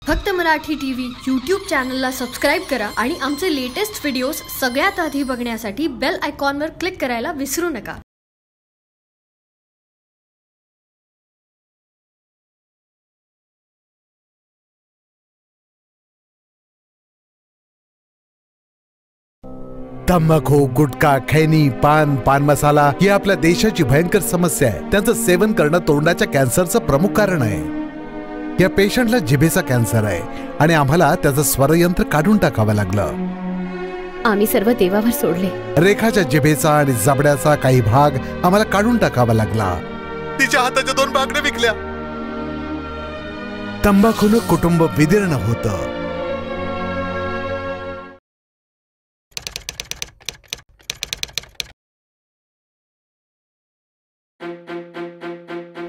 फक्त Marathi TV YouTube चॅनलला subscribe करा आणि आमचे लेटेस्ट व्हिडिओज सगळ्यात आधी बघण्यासाठी बेल आयकॉनवर क्लिक करायला विसरू नका. तंबाखू, गुटखा, खैनी, पान मसाला ही आपल्या देशाची भयंकर समस्या आहे. त्याचं सेवन करणं तोंडाच्या कॅन्सरचं प्रमुख कारण आहे. या पेशंटला जिभेचा कॅन्सर आहे आणि आम्हाला त्याचं स्वरयंत्र काढून टाकावं लागलं. आम्ही सर्व देवावर सोडले. रेखाच्या जिभेचा आणि जबड्याचा काही भाग आम्हाला काढून टाकावा लागला. तिच्या हाताच्या 2 बागड्या विकल्या. तंबाखूनं कुटुंब विदीर्ण होतं.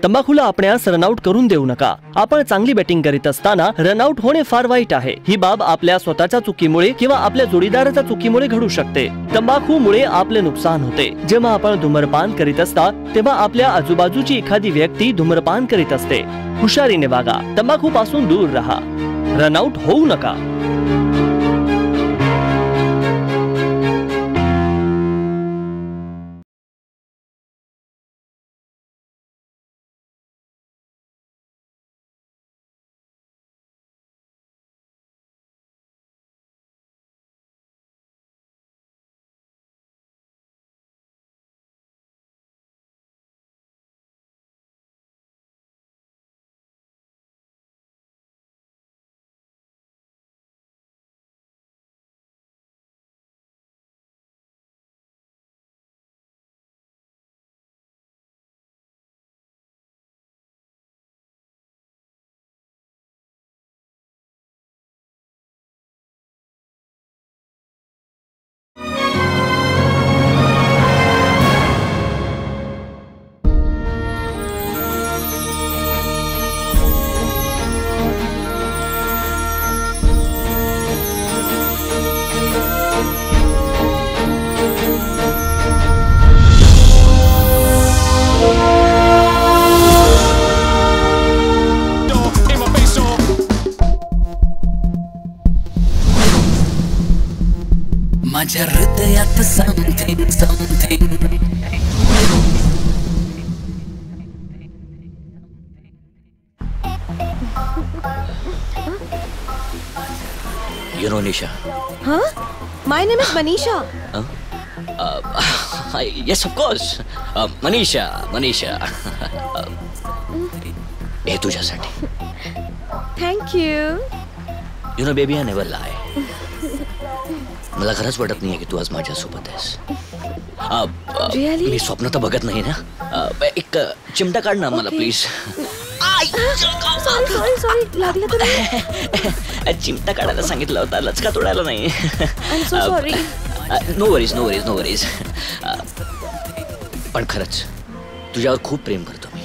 तंबाखूला आपणास रनआउट करून देऊ नका. आपण चांगली बॅटिंग करीत असताना रनआउट होणे फार वाईट आहे. ही बाब आपल्या स्वतःच्या चुकीमुळे किंवा आपल्या जोडीदाराच्या चुकीमुळे घडू शकते. तंबाखूमुळे आपले नुकसान होते. जेव्हा आपण धूम्रपान करीत असता तेव्हा आपल्या आजूबाजूची एखादी व्यक्ती धूम्रपान करीत असते. हुशारीने वागा. तंबाखू पासून दूर राहा. रनआउट होऊ नका. माझ्या हृदयात something You know Nisha? Huh? My name is Manisha. Yes, of course. Manisha. हे तुझ्यासाठी. Thank you. You know baby, I never lie. मला खरंच वाटत नाहीये की तू आज माझ्यासोबत आहेस. Really? मी स्वप्न तर बघत नाही ना. एक चिमटा काढ ना मला प्लीज. Sorry. लागलं तुला? चिमटा काढायला सांगितलं होता, लचका तोडायला नाही. I'm so sorry. No worries. पण खरंच तुझ्यावर खूप प्रेम करतो मी.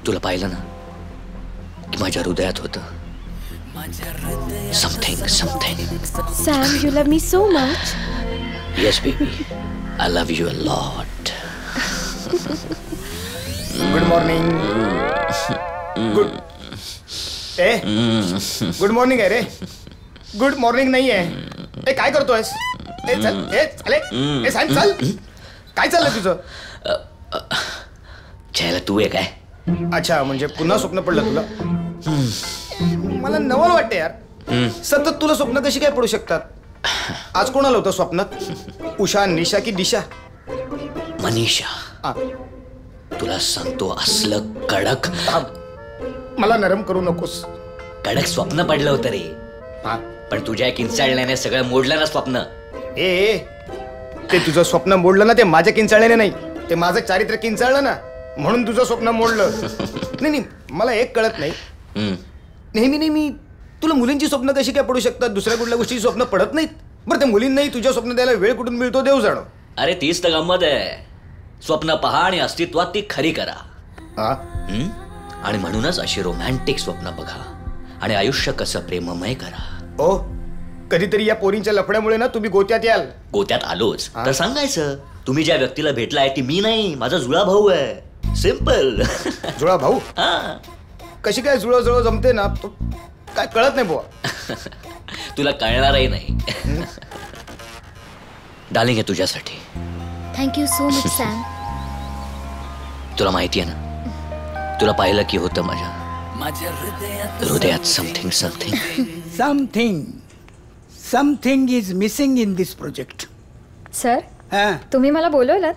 तुला पाहिलं ना की माझ्या हृदयात होतं something. Sam, you love me so much. Yes, baby. I love you a lot. Good morning. Good morning आहे रे. गुड मॉर्निंग नाही आहे. काय करतोयस? चल. काय चाललंय तुझं? चला तू आहे काय? अच्छा, म्हणजे पुन्हा स्वप्न पडलं तुला? मला नवल वाटतं यार. सतत तुला स्वप्न कशी काय पडू शकतात? आज कोणाला होतं स्वप्नात? उषा, निशा की दिशा? मनीषा. तुला सांगतो असलं कडक. मला नरम करू नकोस. कडक स्वप्न पडलं होतं रे. पण तुझ्या किंचाळण्याने सगळं मोडलं ना स्वप्न. ते तुझं स्वप्न मोडलं ना, ते माझ्या किंचाळण्याने नाही, ते माझं चारित्र्य किंचाळलं ना, म्हणून तुझं स्वप्न मोडलं. नाही, मला एक कळत नाही. नेहमी तुला मुलींची स्वप्न कशी काय पडू शकतात? दुसऱ्या कुठल्या गोष्टीची स्वप्न पडत नाहीत? बरं, त्या मुलींनाही तुझ्या स्वप्न द्यायला वेळ कुठून मिळतो देव जाणो. अरे तीच तर गंमत आहे. स्वप्न पहा आणि अस्तित्वात ती खरी करा. आणि म्हणूनच अशी रोमॅन्टिक स्वप्न बघा आणि आयुष्य कसं प्रेममय करा. ओ, कधीतरी या पोरींच्या लफड्यामुळे ना तुम्ही गोत्यात याल. गोत्यात आलोच तर सांगायचं तुम्ही ज्या व्यक्तीला भेटलाय ती मी नाही, माझा जुळा भाऊ आहे. सिंपल. जुळा भाऊ? कशी काय जुळवजुळव जमते ना तो काय कळत नाही बुवा. तुला कळणारही नाही. डार्लिंग आहे तुझ्यासाठी. Thank you so much Sam. तुला माहिती आहे ना, तुला पाहिलं की होतं माझ्या हृदयात something something something is missing in this project. Sir हा तुम्ही मला बोलवलं.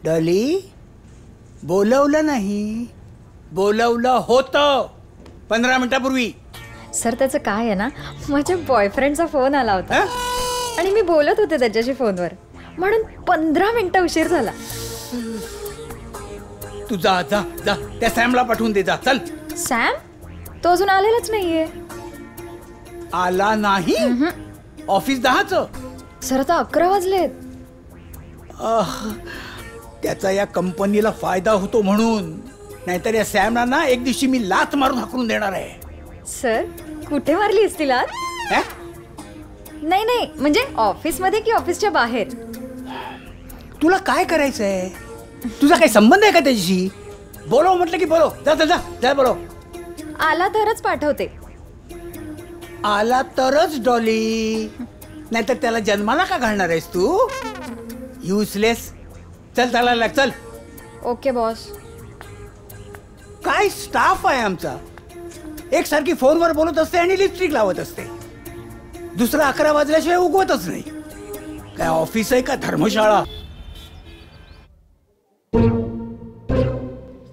डॉली, बोलवलं नाही, बोलवलं होतं 15 मिनिटापूर्वी. सर त्याचं काय आहे ना, माझ्या बॉयफ्रेंडचा फोन आला होता हा? आणि मी बोलत होते त्याच्याशी फोनवर, म्हणून 15 मिनिटं उशीर झाला. तू जा जा जा, त्या सॅमला पाठवून दे. जा चल. सॅम तो अजून आलेलाच नाहीये. आला नाही? ऑफिस 10चं. सर आता 11 वाजलेत. त्याचा या कंपनीला फायदा होतो म्हणून, नाहीतर या सॅमला ना एक दिवशी मी लाथ मारून हाकलून देणार आहे. सर कुठे मारली असतील आज? हा? नाही नाही, म्हणजे ऑफिस मध्ये की ऑफिसच्या बाहेर? तुला काय करायचंय? तुझा काही संबंध आहे का त्याच्याशी? बोलव म्हटलं की बोलव. जा जा जा जा बोलव. आला तरच पाठवते. आला तरच डॉली, नाहीतर त्याला जन्माला का घालणार आहेस तू? युजलेस. चल चालायला लाग. चल. Okay boss. काय स्टाफ आहे आमचा, एकसारखी फोनवर बोलत असते आणि लिपस्टिक लावत असते. दुसरा 11 वाजल्याशिवाय उगवतच नाही. काय ऑफिस आहे का धर्मशाळा?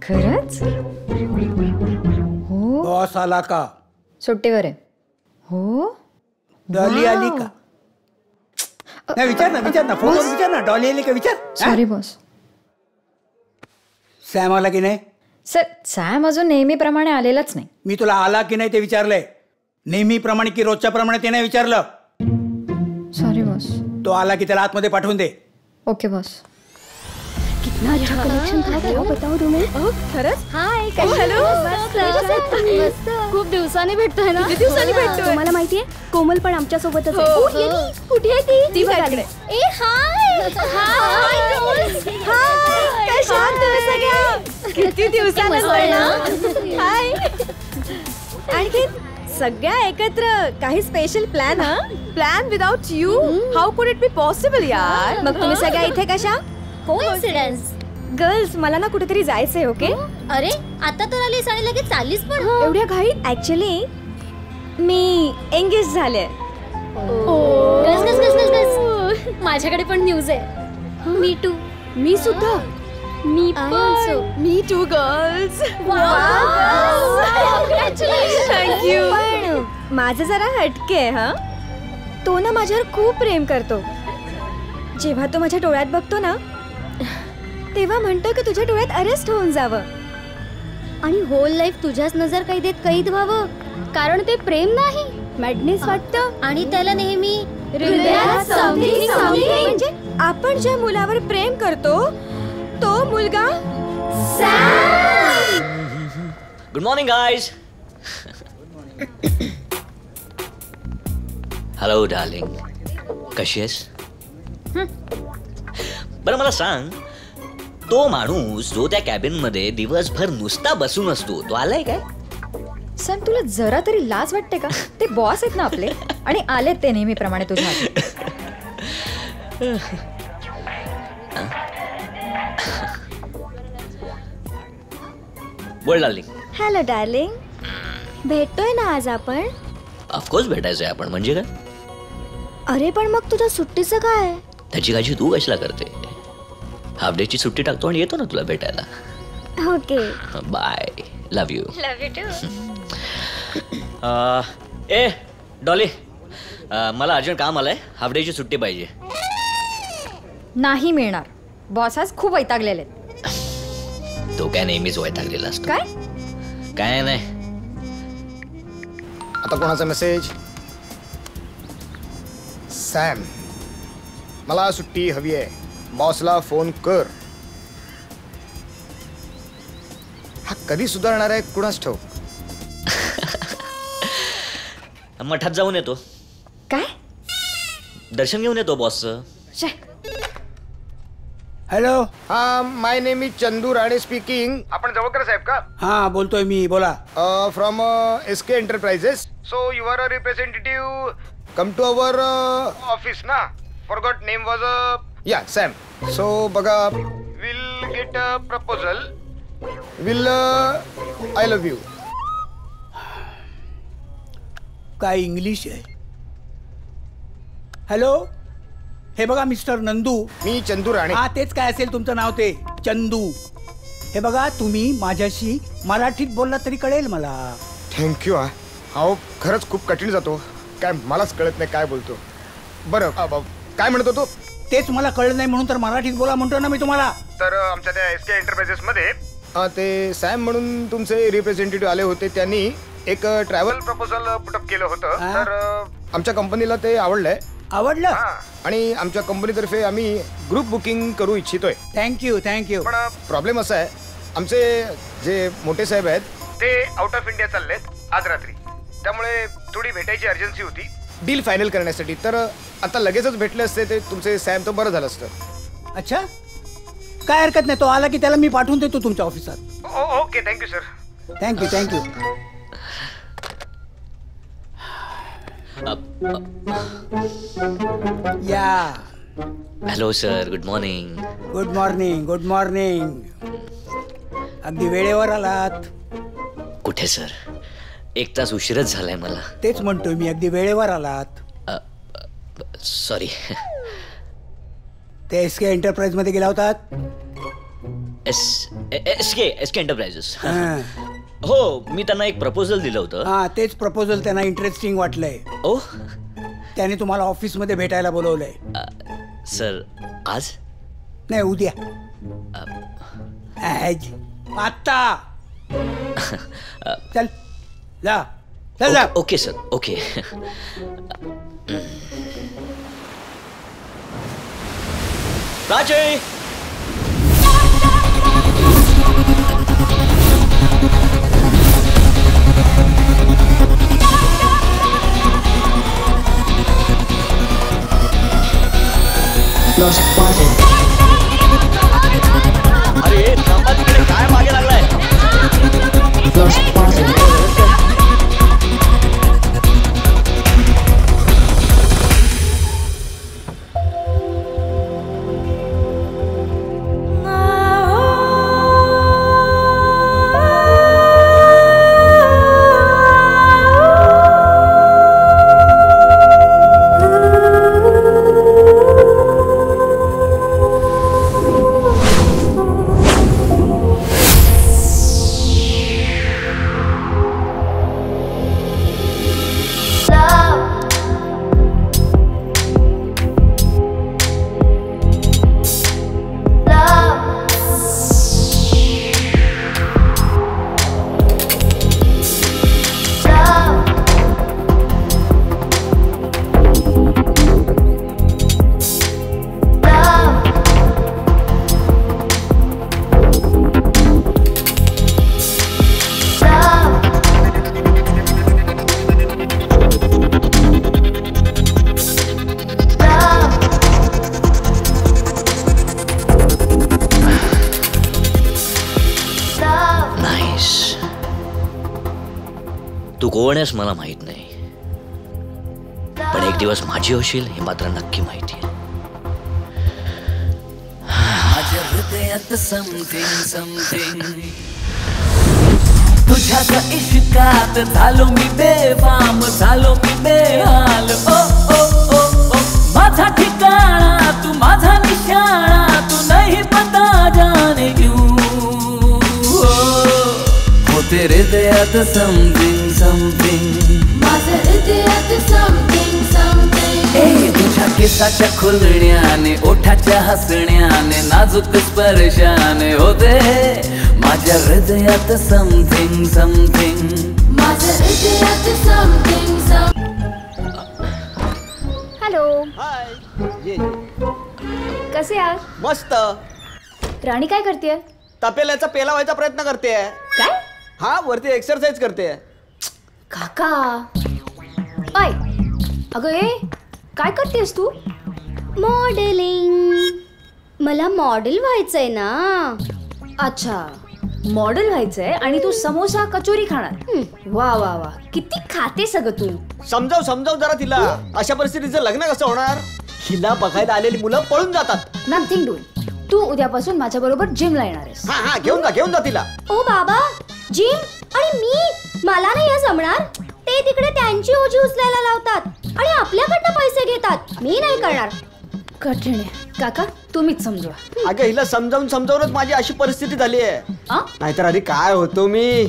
खरंच? हो. बॉस आला का? सुट्टीवर आहे. हो. डॉली आली का? नाही, विचार ना फोनवर विचार ना. डॉली आली का विचार. Sorry boss. सॅम आला की नाही? सर सॅम अजून नेहमीप्रमाणे आलेलाच नाही. मी तुला आला की नाही ते विचारलंय. नेहमीप्रमाणे की रोजच्या प्रमाणे ते नाही विचारलं. Sorry boss. तो आला की त्याला आतमध्ये पाठवून दे. Okay boss. कितना अच्छा कलेक्शन था बताओ तुम्हें. खरंच? हाय खूप दिवसांनी भेटतोय ना. किती दिवसांनी भेटतोय? तुम्हाला माहितीये कोमल पण आमच्या सोबतच आहे. कुठे आहे ती? ती बघायला. ए हाय कशा आहात तुम्ही सगळ्या? किती दिवसांनी हाय. आणखी सगळ्या एकत्र काही special plan? Plan without you how कुड इट बी पॉसिबल यार? मग तुम्ही सगळ्या इथे कशा? कोइन्सिडेंस. गर्ल्स मला ना कुठेतरी जायचंय. ओके. अरे आता तर आलीस आणि लगेच चाललीस पण. एवढ्या घाईत? ऍक्च्युली मी एंगेज झाले. माझ्याकडे पण न्यूज आहे. मी टू. मी सुद्धा. मी पण. Me too girls. थँक्यू. पण माझं जरा हटके. हा, तो ना माझ्यावर खूप प्रेम करतो. जेव्हा तो माझ्या डोळ्यात बघतो ना, तेव्हा म्हणतो की तुझ्या डोळ्यात अरेस्ट होऊन जावं आणि होल लाईफ तुझ्याच नजर कैदेत कैद व्हावं. कारण ते प्रेम नाही, मॅडनेस वाटतं. आणि त्याला नेहमी हृदयात म्हणजे आपण ज्या मुलावर प्रेम करतो तो मुलगा good morning guys. Hello darling, कशी आहेस? बरं मला सांग, तो माणूस जो त्या कॅबिन मध्ये दिवसभर नुसता बसून असतो, तो आलाय काय? सर तुला जरा तरी लाज वाटते का? ते बॉस आहेत ना आपले, आणि आलेत ते नेहमीप्रमाणे तुझ्या. बोल डार्लिंग. हॅलो डार्लिंग, भेटतोय ना आज आपण? ऑफकोर्स भेटायचंय आपण. म्हणजे काय? अरे पण मग तुझ्या सुट्टीचं काय? त्याची काळजी तू कशाला करते? हाफ डे ची सुट्टी टाकतो आणि येतो ना तुला भेटायला. Okay. Bye. Love you. Love you too. ए डॉली, मला अर्जंट काम आलंय. हाफ डे ची सुट्टी पाहिजे. नाही मिळणार. बॉस आज खूप वैतागलेले. तो काय नेहमीच वैतागलेला असतो. काय नाही. आता कोणाचा मेसेज? सॅम, मला सुट्टी हवी आहे. बॉसला फोन कर. हा कधी सुधारणार आहे कुणास ठाऊक. मठात जाऊन येतो. काय? दर्शन घेऊन येतो बॉसचं. हॅलो. हा, my name is Chandu Rane speaking. आपण जवळकर साहेब का? हा बोलतोय मी, बोला. From SK enterprises. So you are a representative. Come to our office ना. फॉरगॉट नेम वॉज या सॅम. सो बघा, will get a proposal. Will I love you. काय इंग्लिश आहे? हॅलो, हे बघा मिस्टर नंदू. मी चंदू राणे. हा, तेच काय असेल तुमचं नाव ते चंदू. हे बघा, तुम्ही माझ्याशी मराठीत बोलला तरी कळेल मला. थँक्यू. हा, खरंच खूप कठीण जातो. काय मलाच कळत नाही काय बोलतो. बरं, काय म्हणत होतो? तेच मला कळलं नाही म्हणून तर मराठीत बोला म्हणतो ना मी तुम्हाला. तर आमच्या त्या SK एंटरप्राइजेस मध्ये ते सॅम म्हणून तुमचे रिप्रेझेंटेटिव्ह आले होते. त्यांनी एक ट्रॅव्हल प्रपोजल पुटअप केलं होतं. तर आमच्या कंपनीला ते आवडलंय. आवडलं? आणि आमच्या कंपनीतर्फे आम्ही ग्रुप बुकिंग करू इच्छितोय. Thank you thank you. पण प्रॉब्लेम असा आहे, आमचे जे मोठे साहेब आहेत ते आउट ऑफ इंडिया चाललेत आज रात्री. त्यामुळे थोडी भेटायची अर्जन्सी होती डील फायनल करण्यासाठी. तर आता लगेचच भेटले असते ते तुमचे सॅम, तर बरं झालं असतं. अच्छा, काय हरकत नाही. तो आला की त्याला मी पाठवून देतो तुमच्या ऑफिसात. Okay, thank you sir. Thank you thank you. या. Hello sir, good morning. Good morning. Good morning. अगदी वेळेवर आलात. कुठे सर, 1 तास उशीरच झालाय मला. तेच म्हणतोय मी, अगदी वेळेवर आलात. सॉरी. ते SK एंटरप्राइज मध्ये गेला होतात. SK enterprises. हो, मी त्यांना एक प्रपोजल दिलं होतं. हा, तेच प्रपोजल त्यांना इंटरेस्टिंग वाटलंय. ओ, त्याने तुम्हाला ऑफिस मध्ये भेटायला बोलवलंय. सर, आज नाही, उद्या. आता चल जा, चल जा. Okay sir, okay. प्राची. अरे थांबा, तिकडे काय मागे लागलाय? तू कोण आहेस मला माहित नाही, पण एक दिवस माझी होशील हे मात्र नक्की माहिती आहे. माझ्या हृदयात समथिंग समथिंग, तुझ्या इश्कात झालो मी बेफाम, झालो मी बेहाल. ओ ओ ओ ओ माझा ठिकाणा तू, माझा निशाणा तू, नहीं पता जाने क्यों. हो तेरे हृदयात समथिंग समथिंग, माझ्या हृदयात समथिंग समथिंग. ए तुझ्या केसाच्या खुलण्याने, ओठाच्या हसण्याने, नाजूक स्पर्शाने होते माझ्या हृदयात समथिंग समथिंग. माझ्या हृदयात समथिंग समथिंग. हॅलो, हाय. कसे आहात? मस्त. राणी काय करते? तपेल्याचा पेला व्हायचा प्रयत्न करते. काय? हा, वरती एक्सरसाइज करते. काका, ऐ अगं, ए काय करतेस तू? मॉडेलिंग. मला मॉडेल व्हायचंय ना. अच्छा, मॉडेल व्हायचंय आणि तू समोसा कचोरी खाणार. वा वा वा, किती खाते सगळं तू. समजाव जरा तिला. अशा परिस्थितीचं लग्न कसं होणार? हिला बघायला आलेली मुलं पळून जातात. Nothing doing. तू उद्यापासून माझ्या बरोबर जिमला येणार आहेस. हा घेऊन जा तिला. ओ बाबा, जिम आणि मी, मला नाही हे जमणार. ते तिकडे त्यांची ओझी उचलायला लावतात आणि आपल्याकडनं पैसे घेतात. मी नाही करणार. कठीण आहे काका, तुम्हीच समजवा. अगं हिला समजावूनच माझी अशी परिस्थिती झाली आहे. नाहीतर आधी काय होतो मी.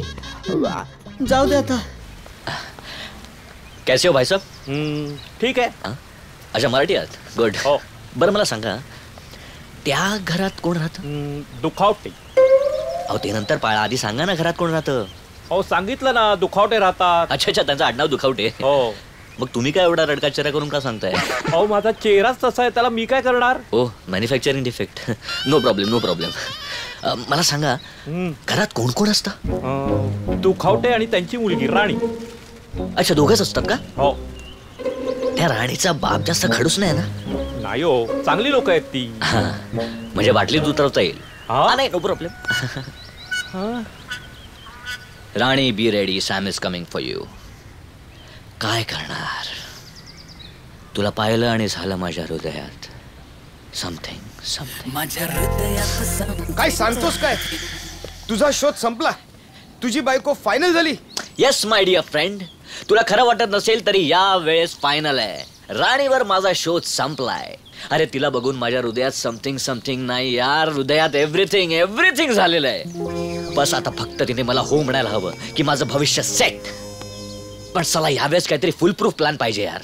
जाऊ दे आता. कैसे हो भाई साहब? ठीक आहे. अच्छा, मराठी आहात? गुड. हो. बरं मला सांगा, त्या घरात कोण राहतं? दुखावटे. अहो ते नंतर पाळा, आधी सांगा ना घरात कोण राहतं. हो सांगितलं ना, दुखावटे राहतात. अच्छा, त्यांचं आडनाव दुखावटे. हो. मग तुम्ही काय एवढा रडकाचेरा करून का सांगताय? अहो माझा चेहराच तसा आहे, त्याला मी काय करणार? Oh, manufacturing defect. No problem. मला सांगा, घरात कोण कोण असतं? दुखावटे आणि त्यांची मुलगी राणी. अच्छा, दोघंच असतात का? हो. त्या राणीचा बाप जास्त खडूस नाही ना? नाही हो, चांगली लोक आहेत ती. म्हणजे बाटलीत उतरवता येईल. नाही, नो प्रॉब्लेम. राणी, be ready, Sam is coming for you. काय करणार? तुला पाहिलं आणि झालं माझ्या हृदयात समथिंग. माझ्या हृदयात काय सांगतोस काय? तुझा शोध संपला? तुझी बायको फायनल झाली? येस माय डिअर फ्रेंड, तुला खरं वाटत नसेल तरी या वेळेस फायनल आहे. राणीवर माझा शोध संपलाय. अरे तिला बघून माझ्या हृदयात समथिंग नाही यार, हृदयात एव्हरीथिंग झालेलं आहे. बस आता फक्त तिने मला हो म्हणायला हवं की माझं भविष्य सेट. पण चला यावेळेस काहीतरी फुल प्रूफ प्लॅन पाहिजे यार.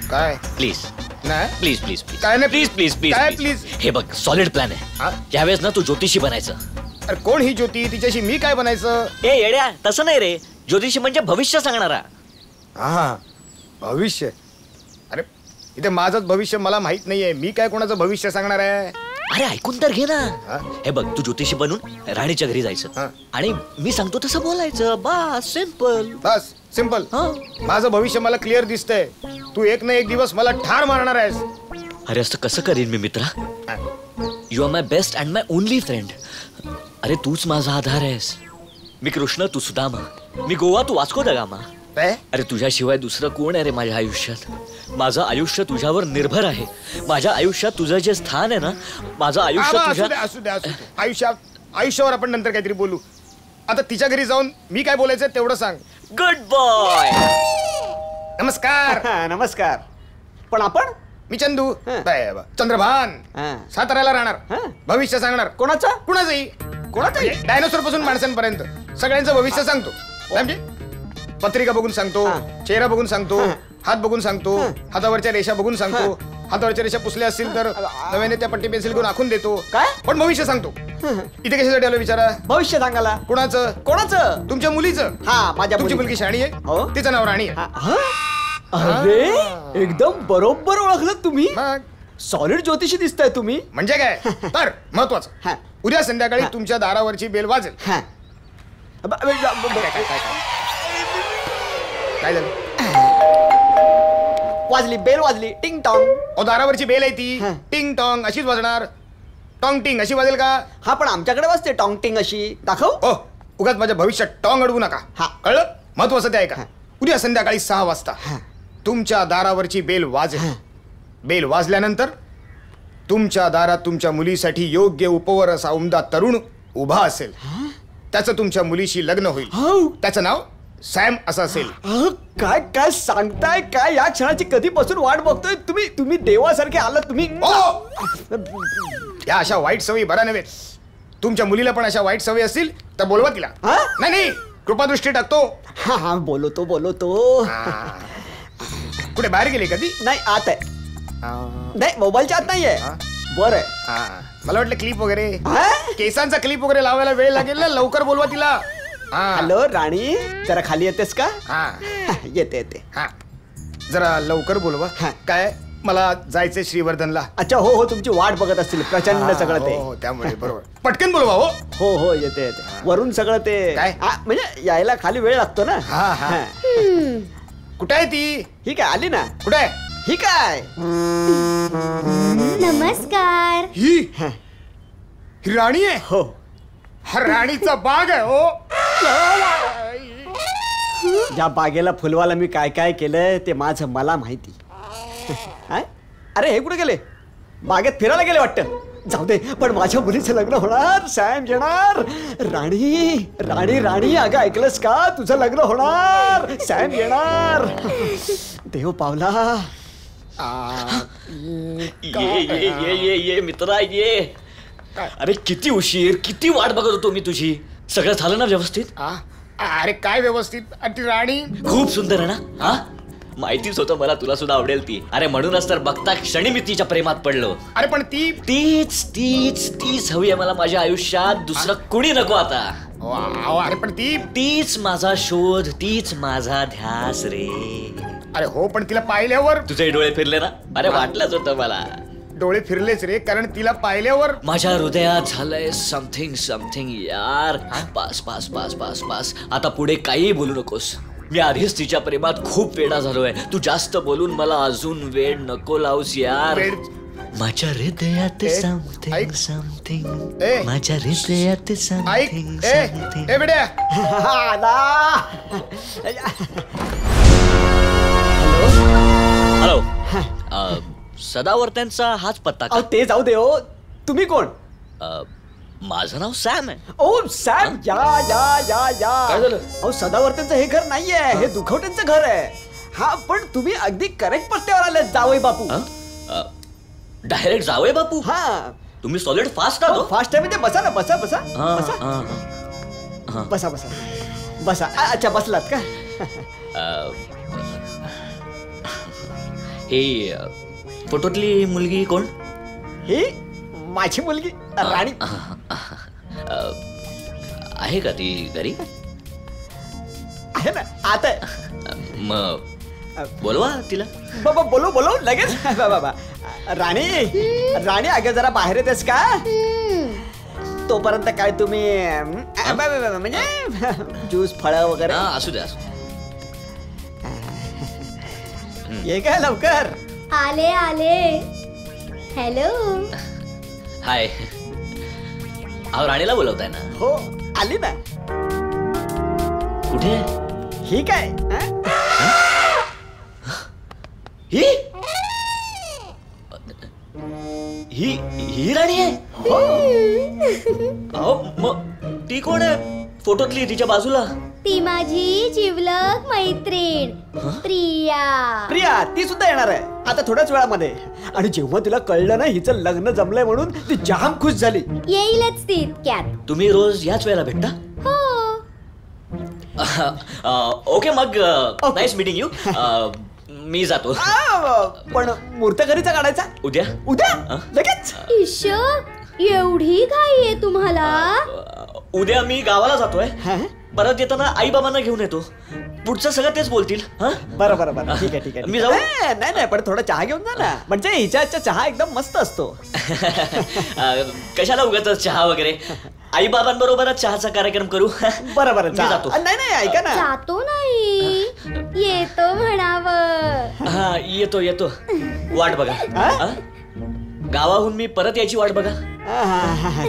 काय प्लीज नाही प्लीज काय नाही प्लीज हे बघ, सॉलिड प्लॅन आहे. यावेळेस ना तू ज्योतिषी बनायचं. अरे कोण ही ज्योती? तिच्याशी मी काय बनायचं? ए येड्या, तसं नाही रे. ज्योतिषी म्हणजे भविष्य सांगणारा. हा, भविष्य. अरे इथे माझंच भविष्य मला माहित नाहीये. मी काय कोणाचं भविष्य सांगणार आहे? अरे ऐकून तर घे ना. हे बघ, तू ज्योतिषी बनून राणीच्या घरी जायचं आणि मी सांगतो तसं बोलायचं. बस सिंपल. माझं भविष्य मला क्लिअर दिसतंय. तू एक ना एक दिवस मला ठार मारणार आहेस. अरे असं कसं करीन मी मित्रा? You are my best and my only friend. अरे तूच माझा आधार आहेस. मी कृष्ण, तू सुदामा. मी गोवा, तू वास्को द गामा. अरे तुझ्याशिवाय दुसरं कोण आहे रे माझ्या आयुष्यात? माझं आयुष्य तुझ्यावर निर्भर आहे. माझ्या आयुष्यात तुझं जे स्थान आहे ना, माझं आयुष्य तुझ्या. असू दे. आयुष्यावर आपण नंतर काहीतरी बोलू. आता तिच्या घरी जाऊन मी काय बोलायचं तेवढं सांग. Good boy. नमस्कार. पण आपण? मी चंदू, चंद्रभान, साताऱ्याला राहणार. भविष्य सांगणार. कुणाचंही. डायनोसॉर पासून माणसांपर्यंत सगळ्यांचं भविष्य सांगतो. पत्रिका बघून सांगतो, चेहरा बघून सांगतो, हात बघून सांगतो, हातावरच्या रेषा बघून सांगतो. हातावरच्या रेषा पुसल्या असतील तर नव्याने त्या पट्टी पेन्सिल घेऊन आखून देतो. काय पण भविष्य सांगतो. इथे कशासाठी आलो विचारा? भविष्य सांगायला. कोणाचं? तुमच्या मुलीचं. तुमची मुलगी शाणी आहे, तिचं नाव राणी आहे. अरे एकदम बरोबर ओळखलं तुम्ही. सॉलिड ज्योतिषी दिसताय तुम्ही. म्हणजे काय? तर महत्वाचं, उद्या संध्याकाळी तुमच्या दारावरची बेल वाजेल. काय झालं? बेल वाजली. टिंग टॉंग. दारावरची बेल आहे ती. टिंग टॉंग अशीच वाजणार. टॉंग टिंग अशी वाजेल का? हा, पण आमच्याकडे वाजते टॉंग टिंग अशी. दाखव. उगाच माझ्या भविष्यात टॉंग अडवू नका. कळलं? महत्वाचं ते आहे का? उद्या संध्याकाळी 6 वाजता तुमच्या दारावरची बेल वाजेल. बेल वाजल्यानंतर तुमच्या दारात तुमच्या मुलीसाठी योग्य उपवर असा उमदा तरुण उभा असेल. त्याचं तुमच्या मुलीशी लग्न होईल. त्याचं नाव सॅम असं असेल. काय काय सांगताय? काय या क्षणाची कधीपासून वाट बघतोय. तुम्ही देवासारखे आलात तुम्ही. या अशा वाईट सवयी बऱ्या नव्हेत. तुमच्या मुलीला पण अशा वाईट सवयी असतील तर बोलवा तिला. नाही, कृपादृष्टी टाकतो. हा, बोलवतो. कुठे बाहेर गेले कधी? नाही, आत आहे. नाही, मोबाईलच्या आत नाहीये. बरं आहे. मला वाटलं क्लिप वगैरे, केसांचा क्लिप वगैरे लावायला वेळ लागेल ना. लवकर बोलवा तिला. हॅलो राणी, जरा खाली येतेस का? येते. जरा लवकर बोलवा. काय? मला जायचंय श्रीवर्धनला. अच्छा, हो, तुमची वाट बघत असतील प्रचंड सगळं ते. त्यामुळे बरोबर पटकन बोलवा. हो, येते. वरून सगळं ते काय म्हणजे यायला खाली वेळ लागतो ना. कुठे आहे ती? ही काय आली ना? कुठे आहे? ही काय? नमस्कार. ही राणी आहे? हो. हा राणीचा बाग आहे हो. या बागेला फुलवाला मी काय काय केलंय ते माझं मला माहिती. अरे हे कुठे गेले? बागेत फिरायला गेले वाटतं. जाऊ दे, पण माझ्या मुलीचं लग्न होणार. सॅम येणार. राणी राणी राणी, अगं ऐकलंस का? तुझं लग्न होणार. सॅम येणार. देव पावला. ये मित्रा ये. अरे किती उशीर, किती वाट बघत होतो मी तुझी. सगळं झालं ना व्यवस्थित? अरे काय व्यवस्थित? ती राणी खूप सुंदर आहे ना? हा, माहितीच होतं मला तुला सुद्धा आवडेल ती. अरे म्हणूनच तर बघता क्षणी मी तिच्या प्रेमात पडलो. अरे पण तीच हवी आहे मला माझ्या आयुष्यात. दुसरं कुणी नको आता. अरे पण तीच माझा शोध, तीच माझा ध्यास रे. अरे हो, पण तिला पाहिल्यावर तुझे डोळे फिरले ना? अरे वाटलंच होतं मला. डोळे फिरलेच रे, कारण तिला पाहिल्यावर माझ्या हृदयात झालंय समथिंग यार. Pass pass pass pass pass. आता पुढे काही बोलू नकोस. मी आधीच तिच्या प्रेमात खूप वेडा झालोय. तू जास्त बोलून मला अजून वेड नको लावूस यार. माझ्या हृदयात समथिंग माझ्या हृदयात समथिंग. हॅलो. सदावर्त्यांचा हाच पत्ता का? ते जाऊ दे हो. तुम्ही कोण? माझं नाव सॅम आहे. ओ सॅम, या या या या. काय झालं? अहो सदावर्त्यांचं हे घर नाहीये, हे दुखवट्यांचं घर आहे. हा, पण तुम्ही अगदी करेक्ट पत्त्यावर आले जावई बापू. डायरेक्ट जावई बापू? हा. तुम्ही सॉलिड फास्ट आहात. फास्ट आहे. बसा ना, बसा बसा बसा बसा बसा. अच्छा बसलात का? हे फोटोतली मुलगी कोण? ही माझी मुलगी राणी. आहे का ती घरी? आहे ना, आता. मग बोलवा तिला. बाबा बोलो लगेच. बाबा राणी राणी, अगं जरा बाहेर येतेस का? तोपर्यंत काय तुम्ही म्हणजे ज्यूस फळं वगैरे? असू द्या. ये काय लवकर. आले आले. हॅलो. हाय. अहो राणीला बोलवताय ना? हो आली ना. कुठे? ही काय? ही राणी आहे? अहो मग ती कोण आहे फोटोतली तिच्या बाजूला? ती माझी जिवलग मैत्रीण प्रिया. ती सुद्धा येणार आहे आता थोड्याच वेळामध्ये. आणि जेव्हा तिला कळलं ना हिचं लग्न जमलंय म्हणून ती जाम खुश झाली. येईलच ती इतक्यात. तुम्ही रोज याच वेळेला भेटता? ओके मग नाईस मीटिंग यू. मी जातो. पण मूर्त घरीचा काढायचा उद्या लगेच. ईशो, एवढी घाई आहे तुम्हाला? उद्या मी गावाला जातोय. परत येताना आई बाबांना घेऊन येतो. पुढचं सगळं तेच बोलतील. बरं बरं बरं, ठीक आहे. मी जाऊ? नाही पण थोडा चहा घेऊन जा ना. म्हणजे हिच्या चहा एकदम मस्त असतो. कशाला उगाच चहा वगैरे. आई बाबांबरोबरच चहाचा कार्यक्रम करू. बरं जातो. नाही ऐका ना. जातो नाही, येतो म्हणावं. हा येतो. वाट बघा. गावाहून मी परत यायची वाट बघा.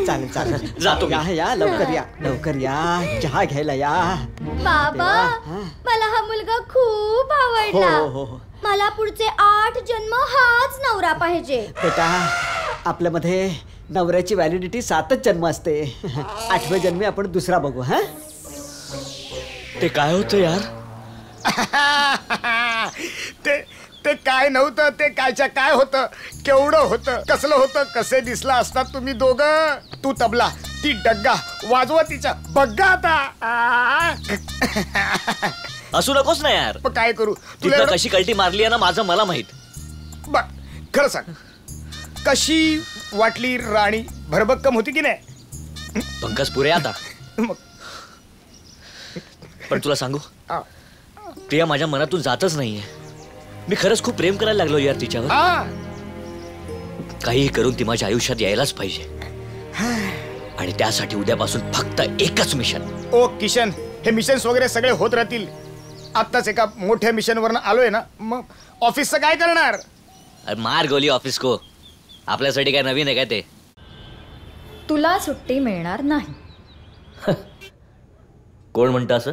चालेल. जातो. या लवकर या. चहा घ्यायला या. बाबा, मला हा मुलगा खूप आवडला. मला पुढचे 8 जन्म हाच नवरा पाहिजे. बेटा, आपल्यामध्ये नवऱ्याची व्हॅलिडिटी 7च जन्म असते. 8व्या जन्मी आपण दुसरा बघू. हा, ते काय होतं यार? ते काय नव्हतं, ते कायच्या काय होतं, केवढं होतं, कसलं होतं, कसे दिसला असतात तुम्ही दोघं. तू तबला, ती डग्गा, वाजवा तिच्या बग्गा. आता असू नकोस ना यार. काय करू? तुला कशी कल्टी मारली आहे ना माझं मला माहित. बघ खरं सांग, कशी वाटली राणी? भरभक्कम होती की नाही? पंकज पुरे आता. पण तुला सांगू, प्रिया माझ्या मनातून जातच नाहीये. मी खरंच खूप प्रेम करायला लागलो यार तिच्यावर. काहीही करून ती माझ्या आयुष्यात यायलाच पाहिजे. आणि त्यासाठी उद्यापासून फक्त एकच मिशन. ओ किशन, हे मिशन्स वगैरे सगळे होत राहतील. आत्ताच एका मोठ्या मिशनवरनं आलोय ना, मग ऑफिसचं काय करणार? मार गोली ऑफिस को. आपल्यासाठी काय नवीन आहे काय ते? तुला सुट्टी मिळणार नाही. कोण म्हणतं असं?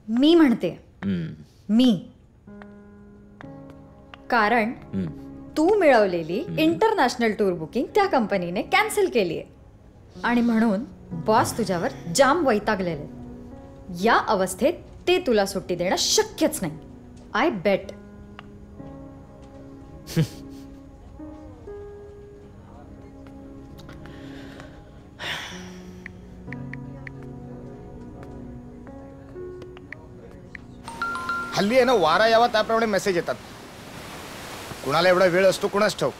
मी म्हणते. मी. कारण तू मिळवलेली इंटरनॅशनल टूर बुकिंग त्या कंपनीने कॅन्सल केली आहे आणि म्हणून बॉस तुझ्यावर जाम वैतागलेले. या अवस्थेत ते तुला सुट्टी देणं शक्यच नाही. आय बेट. हल्ली आहे ना, वारा यावा त्याप्रमाणे मेसेज येतात. कुणाला एवढा वेळ असतो कुणाच ठाऊक.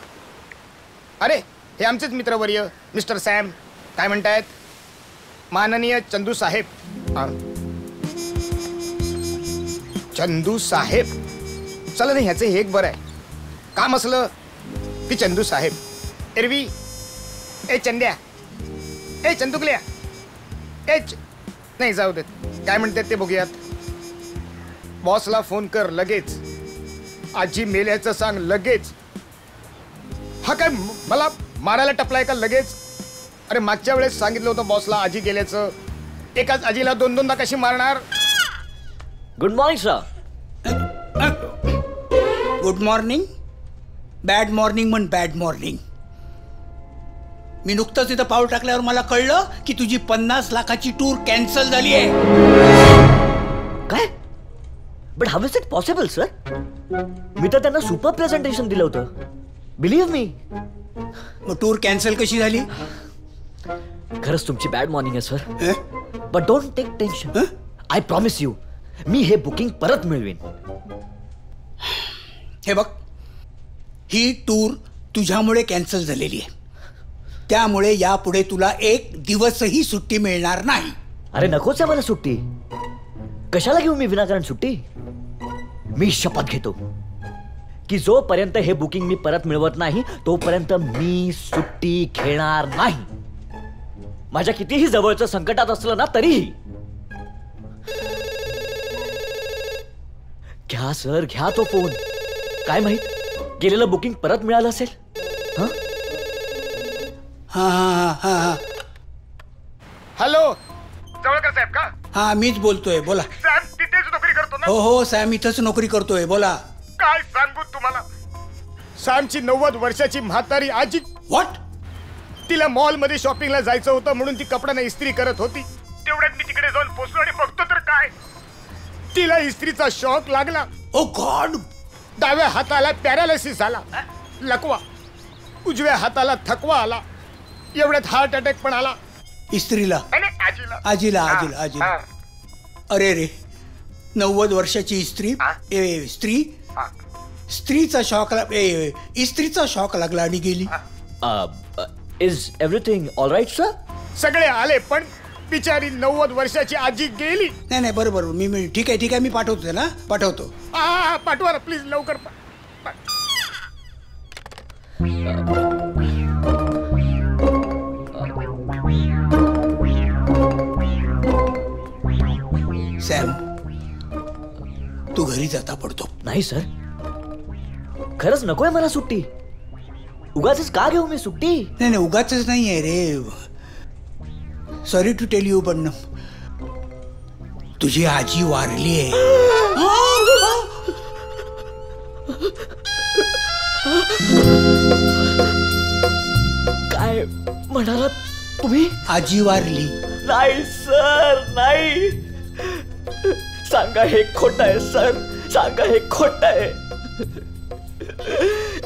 अरे हे आमचेच मित्रवर्य मिस्टर सॅम. काय म्हणतायत? माननीय चंदू साहेब. चंदू साहेब. चला नाही, ह्याचं हे एक बरं आहे. काम असलं की चंदू साहेब. एरवी ए चंद्या, ए चंदुकल्या, नाही जाऊ देत. काय म्हणतात ते बघूयात. बॉसला फोन कर लगेच. आजी मेल्याचं सांग लगेच. हा काय मला मारायला टपलाय का लगेच? अरे मागच्या वेळेस सांगितलं होतं बॉसला आजी गेल्याचं. एकाच आजीला दोनदा कशी मारणार? Good morning sir. Good morning. Bad morning म्हण. Bad morning. मी नुकतंच इथं पाऊल टाकल्यावर मला कळलं की तुझी 50 लाखाची टूर कॅन्सल झाली आहे. काय? But how is it possible sir? मी तर त्यांना सुपर प्रेझेंटेशन दिलं होतं. Believe me. मग टूर कॅन्सल कशी झाली? खरंच तुमची बॅड मॉर्निंग आहे sir. But don't take tension. I promise you, मी हे बुकिंग परत मिळवीन. हे बघ, ही टूर तुझ्यामुळे कॅन्सल झालेली आहे. त्यामुळे यापुढे तुला 1 दिवसही सुट्टी मिळणार नाही. अरे नकोच आहे मला सुट्टी. कशाला घेऊ मी विनाकारण सुट्टी? मी शपथ घेतो की जोपर्यंत हे बुकिंग मी परत मिळवत नाही तोपर्यंत मी सुट्टी घेणार नाही. माझ्या कितीही जवळचं संकटात असलं ना तरीही. घ्या सर, घ्या तो फोन. काय माहित, गेलेलं बुकिंग परत मिळालं असेल. हॅलो, जवळकर साहेब का? हा, मीच बोलतोय. बोला. सॅम तिथेच नोकरी करतो ना? हो, सॅम इथंच नोकरी करतोय. बोला. काय सांगू तुम्हाला, सॅमची 90 वर्षाची म्हातारी आजी. व्हॉट? तिला मॉल मध्ये शॉपिंगला जायचं होतं म्हणून ती कपड्यांना इस्त्री करत होती. तेवढ्यात मी तिकडे जाऊन पोहोचलो आणि बघतो तर काय, तिला इस्त्रीचा शॉक लागला. ओ गॉड. डाव्या हाताला पॅरालिसिस झाला, लकवा. उजव्या हाताला थकवा आला. एवढ्यात हार्ट अटॅक पण आला. इस्त्रीला? आजीला. अरे रे, 90 वर्षाची स्त्रीचा शॉक इस्त्रीचा शॉक लागला आणि गेली. Is everything all right sir? सगळे आले पण बिचारी 90 वर्षाची आजी गेली. नाही बरोबर. मी ठीक आहे मी पाठवतो ना. पाठवतो. पाठवा प्लीज लवकर. सॅम, तू घरी जाता पडतो. नाही सर, खरंच नकोय मला सुट्टी. उगाचच का घेऊ मी सुट्टी? नाही उगाचच नाहीये रे. सॉरी टू टेल यू, पण तुझी आजी वारली आहे. काय म्हणालात तुम्ही? आजी वारली. नाही सर, नाही. सांगा हे खोटं आहे सर. सांगा हे खोटं आहे.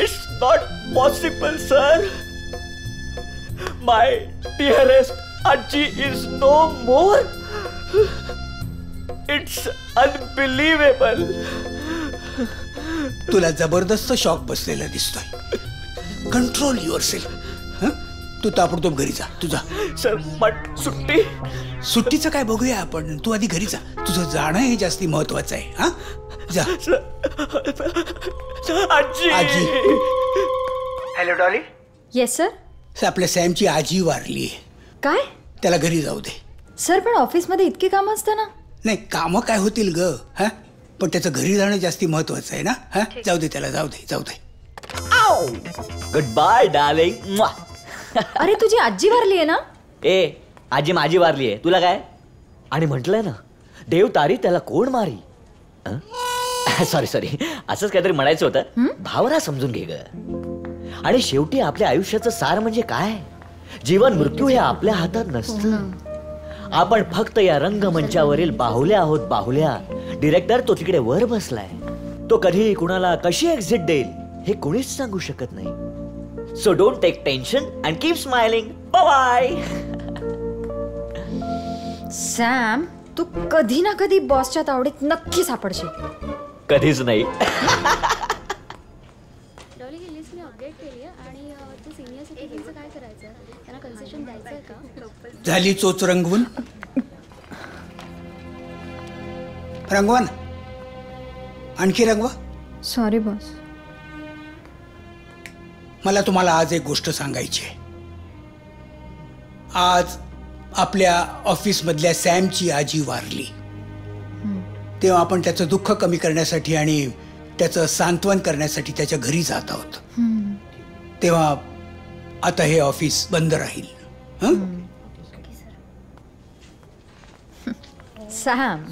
It's not possible sir. My dearest आजी is no more. It's unbelievable. तुला जबरदस्त शॉक बसलेला दिसतोय. Control yourself. तू ताबडतोब घरी जा. तुझा सर, पण सुट्टी? सुट्टीचं काय बघूया आपण. तू आधी घरी जा. तुझं जाणं हे जास्ती महत्वाचं आहे. हा, जा. आजी. Hello Dolly. Yes sir. आपल्या सॅमची आजी वारली आहे. काय? त्याला घरी जाऊ दे. सर, पण ऑफिसमध्ये इतकी कामं असतं ना. नाही कामं काय होतील ग हा, पण त्याचं घरी जाणं जास्ती महत्वाचं आहे ना. हा जाऊ दे त्याला, जाऊ दे जाऊ दे. Good bye darling. अरे तुझी आजी वारली आहे ना. ए आजी माझी वारली आहे, तुला काय. आणि म्हटलंय ना, देव तारी त्याला कोण मारी. सॉरी सॉरी, असंच काहीतरी म्हणायचं होतं. भावना समजून घे ग. आणि शेवटी आपल्या आयुष्याचं सार म्हणजे काय, जीवन मृत्यू हे आपल्या हातात नसतं. आपण फक्त या रंगमंचावरील बाहुल्या आहोत, बाहुल्या. डिरेक्टर तो तिकडे वर बसलाय. तो कधी कुणाला कशी एक्झिट देईल हे कुणीच सांगू शकत नाही. So don't take tension and keep smiling. Bye. Sam, तू कधी ना कधी बॉसच्या तावडीत नक्की सापडशील. कधीच नाही. झाली चोच रंगवून. रंगवा ना, आणखी रंगवा. Sorry boss. मला तुम्हाला आज एक गोष्ट सांगायची आहे. आज आपल्या ऑफिस मधल्या सॅमची आजी वारली. तेव्हा आपण त्याचं दुःख कमी करण्यासाठी आणि त्याचं सांत्वन करण्यासाठी त्याच्या घरी जात आहोत. तेव्हा आता हे ऑफिस बंद राहील. सॅम,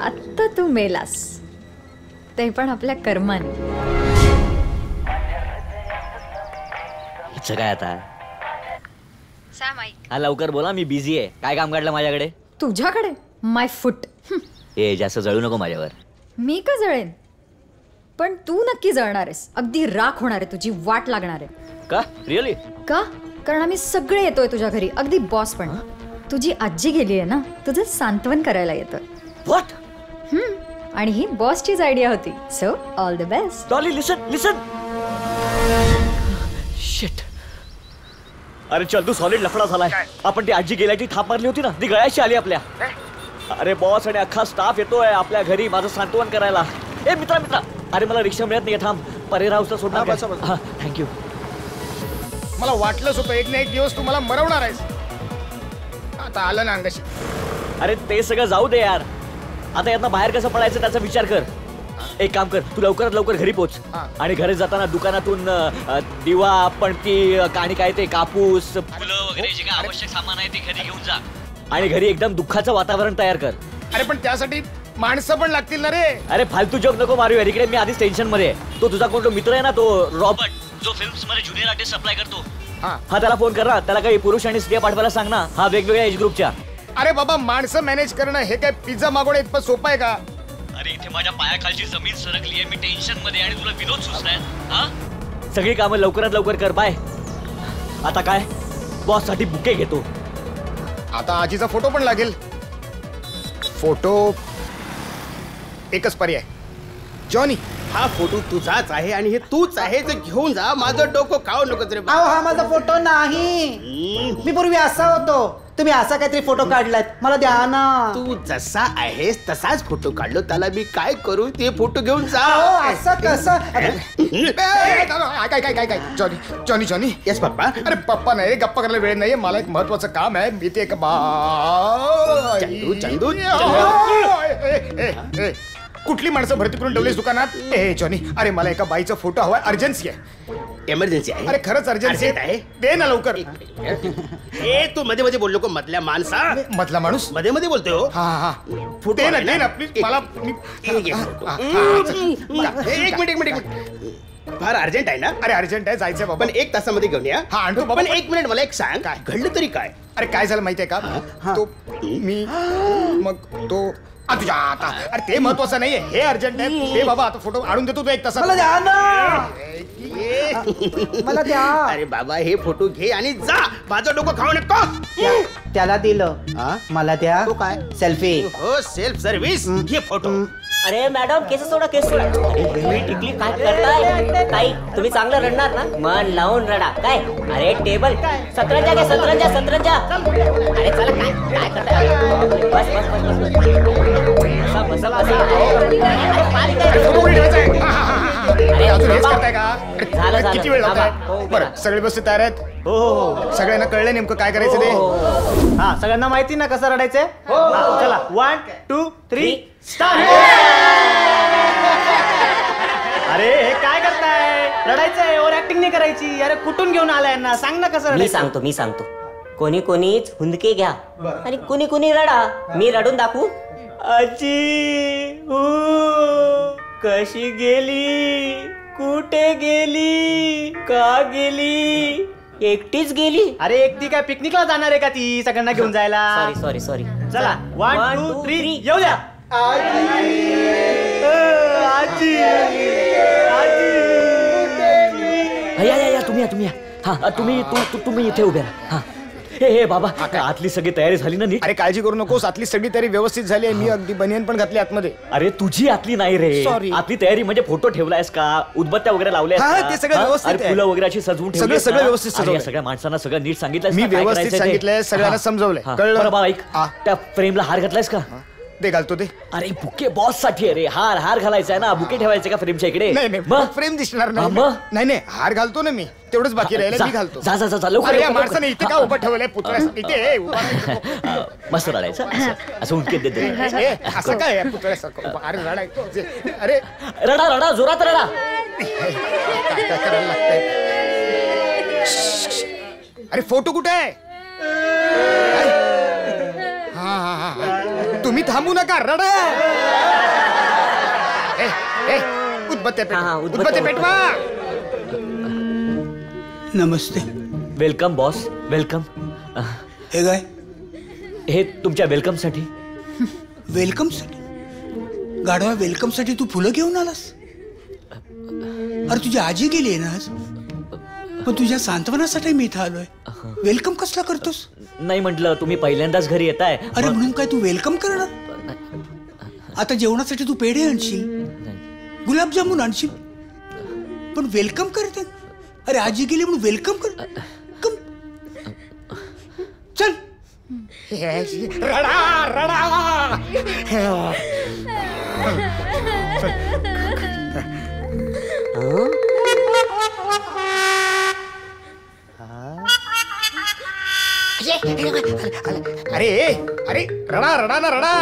आता तू मेलास, ते पण आपल्या कर्माने. काय आता. सॅम ऐक. हा लवकर बोला, मी बिझी आहे. काय काम काढलं माझ्याकडे. तुझ्याकडे माय फुट. ए जास्त जळू नको माझ्यावर. मी का जळेन, पण तू नक्की जळणार आहेस. अगदी राख होणार आहे, तुझी वाट लागणार आहे. का रिअली. का, कारण आम्ही सगळे येतोय तुझ्या घरी, अगदी बॉस पण. तुझी आजी गेली आहे ना, तुझं सांत्वन करायला येतं. व्हॉट. आणि ही बॉसचीच आयडिया होती. So all the best. Dolly listen listen. Shit. अरे चल, तू सॉलिड लफडा झालाय. आपण ती आजी गेल्याची थाप मारली होती ना, ती गळ्याशी आली आपल्या. अरे बॉस आणि अख्खा स्टाफ येतोय आपल्या घरी माझं सांत्वन करायला. ए मित्रा मित्रा, अरे मला रिक्षा मिळत नाही, थांब. परेरा हाऊसला सोडणार. थँक्यू. मला वाटलंच होतं एक ना एक दिवस तू मला मरवणार आहेस. आता आलं ना अंगाशी. अरे ते सगळं जाऊ दे यार. आता यातनं बाहेर कसं पडायचं त्याचा विचार कर. एक काम कर, तू लवकरात लवकर घरी पोच. आणि घरी जाताना दुकानातून दिवा, पणती, आणि काय ते कापूस, फुलं वगैरे जे काय आवश्यक सामान आहे ते घरी घेऊन जा. आणि घरी एकदम दुःखाचं वातावरण तयार कर. अरे पण त्यासाठी माणसं पण लागतील ना रे. अरे फालतू जोक नको मारू यार. इकडे मी आधीच टेन्शन मध्ये. तो तुझा कोणतो मित्र आहे ना, तो रॉबर्ट, जो फिल्म्स मध्ये ज्युनियर आर्टिस्ट सप्लाय करतो. हा त्याला फोन कर ना. त्याला काही पुरुष आणि स्त्रिया पाठवायला सांग ना. हा वेगवेगळ्या एज ग्रुपच्या. अरे बाबा, माणसं मॅनेज करणं हे काय पिझ्झा मागवणं इतकं सोपं आहे का. अरे इथे माझ्या पायाखालची जमीन सरकली आहे. मी टेन्शन मध्ये आणि तुला विनोद सुचलाय. हा सगळी कामं लवकरात लवकर कर. बाय. आता काय, बॉस साठी बुके घेतो. आता आजीचा फोटो पण लागेल. फोटो एकच पर्याय. जॉनी, हा फोटो तुझाच आहे आणि हे तूच आहे, ते घेऊन जा. माझं डोकं खाऊ नको रे. हा माझा फोटो नाही. मी पूर्वी असा होतो. तुम्ही असा काहीतरी फोटो काढलात, मला द्या ना. तू जसा आहेस तसाच फोटो काढलो. त्याला मी काय करू. ते फोटो घेऊन जा. असं कसं. काय Johnny Johnny Johnny. Yes papa. अरे पप्पा नाही, गप्पा करायला वेळ नाहीये. मला एक महत्वाचं काम आहे. मी ते चंदू कुठली माणसं भरती करून ठेवलीस दुकानात. ए जॉनी, अरे मला एका बाईचा फोटो हवाय. अर्जन्सी आहे. एमर्जन्सी आहे. अरे खरंच अर्जन्सी आहे. दे ना लवकर. ए तू मध्ये मध्ये बोललो को. मधल्या माणसा. मधला माणूस मध्ये मध्ये बोलतोय हो. हा फोटो दे ना प्लीज मला. एक मिनिट. फार अर्जंट आहे ना. अरे अर्जंट आहे, जायचंय बाबा. पण 1 तासामध्ये घेऊन या. हा आणतो बाबा. पण 1 मिनिट मला एक सांग, काय घडलं तरी काय. अरे काय झालं माहितीये का. तो मी मग तो तुझ्या आता. अरे ते महत्वाचं नाहीये, हे अर्जंट आहे. ते बाबा आता फोटो आणून देतो. तो 1 तासात. मला द्या ना. मला द्या. अरे बाबा हे फोटो घे आणि जा. माझं डोकं खाऊ नको. त्याला दिलं. मला द्या. तो काय सेल्फी. हो सेल्फ सर्व्हिस. घे फोटो. अरे मॅडम केस सोडा केस सोडा. अरे टिकली काय करताय. ताई तुम्ही चांगलं रडणार ना, मन लावून रडा. काय अरे टेबल 17 घ्या. 17. अरे चला काय करताय. बस झालं. किती वेळ लागतोय. बरं सगळे बसते तयार आहेत. हो. सगळ्यांना कळलं नेमकं काय करायचं ते. हा सगळ्यांना माहिती ना कसं रडायचंय चला 1 2 3 स्टार्ट. अरे हे काय करताय रडायचंय ओव्हर ऍक्टिंग नाही करायची. अरे कुठून घेऊन आलाय यांना सांग ना कसं रडायचं. मी सांगतो कोणी कोणीच हुंदके घ्या आणि कुणी कुणी रडा. मी रडून दाखवू. आजी कशी गेली कुठे गेली का गेली एकटीच गेली. अरे एकटी काय पिकनिकला जाणार आहे का ती सगळ्यांना घेऊन जायला. सॉरी चला 1 2 3 येऊ द्या. तुम्ही हा तुम्ही इथे उभे राहा. हे बाबा आतली सगळी तयारी झाली ना नीट. अरे काळजी करू नकोस आतली सगळी तयारी व्यवस्थित झाली आहे. मी अगदी बनियन पण घातली आतमध्ये. अरे तुझी आतली नाही रे. सॉरी. आतली तयारी म्हणजे फोटो ठेवलायस का उदबत्त्या वगैरे लावल्या ते सगळं व्यवस्थित फुलं वगैरे अशी सजवून ठेवली. सगळं व्यवस्थित सजवलंय. सगळ्या माणसांना सगळं नीट सांगितलं. मी व्यवस्थित सांगितलंय सगळ्यांना समजवलंय. कळलं बरं बाबा ऐक त्या फ्रेमला हार घातलायस का. ते घालतो ते. अरे बुके बॉस साठी अरे हार घालायचा आहे ना. बुके ठेवायचे का फ्रेमच्या इकडे. नाही फ्रेम दिसणार नाही. हार घालतो ना मी तेवढंच बाकी राहिलं मी घालतो. जा लवकर. या माणसाने इथे का उभं ठेवलंय पुतळ्यासाठी. ते मस्त रडायचं असं उंटके देते. असं काय पुतळ्यासारखं. अरे रडायचं. अरे रडा जोरात रडा. काय करायला लागतंय. अरे फोटो कुठे आहे. तुम्ही थांबू नका रडा. उदबत्त्या पेटवा. नमस्ते. Welcome boss welcome. हे काय हे तुमच्या वेलकम साठी. वेलकम साठी गाढवा वेलकम साठी तू फुलं घेऊन आलास. अरे तुझी आजी गेली आहे ना आज. पण तुझ्या सांत्वनासाठी मी इथं आलोय. वेलकम कसला करतोस. नाही म्हटलं तुम्ही पहिल्यांदाच घरी येताय. अरे म्हणून काय तू वेलकम करणार. आता जेवणासाठी तू पेढे आणशील गुलाबजामुन आणशील पण वेलकम करते. अरे आजी गेली म्हणून वेलकम कर. चल रडा. अरे रडा ना.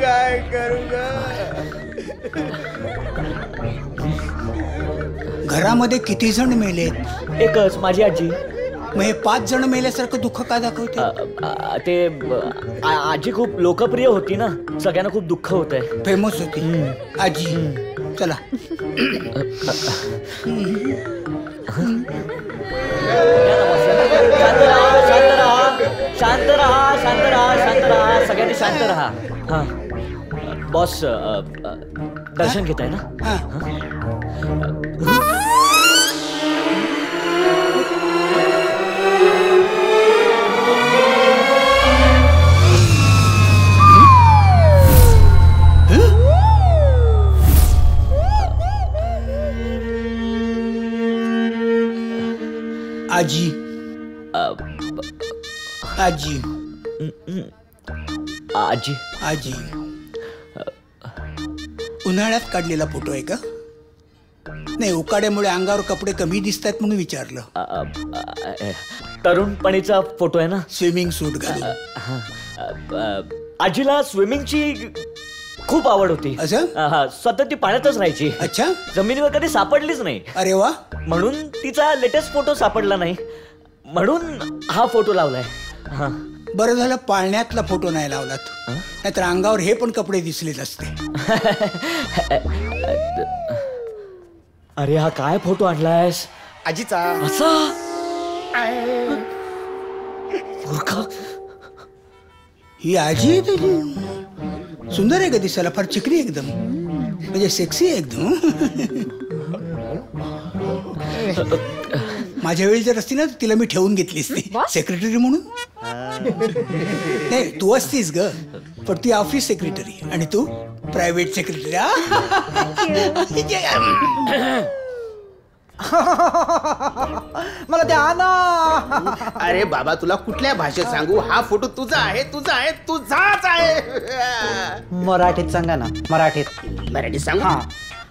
काय करूंगा. घरामध्ये किती जण मेलेत. एकच माझी आजी. मग हे 5 जण मेल्यासारखं दुःख का दाखवते. ते आजी खूप लोकप्रिय होती ना सगळ्यांना खूप दुःख होत आहे. फेमस होती आजी. चला शांत राहा सगळ्यांनी शांत राहा. हा बॉस दर्शन घेताय ना. आजी आजी आजी आजी उन्हाळ्यात काढलेला फोटो आहे का. नाही उकाड्यामुळे अंगावर कपडे कमी दिसत आहेत म्हणून विचारलं. तरुणपणीचा फोटो आहे ना. स्विमिंग सूट घालून. आजीला स्विमिंगची खूप आवड होती. असं स्वतः ती पाण्यातच राहायची. अच्छा. जमिनीवर कधी सापडलीच नाही. अरे वा. म्हणून तिचा लेटेस्ट फोटो सापडला नाही म्हणून हा फोटो लावलाय. बरं झालं पाळण्यातला फोटो नाही लावलात. नाहीतर अंगावर हे पण कपडे दिसले नसते. अरे हा काय फोटो आणलायस. आजीचा. असा ही आजी आहे तुझी. सुंदर आहे का दिसायला. फार चिकनी एकदम म्हणजे सेक्सी आहे एकदम. माझ्या वेळी जर असती ना तिला मी ठेवून घेतली असती सेक्रेटरी म्हणून. नाही तू असतीस ग पण ती ऑफिस सेक्रेटरी आणि तू प्रायव्हेट सेक्रेटरी. मला द्या ना. अरे बाबा तुला कुठल्या भाषेत सांगू? हा फोटो तुझा आहे, तुझा आहे, तुझाच आहे. मराठीत सांगा ना. मराठीत सांगा.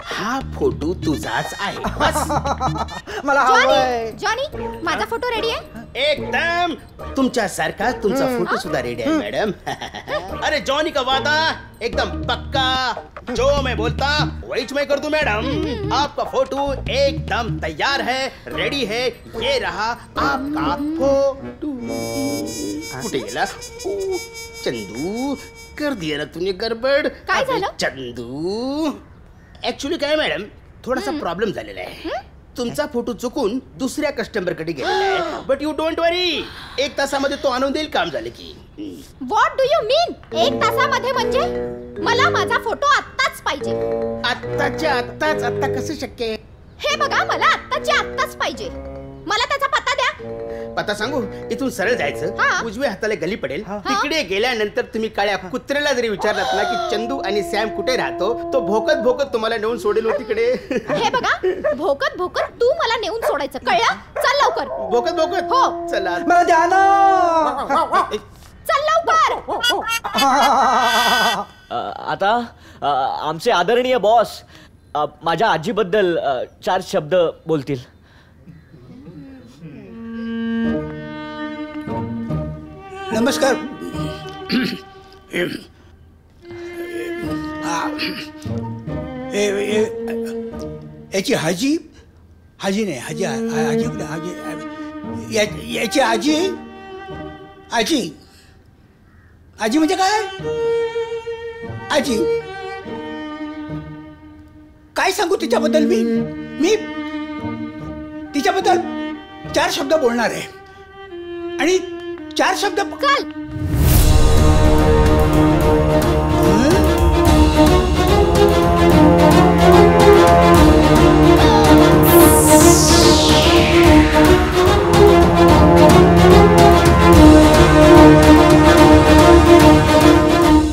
हा फोटो तुझाच आहे. मला हवंय. जॉनी माझा फोटो रेडी आहे. एकदम तुमच्यासारखा तुमचा फोटो सुद्धा रेडी आहे मॅडम. अरे जॉनी का वादा एकदम पक्का. जो मैं बोलता वही मैं कर दूं मैडम. आपका फोटो एकदम तैयार है, रेडी है. ये रहा आपका फोटो. कुठे गेला चंदू? कर दिया ना तूने गडबड. काय झालं चंदू? ऍक्च्युली काय मॅडम थोडासा प्रॉब्लेम झालेला आहे. तुमचा फोटो चुकून दुसऱ्या कस्टमर कडे गेलेला आहे. बट यू डोंट वरी, 1 तासामध्ये तो आणून देईल काम झाले की. व्हॉट डू यू मीन 1 तासामध्ये? म्हणजे मला माझा फोटो आत्ताच पाहिजे. आत्ताच्या आत्ताच? आत्ता कसं शक्य आहे? हे बघा मला आत्ताच्या आत्ताच पाहिजे. मला त्याचा पत्ता द्या. पत्ता सांगू? इथून सरळ जायचं, उजव्या हाताला गली पडेल. तिकडे गेल्यानंतर तुम्ही काळ्या कुत्र्याला जरी विचारलात ना की चंदू आणि सॅम कुठे राहतो, तो भोकत भोकत तुम्हाला नेऊन सोडेल तिकडे. हे बघा भोकत भोकत तू मला नेऊन सोडायचं, कळलं? चल लवकर. भोकत भोकत? हो. चला. मला द्या ना. चल लवकर. आता आमचे आदरणीय बॉस माझ्या आजीबद्दल 4 शब्द बोलतील. नमस्कार. याची हाजी नाही, याची आजी म्हणजे काय? काय सांगू तिच्याबद्दल? मी तिच्याबद्दल 4 शब्द बोलणार आहे आणि 4 शब्द. चल.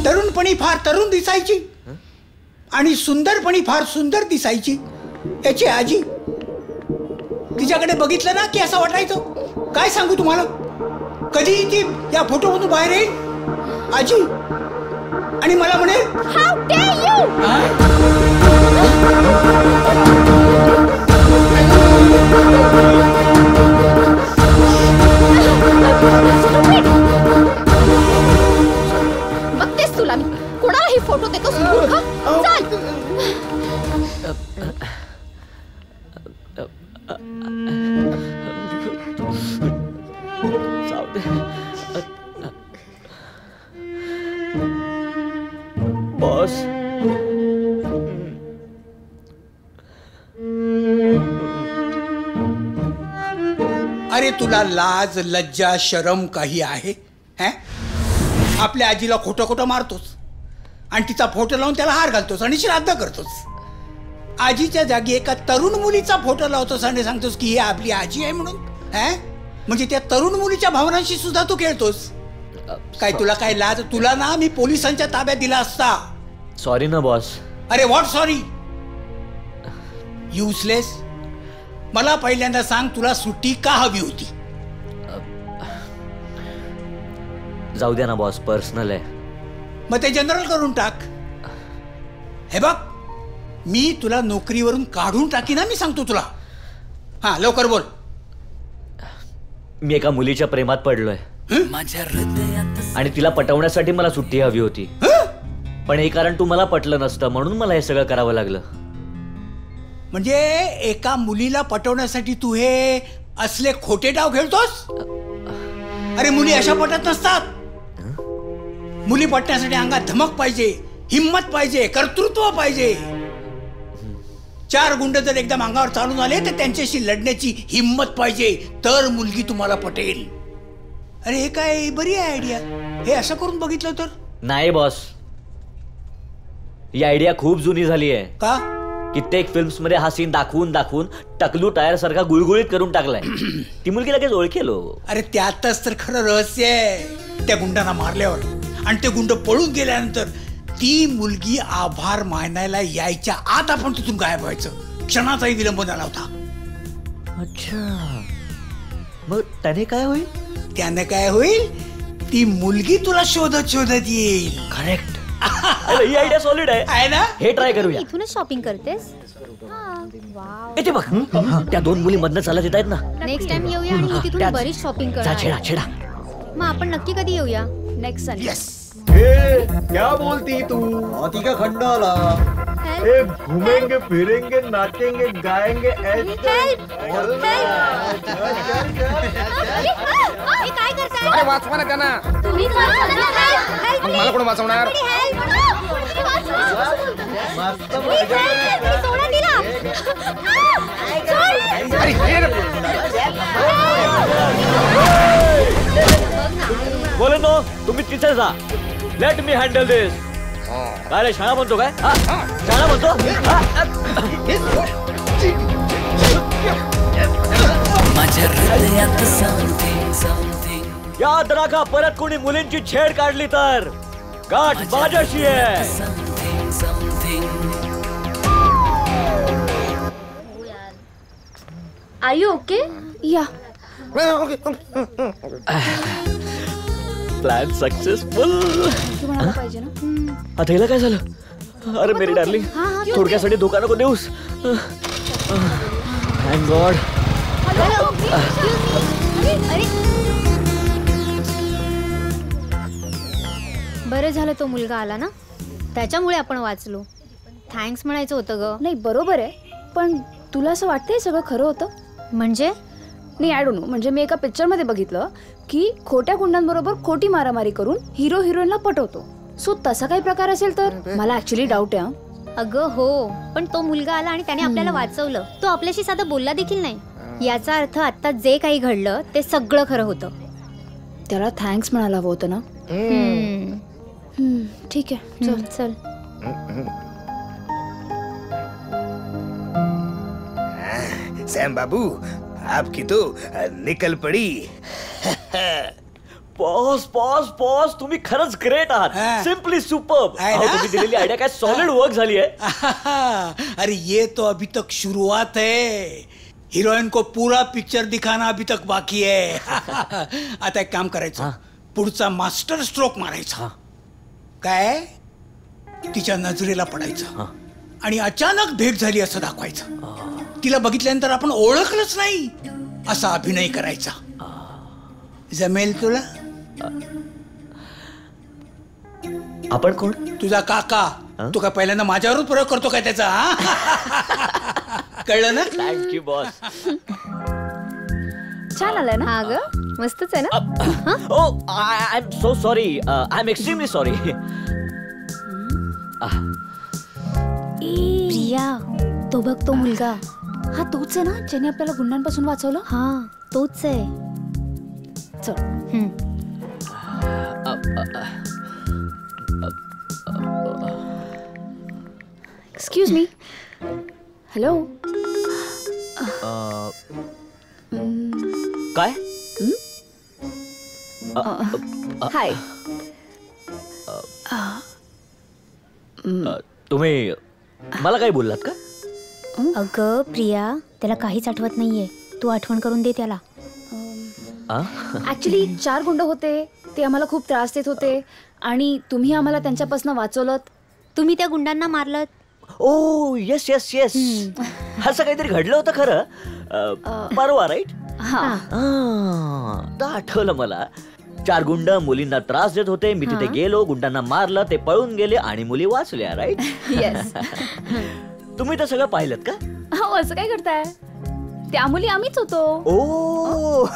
तरुणपणी फार तरुण दिसायची आणि सुंदरपणी फार सुंदर दिसायची याची आजी. तिच्याकडे बघितलं ना की असं वाटायचं. काय सांगू तुम्हाला, कधी ती या फोटोमधून बाहेर येईल आजी आणि मला म्हणेल हाऊ डेअर यू. बघतेस तुला मी कोणालाही फोटो देतोस मूर्ख. चल. बॉस अरे तुला लाज लज्जा शरम काही आहे? आपल्या आजीला खोटं खोटं मारतोस आणि तिचा फोटो लावून त्याला हार घालतोस आणि श्राद्ध करतोस. आजीच्या जागी एका तरुण मुलीचा फोटो लावतोस आणि सांगतोस की ही आपली आजी आहे म्हणून. म्हणजे त्या तरुण मुलीच्या भावनांशी सुद्धा तू खेळतोस. काय तुला काय लाज? तुला ना मी पोलिसांच्या ताब्यात दिला असता. सॉरी ना बॉस. अरे व्हॉट सॉरी? युजलेस. मला पहिल्यांदा सांग तुला सुट्टी का हवी होती? जाऊ द्या ना बॉस, पर्सनल आहे. मग ते जनरल करून टाक. हे बघ मी तुला नोकरीवरून काढून टाकी ना, मी सांगतो तुला. हा लवकर बोल. मी एका मुलीच्या प्रेमात पडलोय आणि तिला पटवण्यासाठी मला सुट्टी हवी होती. पण हे कारण तू मला पटलं नसतं म्हणून मला हे सगळं करावं लागलं. म्हणजे एका मुलीला पटवण्यासाठी तू हे असले खोटे डाव खेळतोस? अरे मुली अशा पटत नसतात. मुली पटण्यासाठी अंगात धमक पाहिजे, हिम्मत पाहिजे, कर्तृत्व पाहिजे. 4 गुंड जर एकदम अंगावर चालून आले तर त्यांच्याशी लढण्याची हिम्मत पाहिजे, तर मुलगी तुम्हाला पटेल. अरे हे काय बरी आहे आयडिया. हे असं करून बघितलं तर? नाही बॉस, ही आयडिया खूप जुनी झाली आहे. का? कित्येक फिल्म्स मध्ये हा सीन दाखवून दाखवून टकलू टायर सारखा गुळगुळीत करून टाकलाय. ती मुलगी लगेच ओळखेलो. अरे त्यातच तर खरं रहस्य आहे. त्या गुंडांना मारल्यावर आणि ते गुंड पळून गेल्यानंतर ती मुलगी आभार मानायला यायच्या आत आपण तिथून गायब व्हायचं. क्षणाचाही विलंब झाला होता. अच्छा, मग त्याने काय होईल? त्याने काय होईल, ती मुलगी तुला शोधत शोधत येईल. करेक्ट. ही आयडिया सॉलिड आहे ना. हे ट्राय करूया. इथूनच शॉपिंग करतेस? येते बघ, त्या दोन मुली मधनं चालत येत आहेत ना. नेक्स्ट टाइम येऊया आणि ही तिथून बरीच शॉपिंग जा, करणार. छेडा छेडा. मग आपण नक्की कधी येऊया? Next Sunday. क्या बोलती तू? हाथी का खंडाला. घूमेंगे फिरेंगे नाचेंगे गाएंगे ऐसे. काय करताय? अरे वाचवा ना त्यांना. तुम्ही मग मला कोण वाचवणार? बोले नो, तुम्ही तिथे जा. लेट मी हँडल दिस. काय रे, शाळा म्हणतो काय? शाळा म्हणतो? याद राखा, परत कोणी मुलींची छेड काढली तर गाठ माझ्याशी आहे. Are you okay? या. Plan successful. तुम्हाला पाहिजे ना. आता हिला काय झालं? अरे मेरी डार्लिंग, थोडक्यासाठी धोका नको देऊस. Thank God. बरं झालं तो मुलगा आला ना, त्याच्यामुळे आपण वाचलो. थँक्स म्हणायचं होतं ग. नाही बरोबर आहे, पण तुला असं वाटतंय सगळं खरं होतं? म्हणजे नाही, आय डोंट नो. म्हणजे मी एका पिक्चरमध्ये बघितलं की खोट्या गुंडांबरोबर खोटी मारामारी करून हिरो हिरोईनला पटवतो. सो तसा काही प्रकार असेल तर मला ऍक्च्युली डाऊट आहे. अगं हो, पण तो मुलगा आला आणि त्याने आपल्याला वाचवलं. तो आपल्याशी साधा बोलला देखील नाही. याचा अर्थ आता जे काही घडलं ते सगळं खरं होतं. त्याला थँक्स म्हणायला हवं होतं ना. ठीक आहे, चल चल. सैम बाबू, आपकी तो निकल पड़ी. Pause pause pause. तुम्ही खरंच ग्रेट आहात. Simply superb. तुम्ही दिलेली आयडिया काय सॉलिड वर्क झाली आहे. अरे ये तो अभी तक शुरुआत है. हीरोइन को पूरा पिक्चर दिखाना अभी तक बाकी है. आता एक काम करायचं, पुढचा मास्टर स्ट्रोक मारायचा. काय, तिच्या नजरेला पडायचं आणि अचानक भेट झाली असं दाखवायचं. तिला बघितल्यानंतर आपण ओळखलंच नाही असा अभिनय करायचा. जमेल तुला? आपण कोण? तुझा काका. तू काय पहिल्यांदा माझ्यावरच प्रयोग करतो काय त्याचा? कळलं ना? Thank you boss. छान आलाय ना. हा ग, मस्तच आहे ना. Oh I am so sorry. I am extremely sorry. Priya, तो बघ तो मुलगा. हा तोच आहे ना ज्याने आपल्याला गुंडांपासून वाचवलं? हा तोच आहे. चल. Excuse me. हॅलो. काय? हाय. तुम्ही मला काय बोललात का? अगं प्रिया, त्याला काहीच आठवत नाहीये. तू आठवण करून दे त्याला. ऍक्च्युली 4 गुंड होते, ते आम्हाला खूप त्रास देत होते आणि तुम्ही आम्हाला त्यांच्यापासून वाचवलं. तुम्ही त्या गुंडांना मारलं. ओ येस येस येस. असं काहीतरी घडलं होतं खरं. परवा राईट? आठवलं मला. 4 गुंड मुलींना त्रास देत होते. मी तिथे गेलो, गुंडांना मारलं, ते पळून गेले आणि मुली वाचल्या. राईट? येस. तुम्ही तर सगळं पाहिलं का? हो. असं काय करताय? त्या मुली आम्हीच होतो. ओ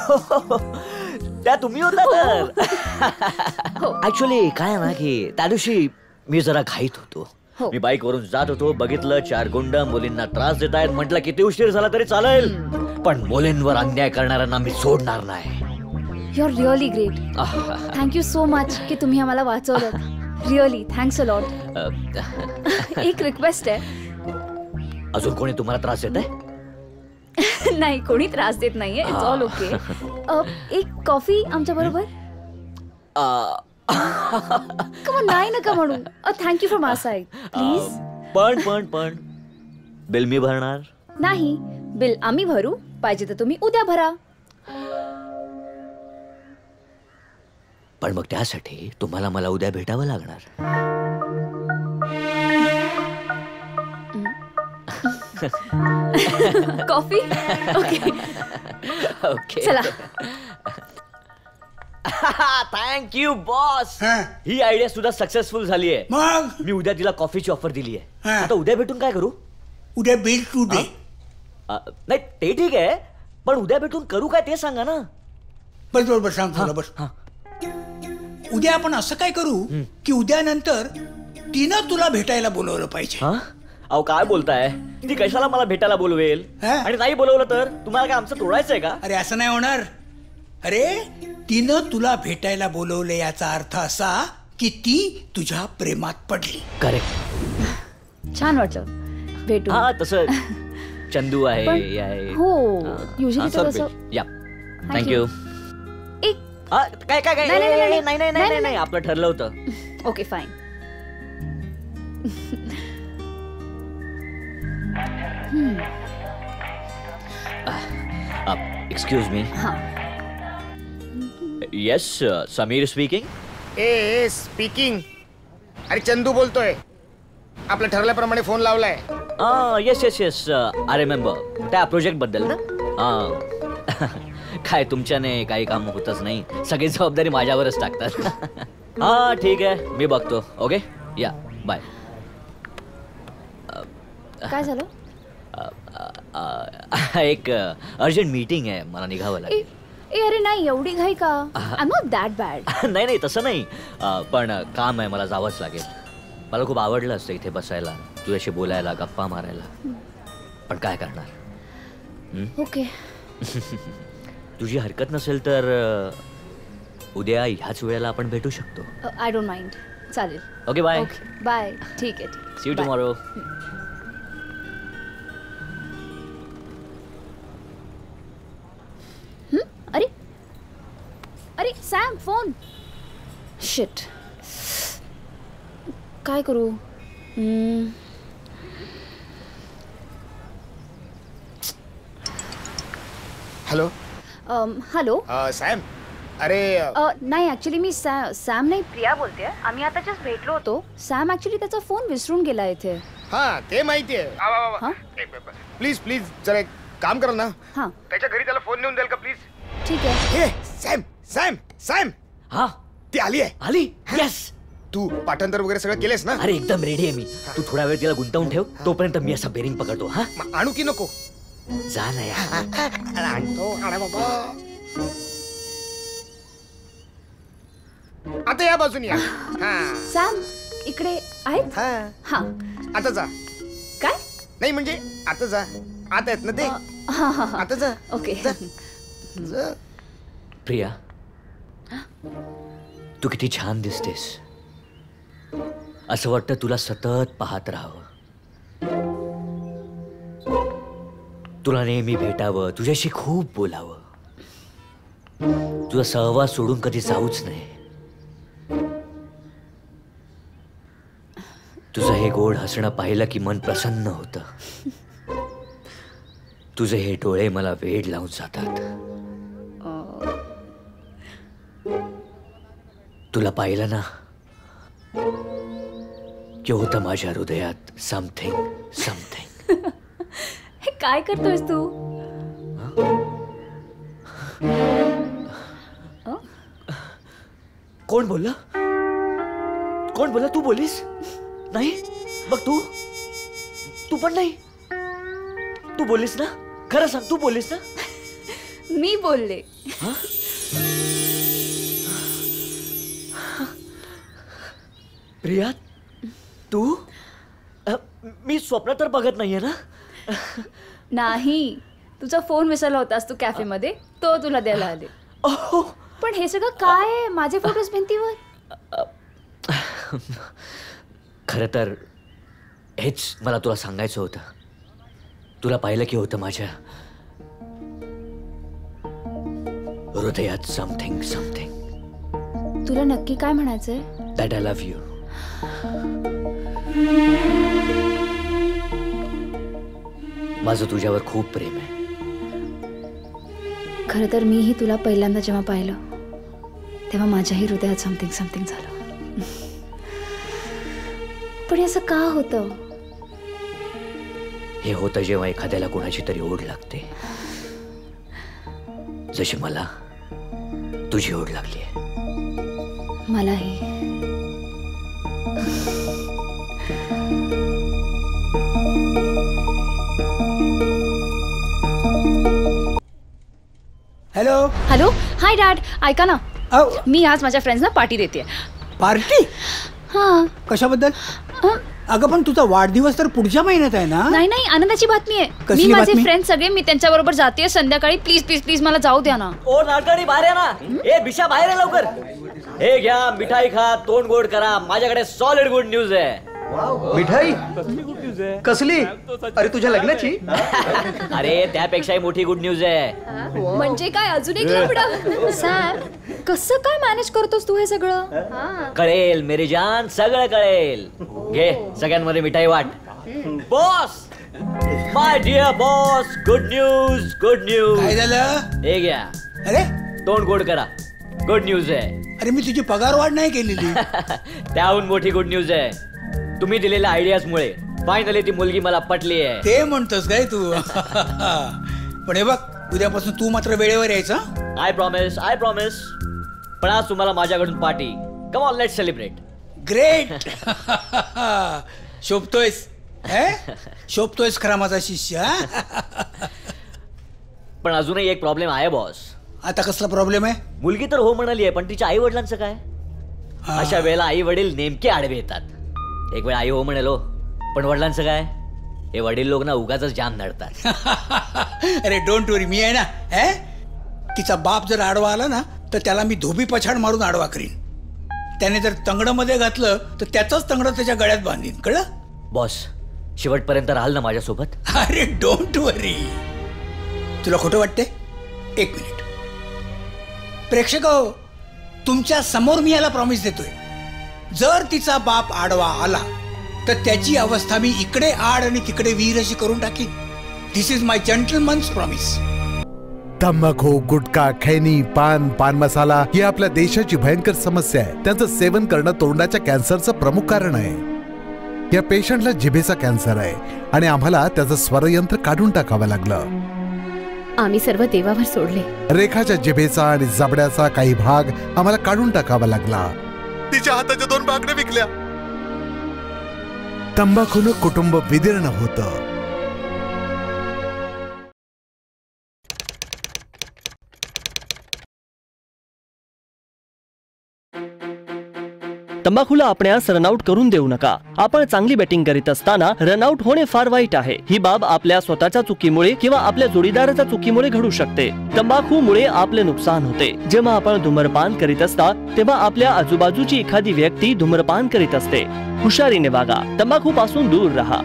त्या तुम्ही होता तर. ऍक्च्युली काय ना की त्या दिवशी मी जरा घाईत होतो. मी बाईक वरून जात होतो, बघितलं 4 गुंड मुलींना त्रास देत आहेत. म्हटलं किती उशीर झाला तरी चालेल, पण मुलींवर अन्याय करणाऱ्यांना मी सोडणार नाही. You are really great. Thank you so much की तुम्ही आम्हाला वाचवलं. Really thanks a lot. एक रिक्वेस्ट आहे. अजून कोणी तुम्हाला त्रास देत आहे? नाही, कोणी त्रास देत नाहीये. It's all okay. एक कॉफी आमच्या बरोबर. नाही नका म्हणू. Thank you from our side please. पण बिल मी भरणार नाही. बिल आम्ही भरू, पाहिजे तर तुम्ही उद्या भरा. पण मग त्यासाठी तुम्हाला मला उद्या भेटावं लागणार. कॉफी. ओके ओके चला. Thank you boss. He idea सुद्धा सक्सेसफुल झाली आहे. मग मी उद्या तिला कॉफीची ऑफर दिली आहे. आता उद्या भेटून काय करू? उद्या बिल टू डे. नाही ते ठीक आहे, पण उद्या भेटून करू काय ते सांगा ना. बस बरोबर सांग तुला. बस उद्या आपण असं काय करू की उद्या नंतर तिनं तुला भेटायला बोलवलं पाहिजे. अहो काय बोलताय? ती कशाला मला भेटायला बोलवेल? आणि नाही बोलवलं तर तुम्हाला काय आमचं तोडायचंय का? अरे असं नाही होणार. अरे तिनं तुला भेटायला बोलवले याचा अर्थ असा की ती तुझ्या प्रेमात पडली. करेक्ट. छान वाटलं भेटू. हा तसं चंदू आहे पण- हे आहे. हो युजली तर असं. या थँक्यू. काय काय काय नाही आपलं ठरलं होतं. Okay fine. Excuse me. Yes Sameer speaking. ए स्पीकिंग. अरे चंदू बोलतोय. आपलं ठरल्याप्रमाणे फोन लावलाय. Yes yes yes I remember. त्या प्रोजेक्ट बद्दल ना. काय तुमच्याने काही काम होतच नाही. सगळी जबाबदारी माझ्यावरच टाकतात. हा ठीक आहे मी बघतो. ओके या बाय. काय झालं? एक अर्जंट मीटिंग आहे मला निघावं लागेल. ए अरे नाही एवढी घाई का? I am not that bad. नाही नाही तसं नाही, पण काम आहे मला जावंच लागेल. मला खूप आवडलं असतं इथे बसायला तुझ्याशी बोलायला गप्पा मारायला, पण काय करणार. ओके. तुझी हरकत नसेल तर उद्या ह्याच वेळेला आपण भेटू शकतो. I don't mind. चालेल. Okay bye. बाय. ठीक आहे. See you tomorrow. अरे अरे सॅम फोन. शिट काय करू? हॅलो. Hello Sam. अरे नाही ऍक्च्युली मी सॅम नाही प्रिया बोलते. आम्ही आता जस्ट भेटलो होतो. सॅम ऍक्च्युली त्याचा फोन विसरून गेला इथे. हा ते माहितीये. प्लीज प्लीज जरा एक काम करा ना. हा त्याच्या घरी त्याला फोन नेऊन द्याल का प्लीज? ठीक आहे. हे सॅम सॅम सॅम. हा ती आली आहे. आली. येस. तू पाठांतर वगैरे सगळं केलेस ना? अरे एकदम रेडी आहे मी. तू थोडा वेळ तिला गुंतवून ठेव, तोपर्यंत मी असं बेरिंग पकडतो. हा आणू की नको? जा ना यार. आणतो. अरे बाबा आता या बाजून या. सॅम इकडे आहेत. हा आता जा. काय? नाही म्हणजे आता जा. आता आहेत ना ते. आता जा. ओके. प्रिया तू किती छान दिसतेस. असं वाटतं तुला सतत पाहत राहावं, तुला नेहमी भेटावं, तुझ्याशी खूप बोलावं, तुझा सहवास सोडून कधी जाऊच नाही. तुझं हे गोड हसणं पाहिलं की मन प्रसन्न होतं. तुझे हे डोळे मला वेड लावून जातात. तुला पाहिलं ना की होतं माझ्या हृदयात समथिंग समथिंग. हे काय करतोयस तू? कोण बोलला? कोण बोलला? तू बोलीस? नाही बघ तू पण नाही. तू बोलीस ना? खरं सांग तू बोलीस ना? मी बोलले. प्रिया तू? मी स्वप्न तर बघत नाहीये ना? नाही तुझा फोन विसरला होतास तू कॅफे मध्ये, तो तुला द्यायला आले. पण हे सगळं काय आहे? माझे फोटोज भिंतीवर. खरं तर हेच मला तुला सांगायचं होतं. तुला पाहिलं की होतं माझ्या हृदयात समथिंग समथिंग. तुला नक्की काय म्हणायचंय? That I love you. माझं तुझ्यावर खूप प्रेम आहे. खरं तर मीही तुला पहिल्यांदा जेव्हा पाहिलं तेव्हा माझ्याही हृदयात समथिंग समथिंग झालं. पण असं का होतं? हे होतं जेव्हा एखाद्याला कोणाची तरी ओढ लागते, जशी मला तुझी ओढ लागली आहे. मलाही. Hello hello. Hi dad. ऐका ना, मी आज माझ्या फ्रेंड्सना पार्टी देते. पार्टी? हां. कशाबद्दल? अगं पण तुझा वाढदिवस तर पुढच्या महिन्यात आहे ना. नाही नाही, आनंदाची बातमी आहे. कसली मी माझे बातमी? फ्रेंड सगळे मी त्यांच्या बरोबर जाते संध्याकाळी. प्लीज प्लीज प्लीज मला जाऊ द्या ना. ओ नाटकडी बाहेर या ना. ए बिशा बाहेर आहे लवकर. हे घ्या मिठाई खा, तोंड गोड करा. माझ्याकडे सॉलिड गुड न्यूज आहे. मिठाई कसली? अरे तुझ्या लग्नाची? अरे त्यापेक्षाही मोठी गुड न्यूज आहे. म्हणजे काय अजून एक लफडं? सॅम, कसं काय मॅनेज करतोस तू हे सगळं? कळेल मेरी जान, सगळं कळेल. घे सगळ्यांमध्ये मिठाई वाट. Boss, my dear boss, good news good news. काय झालं? हे घ्या. अरे तोंड गोड करा. गुड न्यूज आहे. अरे मी तुझी पगार वाढ नाही केलेली. त्याहून मोठी गुड न्यूज आहे. तुम्ही दिलेल्या आयडियाज मुळे फायनली ती मुलगी मला पटली आहे. ते म्हणतोस काय तू? पण हे बघ, उद्यापासून तू मात्र वेळेवर यायचं. I promise I promise. पण आज तुम्हाला माझ्याकडून party. Come on let's celebrate. Great. शोभतोयस. शोभतोयस खरा माझा शिष्य. पण अजूनही एक प्रॉब्लेम आहे बॉस. आता कसला प्रॉब्लेम आहे? मुलगी तर हो म्हणाली आहे, पण तिच्या आई वडिलांचं काय? अशा वेळेला आई वडील नेमके आडवे येतात. एक वेळ आई हो म्हणेलो, पण वडिलांचं काय? हे वडील लोक ना उगाच जाम नडतात. अरे डोंट वरी, मी आहे ना. तिचा बाप जर आडवा आला ना तर त्याला मी धोबी पछाड मारून आडवा करीन. त्याने जर तंगड मध्ये घातलं तर त्याचंच तंगड त्याच्या गळ्यात बांधीन. कळलं? बॉस, शेवटपर्यंत राहाल ना माझ्यासोबत? अरे डोंट वरी. तुला खोटं वाटते? एक मिनिट. प्रेक्षक हो, तुमच्या समोर मी याला प्रॉमिस देतोय, जर तिचा बाप आडवा आला तर त्याची अवस्था मी इकडे आड आणि तिकडे वीर अशी करून टाकीन. दिस इज माय जेंटलमन्स प्रॉमिस. तंबाखू, गुटखा, खैनी, पान, पान मसाला ही आपल्या देशाची भयंकर समस्या आहे. त्यांचं सेवन करणं तोंडाच्या कॅन्सरचं प्रमुख कारण आहे. या पेशंटला जिभेचा कॅन्सर आहे आणि आम्हाला त्याचं स्वरयंत्र काढून टाकावं लागलं. आम्ही सर्व देवावर सोडले. रेखाच्या जिभेचा आणि जबड्याचा काही भाग आम्हाला काढून टाकावा लागला. तिच्या हाताच्या 2 बांगड्या विकल्या. तंबाखूनं कुटुंब विदीर्ण होतं. तंबाखूला आपणास रनआउट करून देऊ नका. आपण चांगली बॅटिंग करीत असताना रनआउट होणे फार वाईट आहे. ही बाब आपल्या स्वतःच्या चुकीमुळे किंवा आपल्या जोडीदाराच्या चुकीमुळे घडू शकते. तंबाखूमुळे आपले नुकसान होते. जेव्हा आपण धूम्रपान करीत असता तेव्हा आपल्या आजूबाजूची एखादी व्यक्ती धूम्रपान करीत असते. हुशारीने वागा. तंबाखू पासून दूर राहा.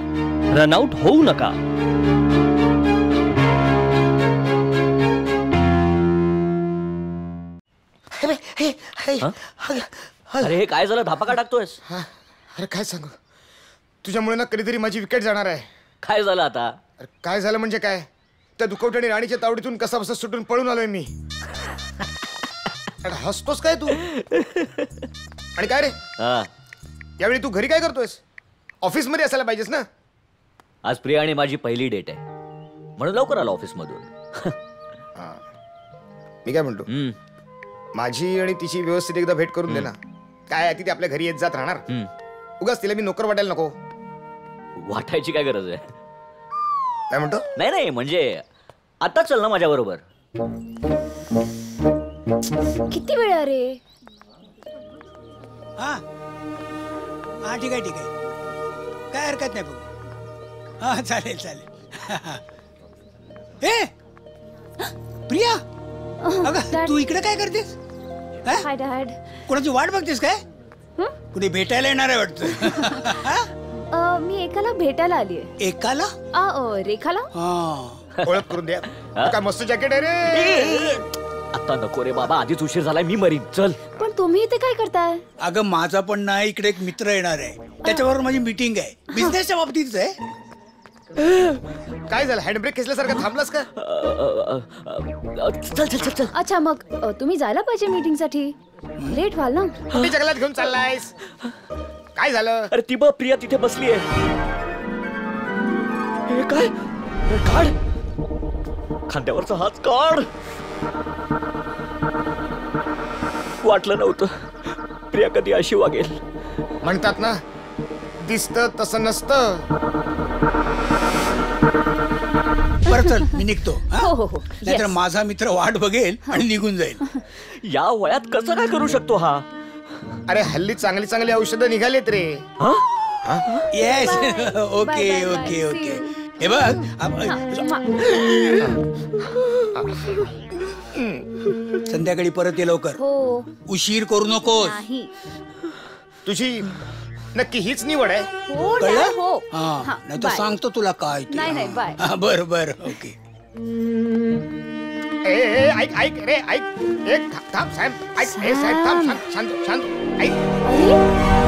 रनआउट होऊ नका. अरे हे काय झालं? धापा का टाकतोयस? अरे काय सांगू, तुझ्यामुळे ना कधीतरी माझी विकेट जाणार आहे. काय झालं आता? अरे काय झालं म्हणजे काय, त्या दुखवट्याने राणीच्या तावडीतून कसा बसा सुटून पळून आलोय मी. अरे हसतोस काय तू? आणि काय रे, यावेळी तू घरी काय करतोयस? ऑफिस मध्ये असायला पाहिजेस ना. आज प्रिया आणि माझी पहिली डेट आहे म्हणून लवकर आलो ऑफिस मधून. मी काय म्हणतो, माझी आणि तिची व्यवस्थित एकदा भेट करून दे ना. काय ती आपल्या घरी येत जात राहणार, उगाच तिला मी नोकर वाटायला नको. वाटायची काय गरज आहे? काय म्हणतो? नाही नाही, म्हणजे आता चल ना माझ्या बरोबर. किती वेळ रे? हा हा ठीक आहे ठीक आहे, काय हरकत नाही बघ. हा चालेल चालेल. ए प्रिया, अगं तू इकडे काय करतेस? हाय डॅड. कोणाची वाट बघतेस काय? कुणी भेटायला येणार आहे वाटतं. मी एकाला भेटायला आलीये. एकाला? रेखाला. ओळख करून द्या. काय मस्त जॅकेट आहे रे. आता नको रे बाबा, आधीच उशीर झालाय, मी मरीन. चल. पण तुम्ही इथे काय करताय? अगं माझा पण ना इकडे एक मित्र येणार आहे, त्याच्याबरोबर माझी मीटिंग आहे. बिझनेसच्या बाबतीतच आहे. काय झालं, हँडब्रेक खेचल्यासारखं थांबलास का? चल चल चल चल. अच्छा मग तुम्ही जायला पाहिजे मीटिंग साठी, लेट व्हाल ना. कुठे जंगलात घेऊन चाललायस? काय झालं? अरे ती बघ प्रिया तिथे बसली आहे. काय काढ खांद्यावरचा हात काढ. वाटलं नव्हतं प्रिया कधी अशी वागेल. म्हणतात ना, दिसतं तसं नसतं. बरं चल मी निघतो. हो हो हो. नाहीतर माझा मित्र वाट बघेल आणि निघून जाईल. या वयात कसं काय करू शकतो हा? अरे हल्ली चांगली चांगली औषधं निघालेत रे. Yes okay okay okay. हे बघ संध्याकाळी परत ये लवकर. हो. उशीर करू नकोस. तुझी नक्की हीच निवड आहे? हो कळलं? हो. हा नाही तर सांगतो तुला काय ते. नाही नाही बाय. बर बर ओके. ऐक ऐक रे ऐक. एक थांब साहेब. ऐक साहेब थांब. शांत शांत ऐक.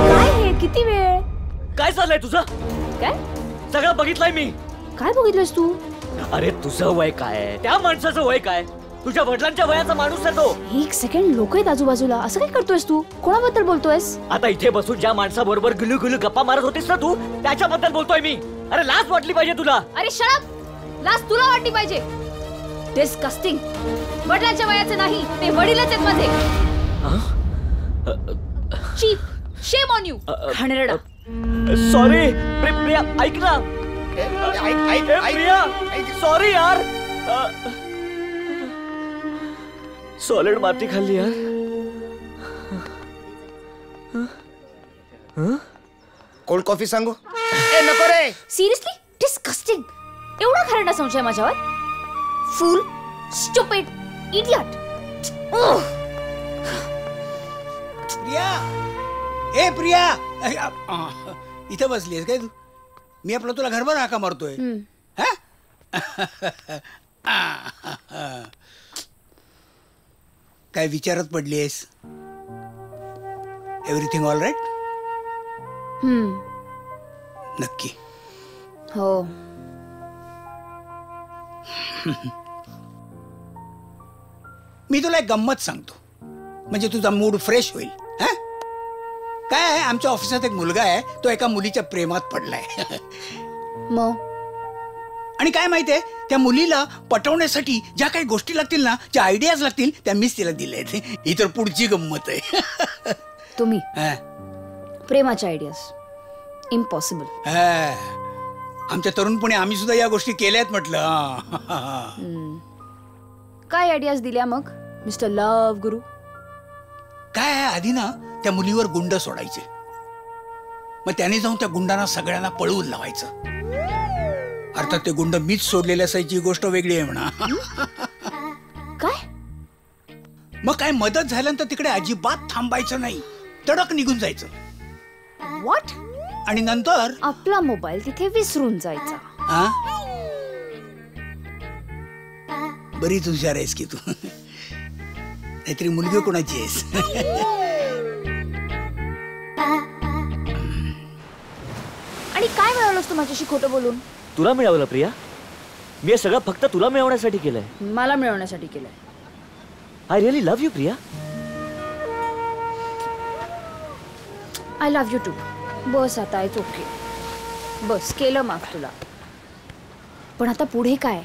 काय हे किती वेळ? काय चाललंय तुझं? काय सगळं बघितलंय मी. काय बघितलंस तू? अरे तुझं वय काय, त्या माणसाचं वय काय? तुझ्या वडिलांच्या वयाचा माणूस आहे तो. एक सेकंड, लोक आहेत आजूबाजूला, असं काय करतोयस तू? कोणाबद्दल बोलतोयस? आता इथे बसून ज्या माणसाबरोबर गुलू गुलू गप्पा मारत होतीस ना तू, त्याच्याबद्दल बोलतोय मी. अरे लाज वाटली पाहिजे तुला. अरे शट अप. लाज तुला वाटली पाहिजे. डिस्गस्टिंग. वडिलांच्या वयाचे नाही, ते वडीलच आहेत माझे. चीप. Shame on you. घाणेरडा. सॉरी प्रिया, ऐक ना. ऐक प्रिया, सॉरी यार. सॉलिड माती खाल्ली यार. कोल्ड कॉफी सांगू? नको रे. Seriously disgusting. एवढा घाणेरडा संशय माझ्यावर? फूल, स्टुपिड, इडियट. प्रिया, ए प्रिया, इथं बसलीस काय तू? मी आपलं तुला घरभर हाका मारतोय. काय विचारत पडलीस? Everything all right? नक्की? हो. मी तुला एक गंमत सांगतो, म्हणजे तुझा मूड फ्रेश होईल. काय आहे, आमच्या ऑफिसात एक मुलगा आहे, तो एका मुलीच्या प्रेमात पडलाय. मग आणि काय माहितीये, त्या मुलीला पटवण्यासाठी ज्या काही गोष्टी लागतील ना, ज्या आयडियाज लागतील, त्या मीच तिला दिल्या. ही तर पुढची गंमत आहे. तुम्ही प्रेमाच्या आयडियाज इम्पॉसिबल. आमच्या तरुणपणी आम्ही सुद्धा या गोष्टी केल्यात म्हटलं. काय आयडियाज दिल्या मग मिस्टर लव गुरु? काय आहे, आधी ना त्या मुलीवर गुंड सोडायचे, मग त्याने जाऊन त्या गुंडांना सगळ्यांना पळवून लावायचं. अर्थात ते गुंड मीच सोडलेल्या असायची गोष्ट वेगळी आहे म्हणा. काय? मग काय मदत झाल्यानंतर तिकडे अजिबात थांबायचं नाही, तडक निघून जायचं. व्हॉट? आणि नंतर आपला मोबाईल तिथे विसरून जायचा. बरीच हुशार आहेस की तू. नाहीतरी मुलगी कोणाची आहेस? आणि काय मिळवलंस तू माझ्याशी खोटं बोलून? तुला मिळवलं प्रिया? मी हे सगळं फक्त तुला मिळवण्यासाठी केलंय. मला मिळवण्यासाठी केलंय. I really love you Priya. I love you too. बस आता इट्स ओके. बस केलं माफ तुला. पण आता पुढे काय?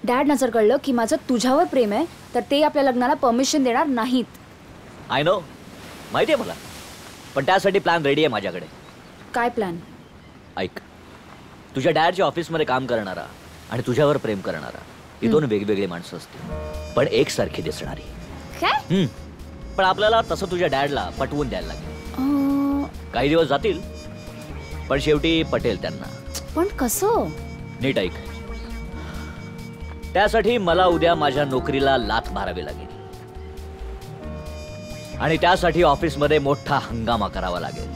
डॅड नजर कळलं की माझं तुझ्यावर प्रेम आहे, तर ते आपल्या लग्नाला परमिशन देणार नाहीत. आय नो, माहिती आहे मला, पण त्यासाठी प्लॅन रेडी आहे माझ्याकडे. काय प्लॅन? ऐक, तुझ्या डॅडच्या ऑफिसमध्ये काम करणारा आणि तुझ्यावर प्रेम करणारा, ही दोन वेगवेगळी माणसं असतील, पण एकसारखी दिसणारी. काय? पण आपल्याला तसं तुझ्या डॅडला पटवून द्यायला लागेल. काही दिवस जातील, पण शेवटी पटेल त्यांना. पण कसं? नीट ऐक. त्यासाठी मला उद्या माझ्या नोकरीला लाथ मारावी लागेल, आणि त्यासाठी ऑफिसमध्ये मोठा हंगामा करावा लागेल.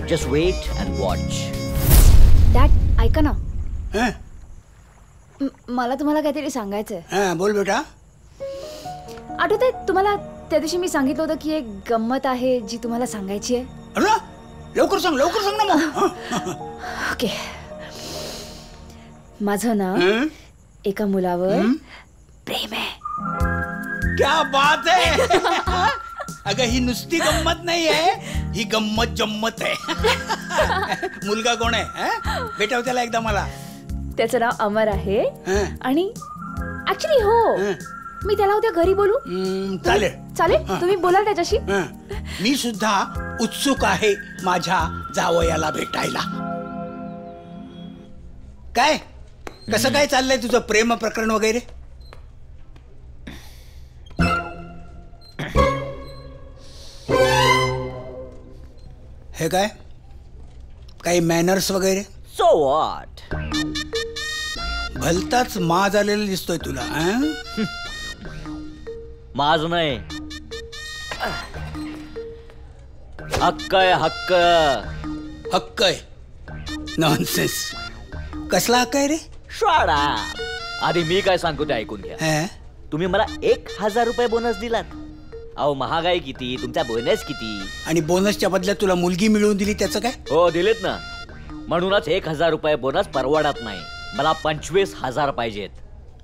Just wait and watch. Dad ऐका ना, मला तुम्हाला काहीतरी सांगायचंय. बोल बेटा. आठवतंय तुम्हाला त्या दिवशी मी सांगितलं होतं की एक गंमत आहे जी तुम्हाला सांगायची आहे. लवकर सांग ना मग. ओके. माझं ना एका मुलावर प्रेम आहे. क्या बात आहे. अगं ही नुसती गंमत नाही आहे, ही गंमत जम्मत आहे. मुलगा कोण आहे? भेटाव त्याला एकदा मला. त्याचं नाव अमर आहे आणि ऍक्च्युली हो मी त्याला उद्या घरी बोलू. चालेल चालेल. तुम्ही बोलाल त्याच्याशी. मी सुद्धा उत्सुक आहे माझ्या जावयाला भेटायला. काय कसं काय चाललंय तुझं प्रेम प्रकरण वगैरे? हे काय काही मॅनर्स वगैरे? So what? भलताच माज आलेला दिसतोय तुला. माज नाही, हक्क आहे. हक्क हक्क आहे. नॉनसेन्स. कसला हक्क आहे रे? शाळा. आधी मी काय सांगतो ते ऐकून घ्या. तुम्ही मला 1000 रुपये बोनस दिलात. अहो महागाई किती, तुमचा बोनस किती. आणि बोनसच्या बदल्यात तुला मुलगी मिळवून दिली त्याचं काय? हो दिलेत ना. म्हणूनच 1000 रुपये बोनस परवडत नाही. मला 25,000 पाहिजेत.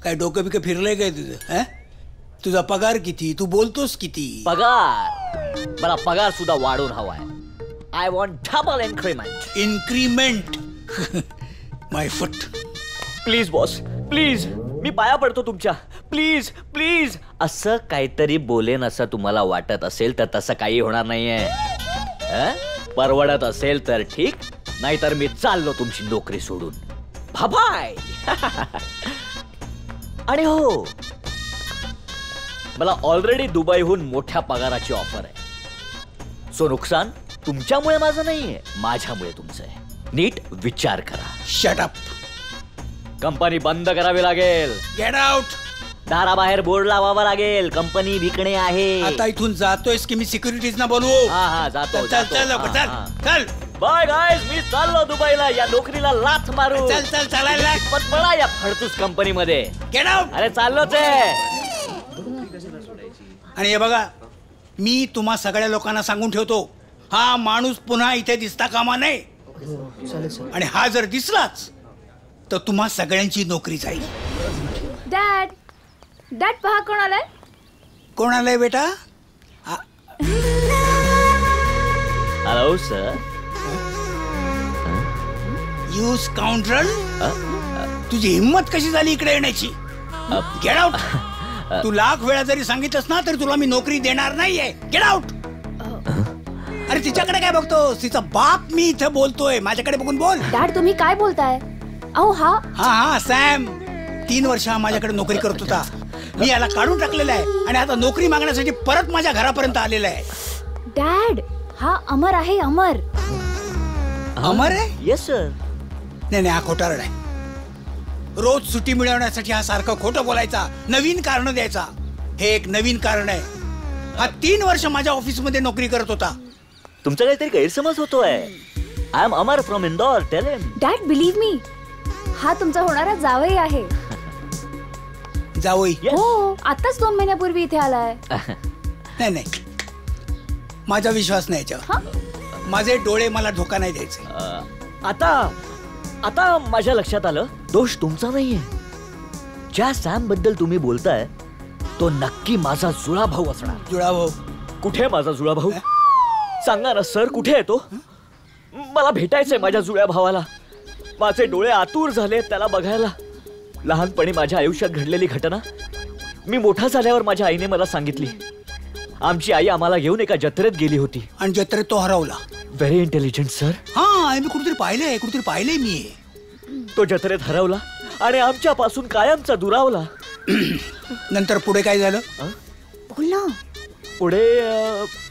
काय डोकं बिकं फिरलंय काय तुझं? तुझा पगार किती? तू बोलतोस किती? पगार? मला पगार सुद्धा वाढून हवाय. I want double increment. Increment? My foot. Please boss, please. मी पाया पडतो तुमच्या. Please please. असं काहीतरी बोलेन असं तुम्हाला वाटत असेल तर तसं काही होणार नाहीये. परवडत असेल तर ठीक, नाहीतर मी चाललो तुमची नोकरी सोडून. बाय. आणि हो, मला ऑलरेडी दुबईहून मोठ्या पगाराची ऑफर आहे. सो नुकसान तुमच्यामुळे माझं नाहीये, माझ्यामुळे तुमचं आहे. नीट विचार करा. Shut up. कंपनी बंद करावी लागेल. Get out. दाराबाहेर बोर्ड लावावा लागेल. कंपनी विकणे आहे. आता इथून जातोयस की मी सिक्युरिटीज ना बोलवू? हा जातो. चल चल चल. बाय गाइस, मी चाललो दुबईला. या नोकरीला लाथ मारू. चल चालायला. पण पळा या फडतूस कंपनी मध्ये. Get out. अरे चाललोच आहे. आणि हे बघा, मी तुम्हा सगळ्या लोकांना सांगून ठेवतो, हा माणूस पुन्हा इथे दिसता कामा नये. आणि हा जर दिसलाच तर तुम्हा सगळ्यांची नोकरी जाईल. डॅड पहा कोण आलाय. कोण आलाय बेटा? Hello sir. You scoundrel. तुझी हिम्मत कशी झाली इकडे येण्याची? Get out. तू लाख वेळा जरी सांगितलंस ना तरी तुला मी नोकरी देणार नाहीये. Get out. अरे तिच्याकडे काय बघतोस? तिचा बाप मी इथे बोलतोय. माझ्याकडे बघून बोल. डॅड तुम्ही काय बोलताय? अहो हा सॅम 3 वर्ष माझ्याकडे नोकरी करत होता. मी याला काढून टाकलेला आहे आणि आता नोकरी मागण्यासाठी परत माझ्या घरापर्यंत आलेला आहे. डॅड हा अमर आहे. अमर आहे? Yes sir. नाही हा खोटारड आहे. रोज सुट्टी मिळवण्यासाठी हा सारखं खोटं बोलायचा, नवीन कारण द्यायचा. हे एक नवीन कारण आहे. हा 3 वर्ष माझ्या ऑफिस मध्ये नोकरी करत होता. तुमचा काहीतरी गैरसमज होतोय. I am Amar from Indore. Tell him. Dad believe me, हा तुमचा होणारा जावई आहे. जावई? हो, आताच 2 महिन्यापूर्वी इथे आलाय. नाही माझा विश्वास नाही याच्यावर. माझे डोळे मला धोका नाही द्यायचे. आता माझ्या लक्षात आलं, दोष तुमचा नाहीये. ज्या सॅम बद्दल तुम्ही बोलताय तो नक्की माझा जुळा भाऊ असणार. जुळा भाऊ? कुठे माझा जुळा भाऊ? सांगा ना सर, कुठे आहे तो? मला भेटायचंय माझ्या जुळ्या भावाला. माझे डोळे आतुर झाले त्याला बघायला. लहानपणी माझ्या आयुष्यात घडलेली घटना मी मोठा झाल्यावर माझ्या आईने मला सांगितली. आमची आई आम्हाला घेऊन एका जत्रेत गेली होती. आणि जत्रेत तो हरवला. Very intelligent sir. मी कुठेतरी पाहिलंय मी. तो जत्रेत हरवला आणि आमच्यापासून कायमचा दुरावला. नंतर पुढे काय झालं? बोल ना. पुढे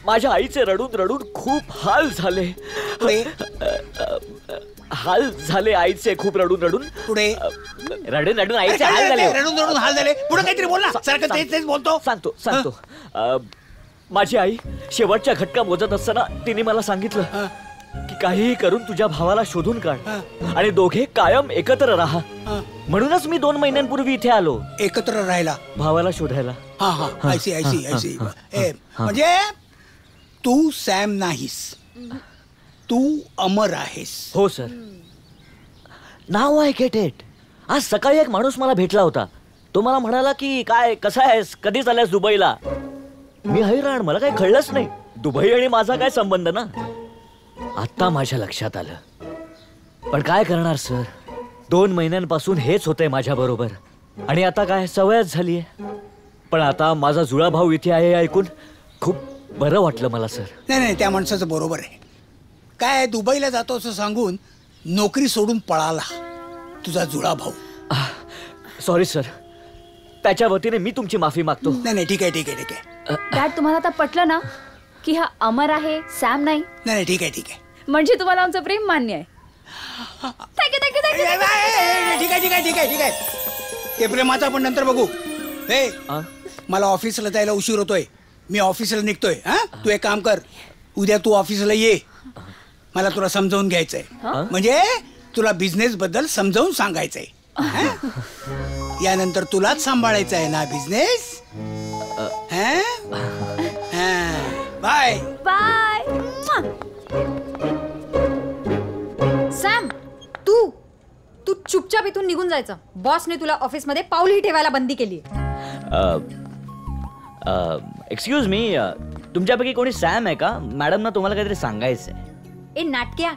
माझ्या आईचे रडून रडून खूप हाल झाले. आईचे खूप रडून रडून. पुढे रडून आईचे हाल झाले. रडून हाल झाले. पुढे काहीतरी बोल ना. सारखं तेच बोलतो. सांगतो. माझी आई शेवटच्या घटका मोजत असताना तिने मला सांगितलं की काहीही करून तुझ्या भावाला शोधून काढ आणि दोघे कायम एकत्र राहा. म्हणूनच मी 2 महिन्यांपूर्वी इथे आलो. एकत्र राहायला? भावाला शोधायला. I see. म्हणजे तू सॅम नाहीस. तू अमर आहेस. हो sir. Now I get it. आज सकाळी एक माणूस मला भेटला होता. तो मला म्हणाला की काय कसा आहेस, कधी चाललास दुबईला. मी हैराण, मला काही कळलंच नाही. दुबई आणि माझा काय संबंध ना. आता माझ्या लक्षात आलं. पण काय करणार सर, 2 महिन्यांपासून हेच होतंय माझ्या बरोबर. आणि आता काय सवयच झालीये. पण आता माझा जुळा भाऊ इथे आहे ऐकून खूप बरं वाटलं मला सर. नाही, त्या माणसाचं बरोबर आहे. काय दुबईला जातो असं सांगून नोकरी सोडून पळाला तुझा जुळा भाऊ. सॉरी सर, त्याच्या वतीने मी तुमची माफी मागतो. नाही, ठीक आहे. डॅड, तुम्हाला आता पटलं ना की हा अमर आहे, सॅम नाही? नाही, ठीक आहे. म्हणजे तुम्हाला आमचं प्रेम मान्य आहे. ठीक आहे. ते प्रेमाचा पण नंतर बघू. हे मला ऑफिसला जायला उशीर होतोय. मी ऑफिसला निघतोय. तू एक काम कर, उद्या तू ऑफिसला ये. मला तुला समजावून घ्यायचंय. म्हणजे तुला बिझनेस बद्दल समजावून सांगायचंय. यानंतर तुलाच सांभाळायचं आहे ना बिझनेस. Bye bye. सॅम, तू चुपचाप इथून निघून जायचं. बॉसने तुला ऑफिसमध्ये पाऊलही ठेवायला बंदी केली. एक्सक्यूज मी, तुमच्यापैकी कोणी सॅम आहे का? मॅडम ना तुम्हाला काहीतरी सांगायचंय. ए नाटक्या,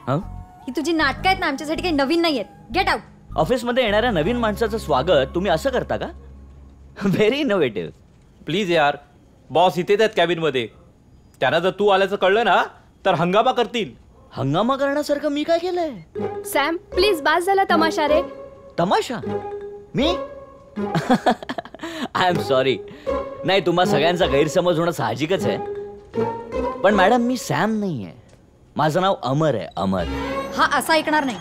ही तुझी नाटक आहेत ना, आमच्यासाठी काही नवीन नाही आहेत. Get out. ऑफिसमध्ये येणाऱ्या नवीन माणसाचं स्वागत तुम्ही असं करता का? Very innovative. प्लीज यार, बॉस इथेच आहेत कॅबिन मध्ये. त्यांना जर तू आल्याचं कळलं ना तर हंगामा करतील. हंगामा करण्यासारखं मी काय केलंय? सॅम प्लीज, बास झाला तमाशा रे. तमाशा? मी? I am sorry. नाही, तुम्हा सगळ्यांचा गैरसमज होणं साहजिकच आहे. पण मॅडम, मी सॅम नाही आहे. माझं नाव अमर आहे. अमर. हा असा ऐकणार नाही.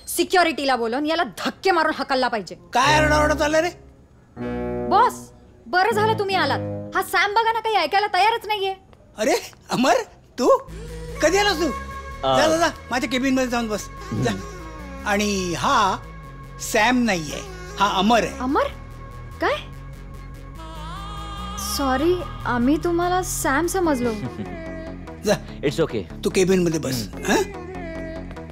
सिक्युरिटीला बोलून याला धक्के मारून हकलला पाहिजे. काय आरडाओरडा चाललाय रे? बॉस, बरं झालं तुम्ही आलात. हा सॅम बघा ना, काही ऐकायला तयारच नाहीये. अरे अमर, तू कधी आलास? तू जा माझ्या केबिन मध्ये जाऊन बस जा. आणि हा सॅम नाहीये, हा अमर आहे. अमर? काय? सॉरी, आम्ही तुम्हाला सॅम समजलो. जा, इट्स ओके. तू केबिन मध्ये बस.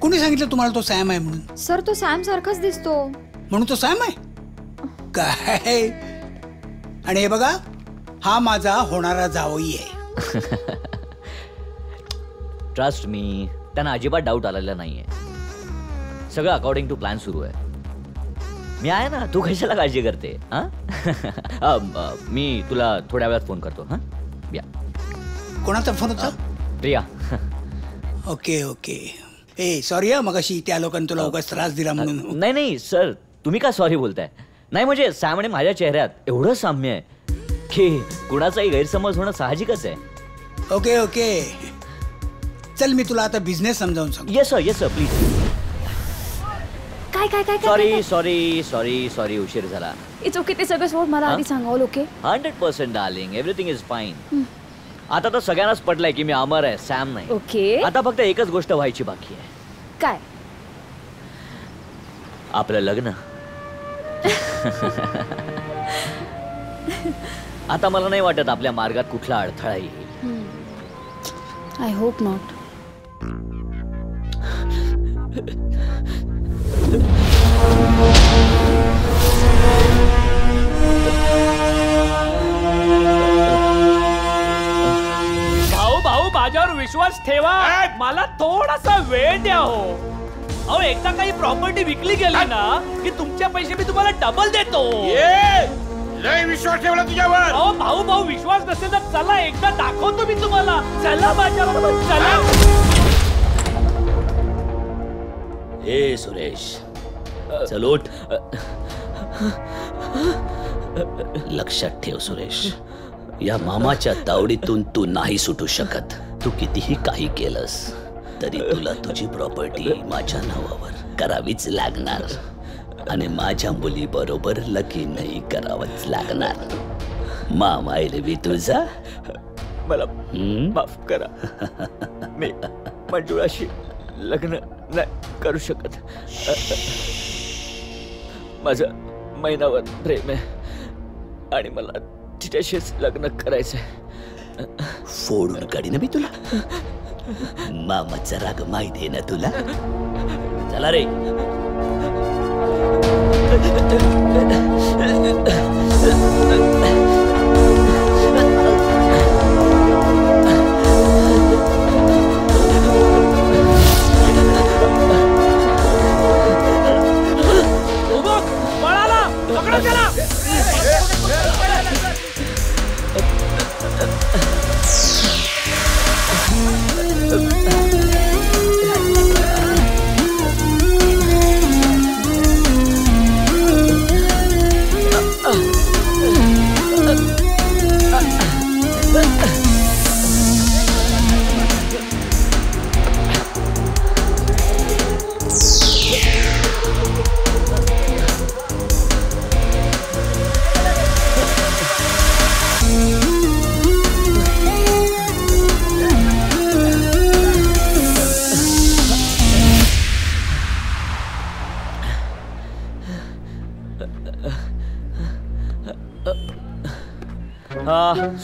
कोणी सांगितलं तुम्हाला तो सॅम आहे म्हणून? सर, तो सॅम सारखाच दिसतो. म्हणून तो सॅम आहे काय? आणि हे बघा, हा माझा होणारा जावई आहे. ट्रस्ट मी, त्यांना अजिबात डाऊट आलेला नाहीये. सगळं अकॉर्डिंग टू प्लॅन सुरू आहे. मी आहे ना, तू कशाला काळजी करते? मी तुला थोड्या वेळात फोन करतो. या. कोणाचा फोन होता? प्रिया. ओके. ए सॉरी मगाशी त्या लोकांनी तुला उगाच त्रास दिला म्हणून. नाही सर, तुम्ही का सॉरी बोलताय? नाही म्हणजे सॅम आणि माझ्या चेहऱ्यात एवढं साम्य आहे की कुणाचाही गैरसमज होणं साहजिकच आहे. ओके. चल, मी तुला आता बिझनेस समजावून सांगतो. Yes sir please. काय सॉरी उशीर झाला. It's okay. ते सगळं सोड, मला आधी सांगावं. Okay. 100% darling, everything is fine. आता तर सगळ्यांनाच पटलंय की मी अमर आहे, सॅम नाही. ओके. आता फक्त एकच गोष्ट व्हायची बाकी आहे. काय? आपलं लग्न. आता मला नाही वाटत आपल्या मार्गात कुठला अडथळा येईल. I hope not. भाऊ माझ्यावर विश्वास ठेवा. मला थोडासा वेळ द्या हो. अहो, एकदा काही प्रॉपर्टी विकली गेली ना की तुमचे पैसे मी तुम्हाला डबल देतो. लय विश्वास ठेवला तुझ्यावर. अहो भाऊ विश्वास नसेल तर चला एकदा दाखवतो मी तुम्हाला. चला माझ्याबरोबर चला. ए सुरेश, चल उठ. लक्षात ठेव सुरेश, या मामाच्या तावडीतून तू नाही सुटू शकत. तू कितीही काही केलंस तरी तुला तुझी प्रॉपर्टी माझ्या नावावर करावीच लागणार आणि माझ्या मुली बरोबर लगीनही करावंच लागणार. मामाईले बी तुझा. मला माफ करा. मी मंजुळाशी लग्न नाही करू शकत. माझं महिनावर प्रेम आहे आणि मला तिच्याशीच लग्न करायचंय. फोडून काढी ना मी तुला. मामाचा राग माहिती आहे ना तुला? चला रे.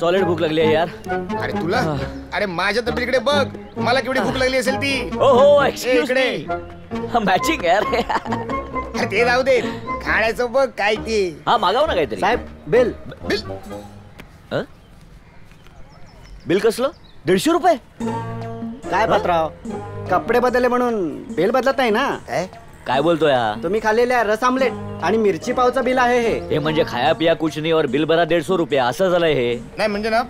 सॉलिड भूक लागली आहे यार. अरे तुला? अरे माझ्या तब्येतीकडे बघ, मला केवढी भूक लागली असेल ती. हो एक्सक्यूज मी. मॅचिंग यार. अरे ते जाऊ दे, खाण्याचं बघ काय ते. हा मागाव ना काहीतरी. साहेब बिल. बिल बिल कसलं? 150 रुपये? काय पत्राव, कपडे बदलले म्हणून बिल बदलत नाही ना? काय बोलतोय हा? तुम्ही खाल्लेल्या रस आमलेट आणि मिरची पावचं बिल आहे हे. म्हणजे खाया पिया कुछ नाही और बिल भरा 150 रुपये असं झालंय हे. नाही म्हणजे ना,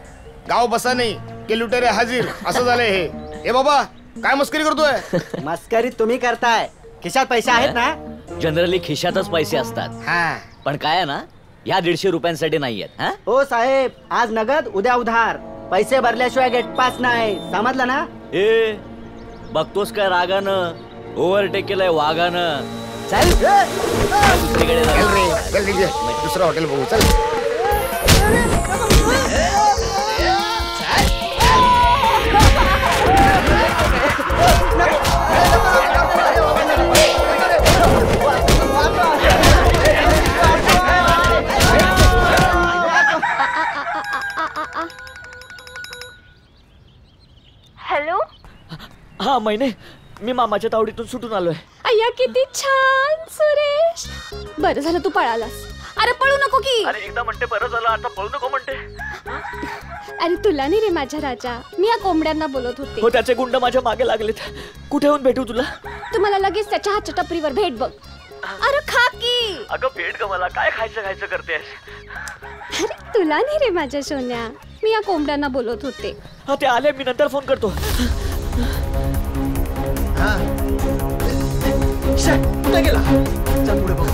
गाव बसा नाही के लुटेरे हाजीर असं झालंय हे. ए बाबा काय मस्करी करतोय? मस्करी तुम्ही करताय. खिशात पैसे आहेत ना? जनरली खिशातच पैसे असतात. पण काय आहे ना, या 150 रुपयांसाठी नाही आहेत. हो साहेब, आज नगद उद्या उधार. पैसे भरल्याशिवाय गेट पास नाही, समजलं ना? ए बघतोस काय रागानं? ओव्हरटेक केलंय वाघानं. दुसरं हॉटेल बघू चल. हॅलो. हा महिने, मी मामाच्या तावडीतून सुटून आलोय. अय्या किती छान सुरेश. बरं झालं तू पळालास. अरे पळू नको की. अरे एकदा म्हणते बरं झालं, आता पळू नको म्हणते. अरे तुला नाही रे माझ्या राजा, मी या कोंबड्यांना बोलत होते. हो त्याचे गुंड माझ्या मागे लागलेत. कुठे येऊन भेटू तुला? तुम्हाला लगेच त्याच्या हातच्या टपरीवर भेट बघ. अरे खा की. अगं भेट ग मला, काय खायचं करतेस? अरे तुला नाही रे माझ्या सोन्या, मी या कोंबड्यांना बोलत होते. हा ते आले, मी नंतर फोन करतो. कुठे गेला? चल पुढे बघू.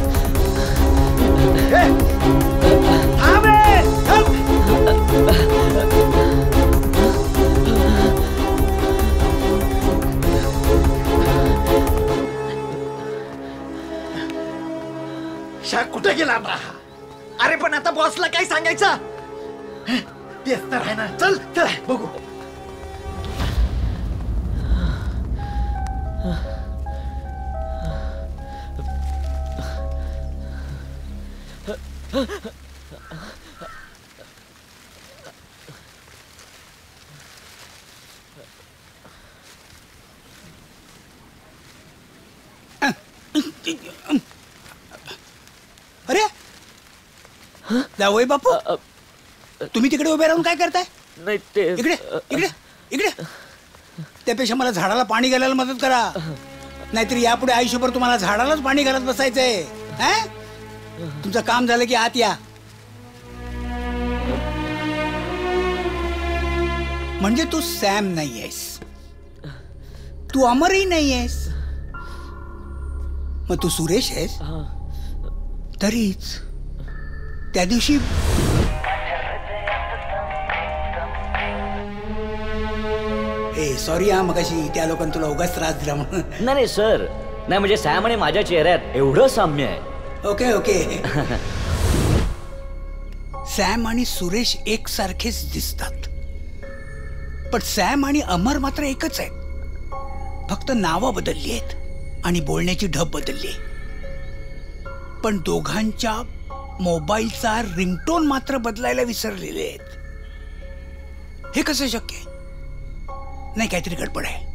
कुठे गेला आता? अरे पण आता बॉसला काय सांगायचं? तेच तर आहे ना. चल चल बघू. अरे जावई बापू, तुम्ही तिकडे उभे राहून काय करताय? नाही ते इकडे इकडे इकडे. त्यापेक्षा मला झाडाला पाणी घालायला मदत करा, नाहीतर यापुढे आयुष्यभर तुम्हाला झाडालाच पाणी घालत बसायचंय. तुमचं काम झालं की आत या. म्हणजे तू सॅम नाही आहेस, तू अमरही नाही आहेस, मग तू सुरेश आहेस. तरीच त्या दिवशी सॉरी हा, मगाशी त्या लोकांनी तुला उगाच त्रास दिला म्हणून. नाही सर, नाही म्हणजे सॅम आणि माझ्या चेहऱ्यात एवढं साम्य आहे. Okay okay. सॅम आणि सुरेश एकसारखेच दिसतात, पण सॅम आणि अमर मात्र एकच आहेत. फक्त नावं बदलली आहेत आणि बोलण्याची ढब बदलली. पण दोघांच्या मोबाईलचा रिंगटोन मात्र बदलायला विसरलेले आहेत. हे कसं शक्य आहे? नाही काहीतरी गडबड आहे.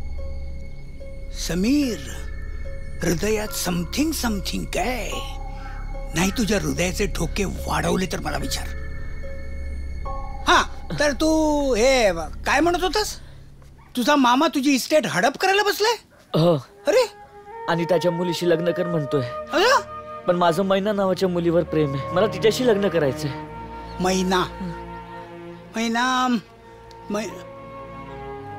समीर, हृदयात समथिंग समथिंग काय? नाही तुझ्या हृदयाचे ठोके वाढवले तर मला विचार. हा तर तू हे काय म्हणत होतास? तुझा मामा तुझी इस्टेट हडप करायला बसलाय? अरे आणि त्याच्या मुलीशी लग्न कर म्हणतोय. पण माझं मैना नावाच्या मुलीवर प्रेम आहे. मला तिच्याशी लग्न करायचंय. मैना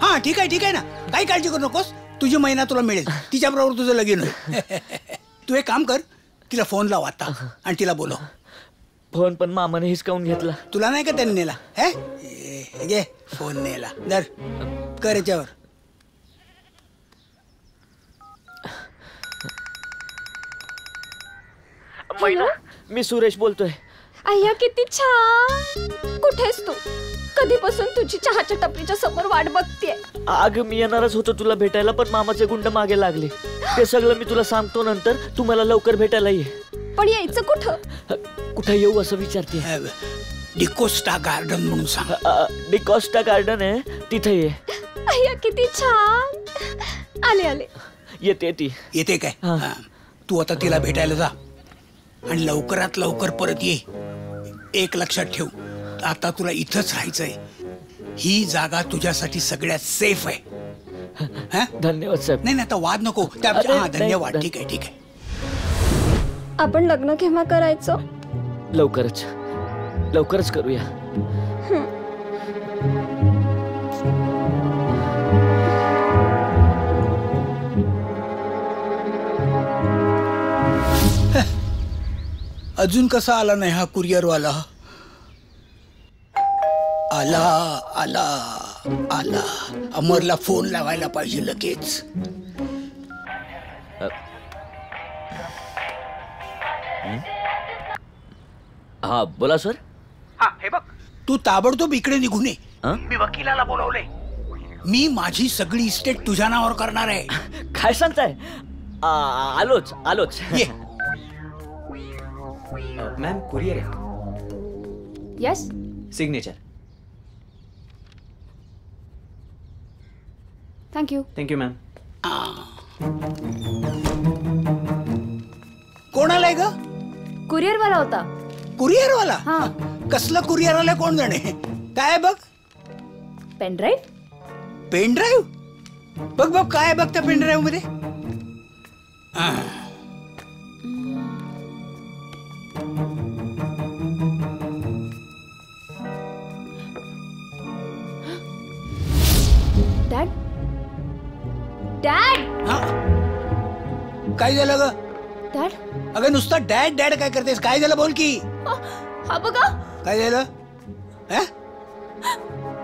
हा ठीक आहे ना, काही काळजी करू नकोस. तुझी मैना तुला मिळेल. तिच्याबरोबर तुझं लगीन होईल. तू एक काम कर, तिला फोन लाव आता आणि तिला बोलव. फोन पण मामाने हिसकावून घेतला. तुला नाही का त्यांनी नेला? हे घे फोन नेला. दर कर याच्यावर. मी सुरेश बोलतोय. अय्या किती छान. कुठेस तू? कधीपासून तुझी चहाच्या टपरीच्या समोर वाट बघतेय. अग मी येणारच होतो तुला भेटायला, पण मामाचे गुंड मागे लागले. ते सगळं मी तुला सांगतो नंतर. तू मला लवकर भेटायला ये. पण यायचं कुठं? कुठं येऊ असं विचारते. डिकोस्टा गार्डन म्हणून सांग. डिकोस्टा गार्डन आहे, तिथे ये. अय्या किती छान. आले येते ती. येते काय? तू आता तिला भेटायला जा आणि लवकरात लवकर परत ये. एक लक्षात ठेव, आता तुला इथंच राहायचंय. ही जागा तुझ्यासाठी सगळ्यात सेफ आहे. धन्यवाद साहेब. नाही आता वाद नको. धन्यवाद. ठीक आहे. आपण लग्न केव्हा करायचं? लवकरच करूया. अजून कसा आला नाही हा कुरिअरवाला? आला. अमरला फोन लावायला पाहिजे लगेच. हा बोला सर. हा हे बघ, तू ताबडतोब इकडे निघून ये. मी वकिलाला बोलवलंय. मी माझी सगळी इस्टेट तुझ्या नावावर करणार आहे. काय सांगताय? आलोच. ये. मॅम कुरिअर आहे. यस. सिग्नेचर. Thank you ma'am. कोण आलाय ग? कुरिअरवाला होता. कुरिअरवाला? कसलं कुरिअरवाला? कोण जाणे? काय बघ? पेनड्राईव्ह. पेनड्राईव्ह? बघ काय बघ त्या पेनड्राईव्ह मध्ये. डॅड. काय झालं ग? डॅड. अगं नुसतं डॅड काय करतेस? काय झालं बोल की. हा बघा. काय झालं?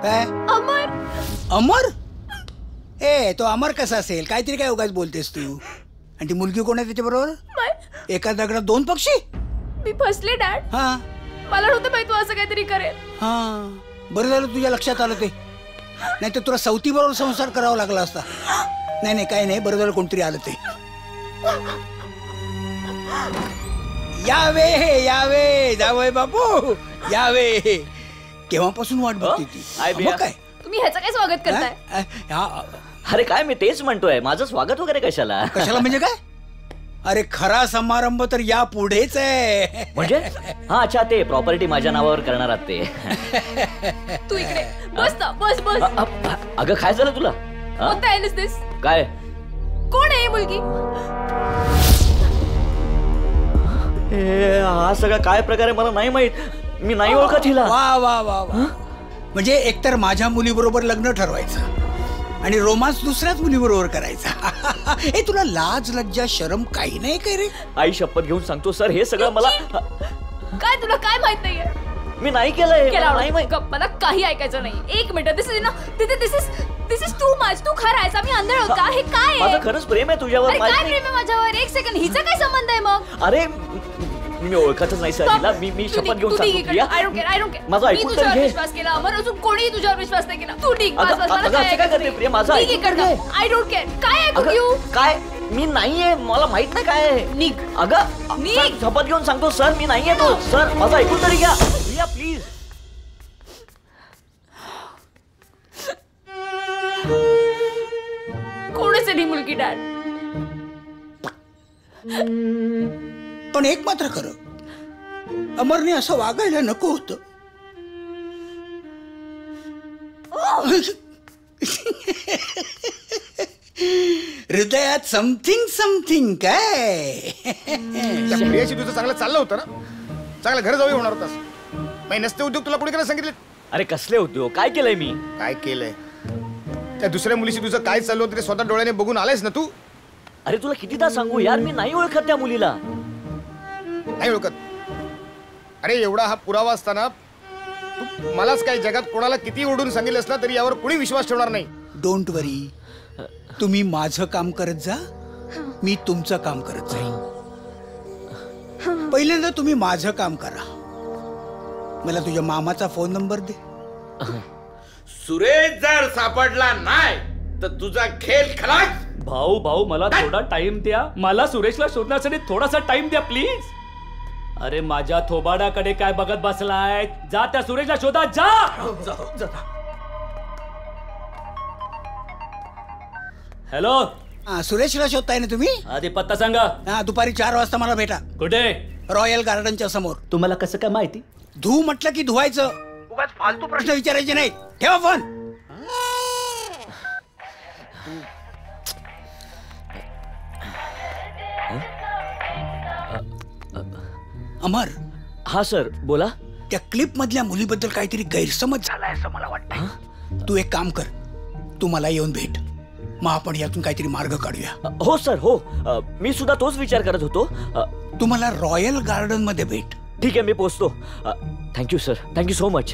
काय? अमर? तो अमर कसा असेल? काहीतरी काय उगाच बोलतेस तू. आणि ती मुलगी कोण आहे त्याच्या बरोबर? एका दगडात दोन पक्षी. मी फसले डॅड. मला नव्हतं माहिती तू असं काहीतरी करेल. बरं झालं तुझ्या लक्षात आलं ते. नाही तर तुला सवती बरोबर संसार करावा लागला असता. नाही काय नाही, बरं झालं कोणतरी आलं ते. यावे जावई बापू यावे. केव्हापासून वाट बघते ती. काय तुम्ही ह्याचं काय स्वागत करताय? अरे काय मी तेच म्हणतोय, माझं स्वागत वगैरे कशाला म्हणजे काय? अरे खरा समारंभ तर या पुढेच आहे. म्हणजे? हा अच्छा, ते प्रॉपर्टी माझ्या नावावर करणार आहात ते. तू इकडे बस. अगं काय झालं तुला? काय? कोण आहे मुलगी? हा सगळा काय प्रकार आहे मला नाही माहित. मी नाही ओळखत हिला. वा. म्हणजे एकतर माझ्या मुलीबरोबर लग्न ठरवायचं आणि रोमांस दुसऱ्याच मुलीबरोबर करायचा. हे तुला लाज लज्जा शरम काही नाही काय रे? आई शपथ घेऊन सांगतो सर, हे सगळं मला काय तुला काय माहित नाहीये? मी नाही केलंय. मला काही ऐकायचं नाही. एक minute. This is too much. तू खरं आहेस, आम्ही आंधळ आहोत का? हे काय आहे? माझं खरंच प्रेम आहे तुझ्यावर. काय प्रेम आहे माझ्यावर? एक सेकंड, हिचा काय संबंध आहे मग? अरे मी ओळखतच नाही सर हिला. मी शपथ घेऊन सांगतो. माझं ऐकून तर घे. विश्वास केला अमर, अजून कोणीही तुझ्यावर विश्वास नाही केला. तू ठीक. काय करते प्रिया? माझं आय डोंट केअर. काय ऐकू घेऊ? काय? मी नाहीये, मला माहित नाही काय आहे. निघ. अगं शपथ घेऊन सांगतो सर, मी नाहीये तो. सर माझं ऐकून तरी घ्या प्रिया प्लीज. कोणच आहे ती मुलगी डॅड? पण एक मात्र खरं, अमरने असं वागायला नको होतं. हृदयात समथिंग समथिंग काय. त्या प्रियाशी तुझं चांगलं चाललं होतं ना, चांगलं घर जाऊ होणार होतास. नसते उद्योग तुला कोणी करायला सांगितले? अरे कसले उद्योग? काय केलंय मी? काय केलंय? त्या दुसऱ्या मुलीशी तुझं काय चाललं होतं ते स्वतः डोळ्याने बघून आलायस ना तू. अरे तुला कितीदा सांगू यार, मी नाही ओळखत त्या मुलीला. नाही ओळखत? अरे एवढा हा पुरावा असताना तू मलाच काय जगात कोणाला किती ओढून सांगितलंस ना तरी यावर कोणी विश्वास ठेवणार नाही. डोंट वरी, तुम्ही माझं काम करत जा, मी तुमचं काम करत जाईन. पहिल्यांदा तुम्ही माझं काम करा. मला तुझ्या मामाचा फोन नंबर दे. सुरेश जर सापडला नाही तर तुझा खेळ खलास. भाऊ मला थोडा टाइम द्या. मला सुरेशला शोधण्यासाठी थोडासा टाइम द्या प्लीज. अरे माझ्या थोबाडाकडे काय बघत बसलाय? जा त्या सुरेशला शोधा, जा. हॅलो, सुरेशला शोधताय ना तुम्ही? आधी पत्ता सांगा. दुपारी 4 वाजता मला भेटा. कुठे? रॉयल गार्डनच्या समोर. तुम्हाला कसं काय माहिती? धू म्हटलं की धुवायचं, उगाच फालतू प्रश्न विचारायचे नाही. ठेवा फोन. अमर. हा सर, बोला. त्या क्लिप मधल्या मुलीबद्दल काहीतरी गैरसमज झालाय असं मला वाटतं. तू एक काम कर, तू मला येऊन भेट, मग आपण यातून काहीतरी मार्ग काढूया. हो सर, हो. मी सुद्धा तोच विचार करत होतो. तू मला रॉयल गार्डन मध्ये भेट. ठीक आहे, मी पोहोचतो. Thank you sir, thank you so much.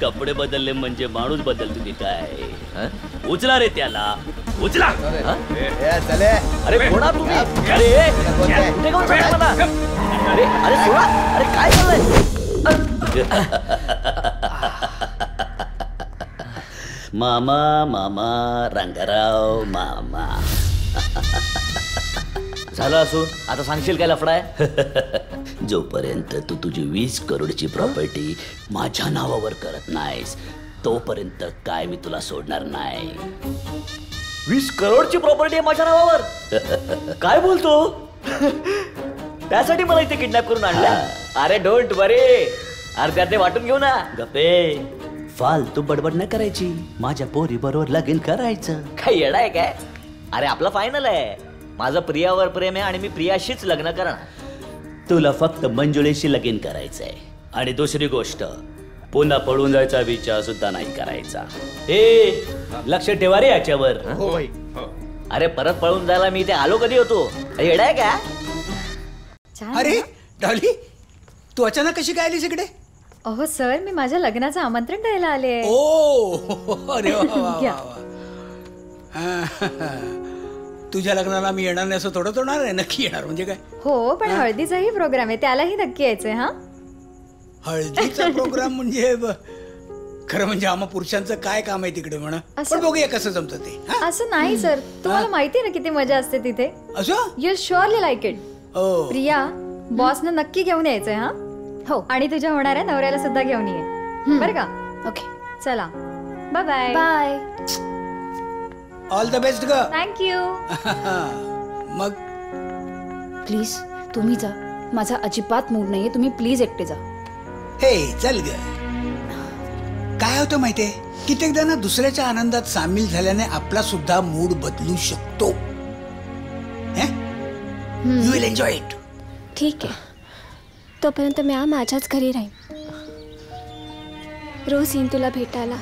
कपडे बदलले म्हणजे माणूस बदलतो की काय? उचला रे त्याला, उचला. अरे कोणा तुम्ही? अरे कुठे घेऊन चाललाय मला? अरे अरे सोडा. अरे काय चाललंय? मामा मामा रंगाराव मामा. झालं असून आता सांगशील काय लफडाय? जोपर्यंत तू तुझी 20 करोडची प्रॉपर्टी माझ्या नावावर करत नाहीस तोपर्यंत काय मी तुला सोडणार नाही. 20 करोडची प्रॉपर्टी आहे माझ्या नावावर? काय बोलतो? त्यासाठी मला इथे किडनॅप करून आणलं? अरे डोंट वरी, अर्ध्यात वाटून घेऊ ना. गप्पे, फालतू बडबड नाही करायची. माझ्या पोरी बरोबर लगीन करायचं. काय येडा आहे काय? अरे आपलं फायनल आहे. माझं प्रियावर प्रेम आहे आणि मी प्रियाशीच लग्न करणार. तुला फक्त मंजुळेशी लगीन करायचंय. आणि दुसरी गोष्ट, पुन्हा पळून जायचा विचार सुद्धा नाही करायचा. ए लक्ष ठेवा रे याच्यावर. अरे परत पळून जायला मी इथे आलो कधी होतो? येडा आहे का? अरे डॉली, तू अचानक कशी काय आलीस इकडे? अहो सर, मी माझ्या लग्नाचं आमंत्रण द्यायला आले. ओ अरे वा वा वा. तुझ्या लग्नाला मी येणार नाही असं थोडं होणार आहे? नक्की येणार. म्हणजे काय? हो, पण हळदीचाही प्रोग्राम आहे, त्यालाही नक्की यायचंय. हा, हळदीचा प्रोग्राम म्हणजे खरं म्हणजे आम्हा पुरुषांचं काय काम आहे तिकडे म्हणा. पण बघूया कसं जमतं ते. असं नाही सर, तुम्हाला माहिती ना किती मजा असते तिथे. असं? You surely like it. Priya, बॉसनं नक्की घेऊन यायचंय. हा हो, आणि तुझ्या होणाऱ्या नवऱ्याला सुद्धा घेऊन ये बरं का? ओके, चला bye bye. Bye. All the best ग. थँक्यू. मग प्लीज तुम्ही जा, माझा अजिबात मूड नाहीये. तुम्ही प्लीज एकटे जा. हे चल ग. काय होतं माहितीये, कित्येकदा ना दुसऱ्याच्या आनंदात सामील झाल्याने आपला सुद्धा मूड बदलू शकतो. You will enjoy it. ठीक आहे, तोपर्यंत मी माझ्याच घरी राहीन. रोज येईन तुला भेटायला.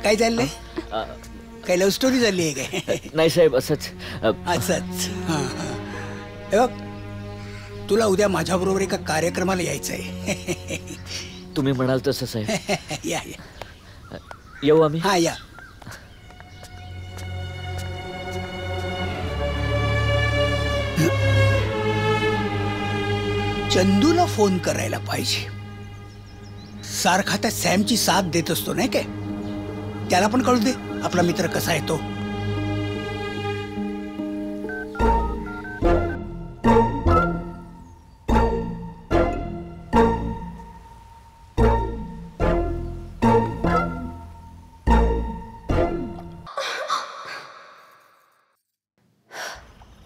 काय चाललंय? काय लव्ह स्टोरी झाली आहे काय? नाही साहेब, असंच. असंच. हे बघ, तुला उद्या माझ्या बरोबर एका कार्यक्रमाला यायचंय. तुम्ही म्हणाल तसं साहेब. या येऊ आम्ही. हा या. चंदूला फोन करायला पाहिजे. सारखा त्या सॅमची साथ देत असतो नाही काय? त्याला पण कळू दे आपला मित्र कसा आहे तो.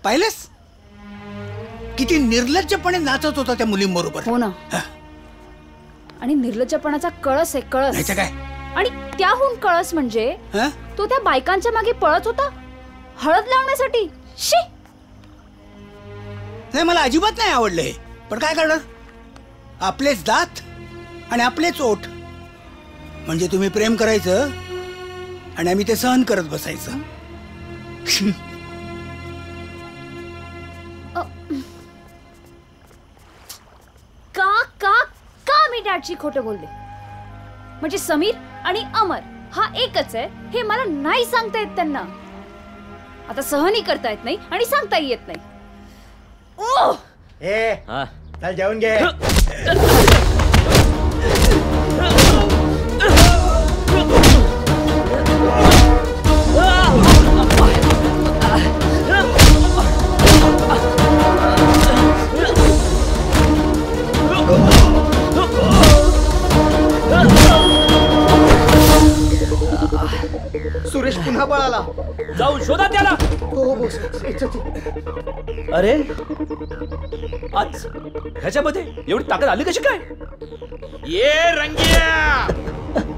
पाहिलंस किती निर्लज्जपणे नाचत होता त्या मुलींबरोबर. हो ना. आणि निर्लज्जपणाचा कळस आहे, कळस. काय आणि त्याहून कळस म्हणजे तो त्या बायकांच्या मागे पळत होता हळद लावण्यासाठी. शी. नाही, मला अजिबात नाही आवडलं हे. पण काय करणार, आपलेच दात आणि आपलेच ओठ. म्हणजे तुम्ही प्रेम करायचं आणि आम्ही ते सहन करत बसायचं. का का का मी डॅडची खोटं बोलले? म्हणजे समीर आणि अमर हा एकच आहे हे मला नाही सांगता येत त्यांना. आता सहनही करता येत नाही आणि सांगताही येत नाही. चल जेवून घे. सुरेश पुन्हा पळाला. जाऊन शोधा त्याला. अरे आज ह्याच्यामध्ये एवढी ताकद आली कशी काय? ये रंगिया,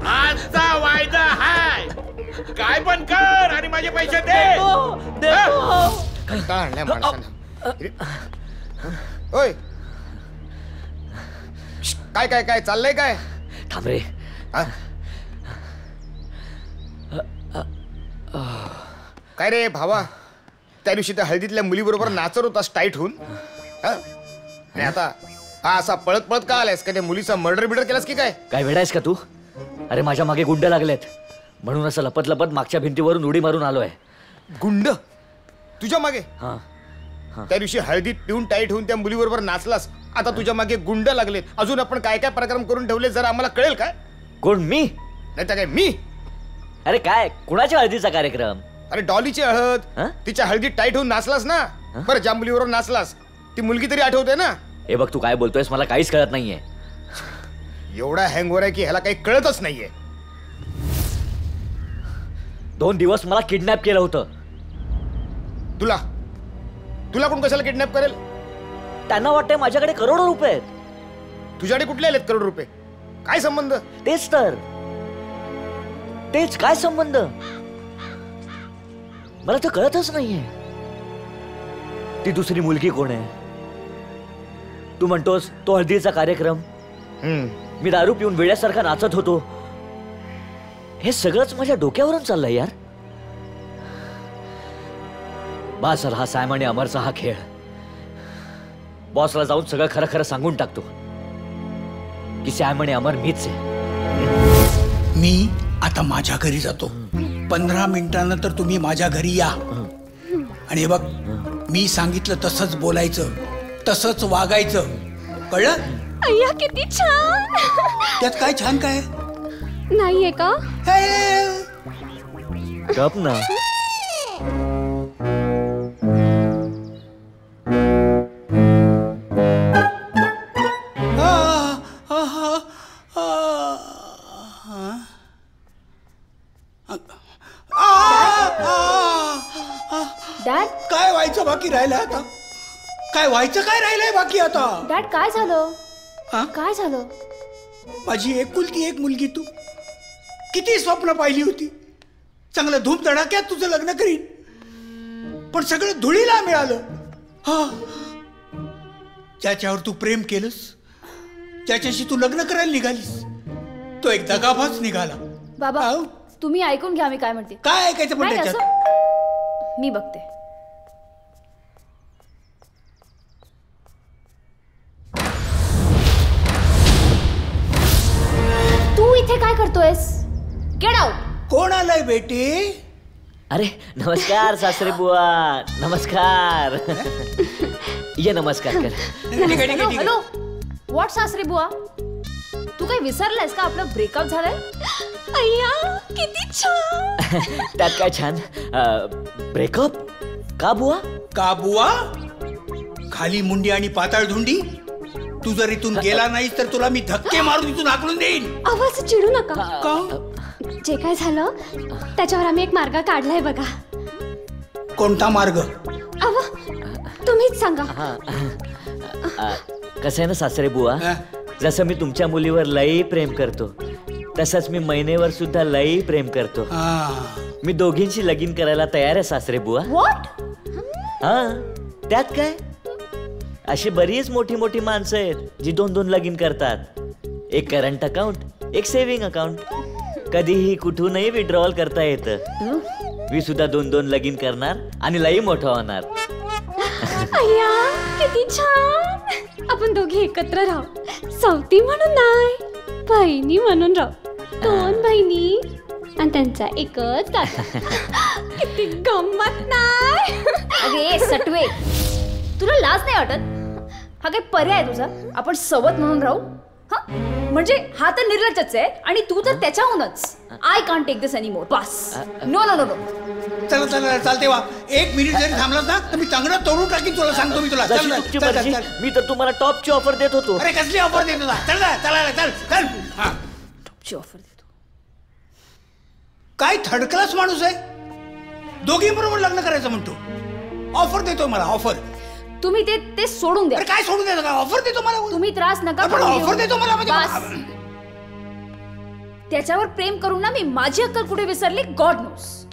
आजचा वायदा हाय. काय पण कर आणि माझे पैसे दे. कंटाळा आणलाय माणसानं. ओय, काय काय काय चाललंय काय? थांब रे. काय रे भावा, त्या दिवशी त्या हळदीतल्या मुलीबरोबर नाचत होतास टाईट होऊन. आणि आता हा असा पळत पळत का आलायस? का त्या मुलीचा मर्डर बिर्डर केलास की काय? काय वेडायस का तू? अरे माझ्या मागे गुंड लागलेत म्हणून असं लपत लपत मागच्या भिंतीवरून उडी मारून आलोय. गुंड तुझ्या मागे? हा. त्या दिवशी हळदीत पिऊन टाईट होऊन त्या मुलीबरोबर नाचलास, आता तुझ्या मागे गुंड लागलेत. अजून आपण काय काय पराक्रम करून ठेवले जरा आम्हाला कळेल काय? कोण? मी? नाही तर काय मी? अरे काय कुणाच्या हळदीचा कार्यक्रम? अरे डॉलीची हळद. तिच्या हळदीत टाईट होऊन नाचलास ना. बरं, ज्या मुलीबरोबर नाचलास ती मुलगी तरी आठवते ना? हे बघ, तू काय बोलतोयस मला काहीच कळत नाहीये. एवढा हँगओव्हर आहे की ह्याला काही कळतच नाहीये. 2 दिवस मला किडनॅप केलं होतं. तुला तुला कोण कशाला किडनॅप करेल? त्यांना वाटतंय माझ्याकडे करोडो रुपये आहेत. तुझ्याकडे कुठले आलेत करोड रुपये? काय संबंध? तेच तर, तेच काय संबंध मला तर कळतच नाहीये. ती दुसरी मुलगी कोण आहे? तू म्हणतोस तो हळदीचा कार्यक्रम. मी दारू पिऊन वेड्यासारखा नाचत होतो. हे सगळंच माझ्या डोक्यावरून चाललंय यार. बास झाला हा सॅम आणि अमरचा हा खेळ. बॉसला जाऊन सगळं खरं खरं सांगून टाकतो की सॅम आणि अमर मीच आहे. मी आता माझ्या घरी जातो. 15 मिनिटांनंतर तुम्ही माझ्या घरी या. आणि बघ, मी सांगितलं तसंच बोलायचं, तसंच वागायचं, कळलं? अय्या किती छान. त्यात काय छान काय नाहीये का? गप ना. डॅड, काय व्हायचं बाकी राहिलंय आता? काय व्हायचं काय राहिलंय बाकी आता? डॅड काय झालं? काय झालं? माझी एकुलती एक मुलगी तू. किती स्वप्न पाहिली होती. चांगलं धूमधडाक्यात तुझं लग्न करीन, पण सगळं धुळीला मिळालं. ज्याच्यावर तू प्रेम केलंस, ज्याच्याशी तू लग्न करायला निघालीस, तो एक दगाबाज निघाला. बाबा, तुम्ही ऐकून घ्या मी काय म्हणते. काय ऐकायचं पण त्याच्यात? मी बघते. तू इथे काय करतोयस? Get out. कोण आलाय बेटी? अरे नमस्कार सासरे बुवा. नमस्कार. ये नमस्कार कर. हॅलो, व्हॉट सासरे बुवा? तू काही विसरलायस का आपलं ब्रेकअप झालंय? अय्या किती छान. त्यात काय छान? ब्रेकअप का बुवा? का बुवा? खाली मुंडी आणि पाताळ धुंडी. तू जर इथून गेला नाहीस तर तुला मी धक्के मारून इथून हाकलून देईन. आवाज चिडू नका. का? जे काय झालं त्याच्यावर आम्ही एक मार्ग काढलाय बघा. कोणता मार्ग? तुम्हीच सांगा. कसं आहे ना सासरे बुवा, जसं मी तुमच्या मुलीवर लई प्रेम करतो तसंच मी महिनेवर सुद्धा लई प्रेम करतो. मी दोघींशी लगीन करायला तयार आहे सासरे बुवा. व्हॉट? हा, त्यात काय, अशी बरीच मोठी मोठी माणसं आहेत जी 2-2 लगीन करतात. एक करंट अकाउंट, एक सेव्हिंग अकाउंट. कधीही कुठूनही विड्रॉवल करता येतं. मी सुद्धा 2-2 लगीन करणार आणि लई मोठा होणार. अय्या, किती छान. आपण दोघे एकत्र राहू. सावती म्हणून नाही, बहिणी म्हणून राहू. 2 बहिणी आणि त्यांचा एकच दादा. किती गंमत नाही. अगे सटवे, तुला लाज नाही वाटत? हा काही पर्याय तुझा? आपण सोबत म्हणून राहू. म्हणजे हा तर निर्लज्जच आहे आणि तू तर त्याच्याहूनच. I can't take this anymore. बस. No no no no. चला चला चालते वा. 1 मिनिट जरी थांबलास ना तर मी चांगलं तोडून टाकीन तुला, सांगतो मी तुला. चल तुमची चल मर्जी. चल. मी तर तुम्हाला टॉपची ऑफर देत होतो. अरे कसली ऑफर देत होता? चल ना, चला चल चल. हा, टॉपची ऑफर देतो. काय थर्ड क्लास माणूस आहे. दोघी बरोबर लग्न करायचं म्हणतो. ऑफर देतो मला, ऑफर. तुम्ही ते सोडून द्या. काय सोडून द्या? ऑफर देतो मला. तुम्ही त्रास नका. ऑफर देतो मला बस. त्याच्यावर प्रेम करून ना मी माझी अक्कल कुठे विसरली, गॉड नोस.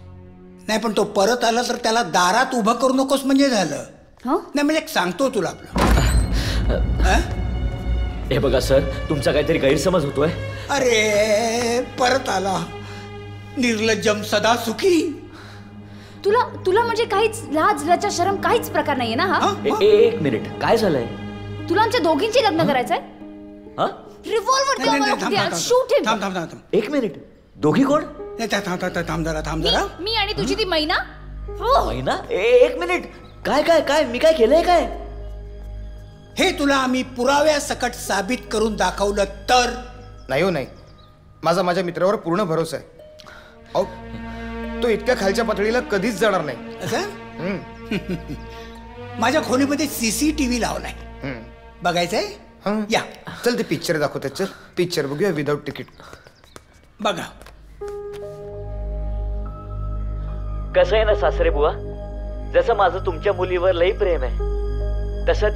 नाही पण तो परत आला तर त्याला दारात उभं करू नकोस म्हणजे झालं. नाही म्हणजे सांगतो तुला आपलं. हे बघा सर, तुमचा काहीतरी गैरसमज होतोय. अरे परत आला, निर्लज्जम सदा सुखी. तुला म्हणजे काहीच लाज लज्जा शरम काहीच प्रकार नाहीये ना? हा, एक मिनिट, काय झालंय? तुला आमच्या दोघींची लग्न करायचंय? रिव्हॉल्वर शूट हिम. थांब थांब थांब. एक मिनिट, दोघी कोण? थांब जरा. मी आणि तुझी ती मैना. मैना? एक मिनिट, काय काय काय मी काय केलंय काय? हे तुला आम्ही पुराव्या सकट साबित करून दाखवलं तर? नाही हो, नाही. माझ्या मित्रावर पूर्ण भरोसा आहे. अहो, तो इतक्या खालच्या पातळीला कधीच जाणार नाही. असं? माझ्या खोलीमध्ये CCTV लावलाय. बघायचंय? या. चल ते पिक्चर दाखवते. चल पिक्चर बघूया विदाउट तिकीट. बघा. कसं आहे ना सासरे बुवा, जसं माझं तुमच्या मुलीवर लई प्रेम आहे तसंच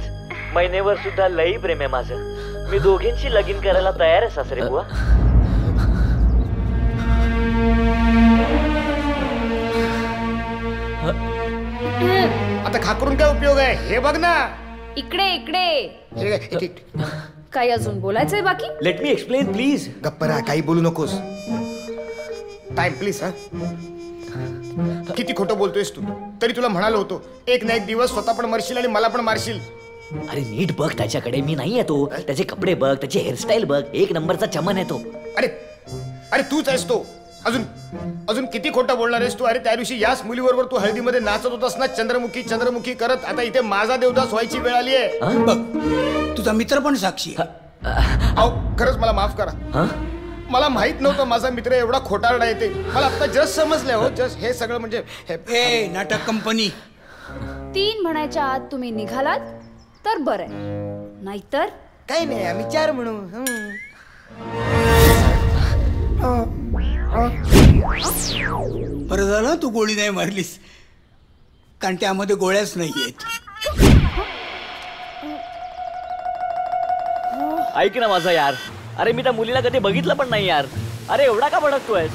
महिनेवर सुद्धा लई प्रेम आहे माझं. मी दोघींशी लगीन करायला तयार आहे सासरे बुवा. आता खाकरून काय उपयोग आहे? हे बघ ना. इकडे. काही अजून बोलायचंय बाकी? Let me explain please. गप्प राहा, काही बोलू नकोस. Time please. हा, किती खोटं बोलतोयस तू. तरी तुला म्हणालो होतो एक ना एक दिवस स्वतः पण मरशील आणि मला पण मारशील. अरे नीट बघ त्याच्याकडे, मी नाही येतो. त्याचे कपडे बघ, त्याची हेअरस्टाईल बघ, 1 नंबरचा चमन आहे तो. अरे तूच आहेस तो. अजून किती खोटं बोलणार आहेस तू. अरे त्या दिवशी याच मुलीबरोबर तू हळदीमध्ये नाचत होतास ना, चंद्रमुखी करत. आता इथे माझा देवदास व्हायची वेळ आली आहे. बघ, तुझा मित्र पण साक्षी. अहो खरंच मला माफ करा. मला माहित नव्हतं माझा मित्र एवढा खोटारडा येते. मला आता जस्ट समजलं. हो, जस्ट हे सगळं म्हणजे नाटक कंपनी. 3 म्हणायच्या आत तुम्ही निघालात तर बरं, नाहीतर काही नाही, आम्ही 4 म्हणू. बरं झालं तू गोळी नाही मारलीस, कारण त्यामध्ये गोळ्याच नाहीयेत. ऐक ना माझा यार. अरे मी त्या मुलीला कधी बघितलं पण नाही यार. अरे एवढा का भडकतोयस?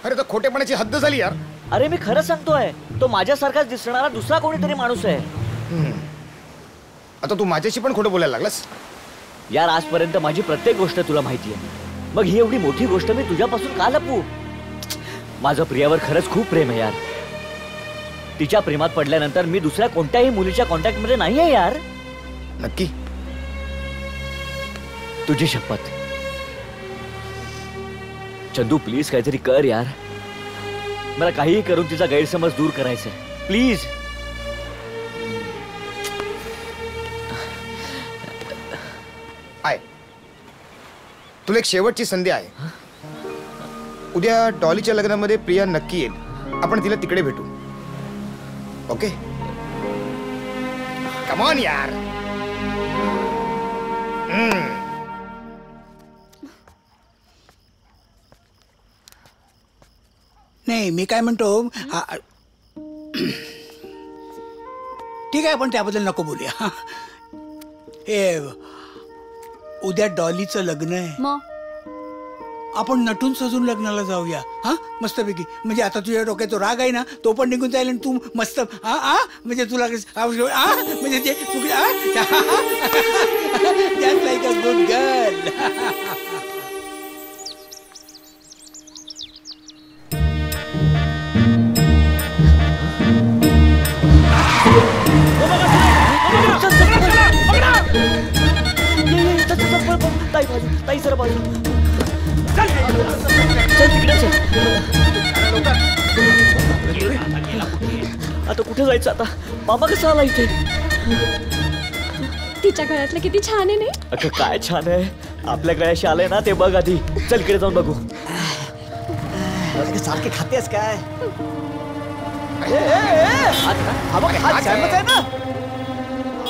अरे तर खोटेपणाची हद्द झाली यार. अरे मी खरं सांगतोय, तो माझ्यासारखाच दिसणारा दुसरा कोणीतरी माणूस आहे. आता तू माझ्याशी पण खोटं बोलायला लागलास यार. आजपर्यंत माझी प्रत्येक गोष्ट तुला माहिती आहे, मग ही एवढी मोठी गोष्ट मी तुझ्यापासून का लपवू? माझं प्रियावर खरंच खूप प्रेम आहे यार. तिच्या प्रेमात पडल्यानंतर मी दुसऱ्या कोणत्याही मुलीच्या कॉन्टॅक्ट मध्ये नाही आहे यार. नक्की? तुझी शपथ. चंदू प्लीज काहीतरी कर यार. मला काहीही करून तिचा गैरसमज दूर करायचा आहे, प्लीज. आहे तुला एक शेवटची संधी आहे. उद्या डॉलीच्या लग्नामध्ये प्रिया नक्की येईल. आपण तिला तिकडे भेटू. ओके? कम ऑन यार. नाही मी काय म्हणतो, ठीक आहे, पण त्याबद्दल नको बोलूया. हे उद्या डॉलीचं लग्न आहे. मग आपण नटून सजून लग्नाला जाऊया. हा मस्तपैकी. म्हणजे आता तुझ्या डोक्यात तो राग आहे ना, तो पण निघून जाईल आणि तू मस्त म्हणजे तुला म्हणजे ते लाईक अ गुड गर्ल. ताई जरा बाजू. चल तिकडे चल. आता कुठे जायचं आता? मामा कसा आला इथे? तिच्या गळ्यातलं किती छान आहे. नाही अगं काय छान आहे. आपल्या गळ्याशी आलंय ना ते बघ आधी. चल इकडे जाऊन बघू. सारखे खातेस काय?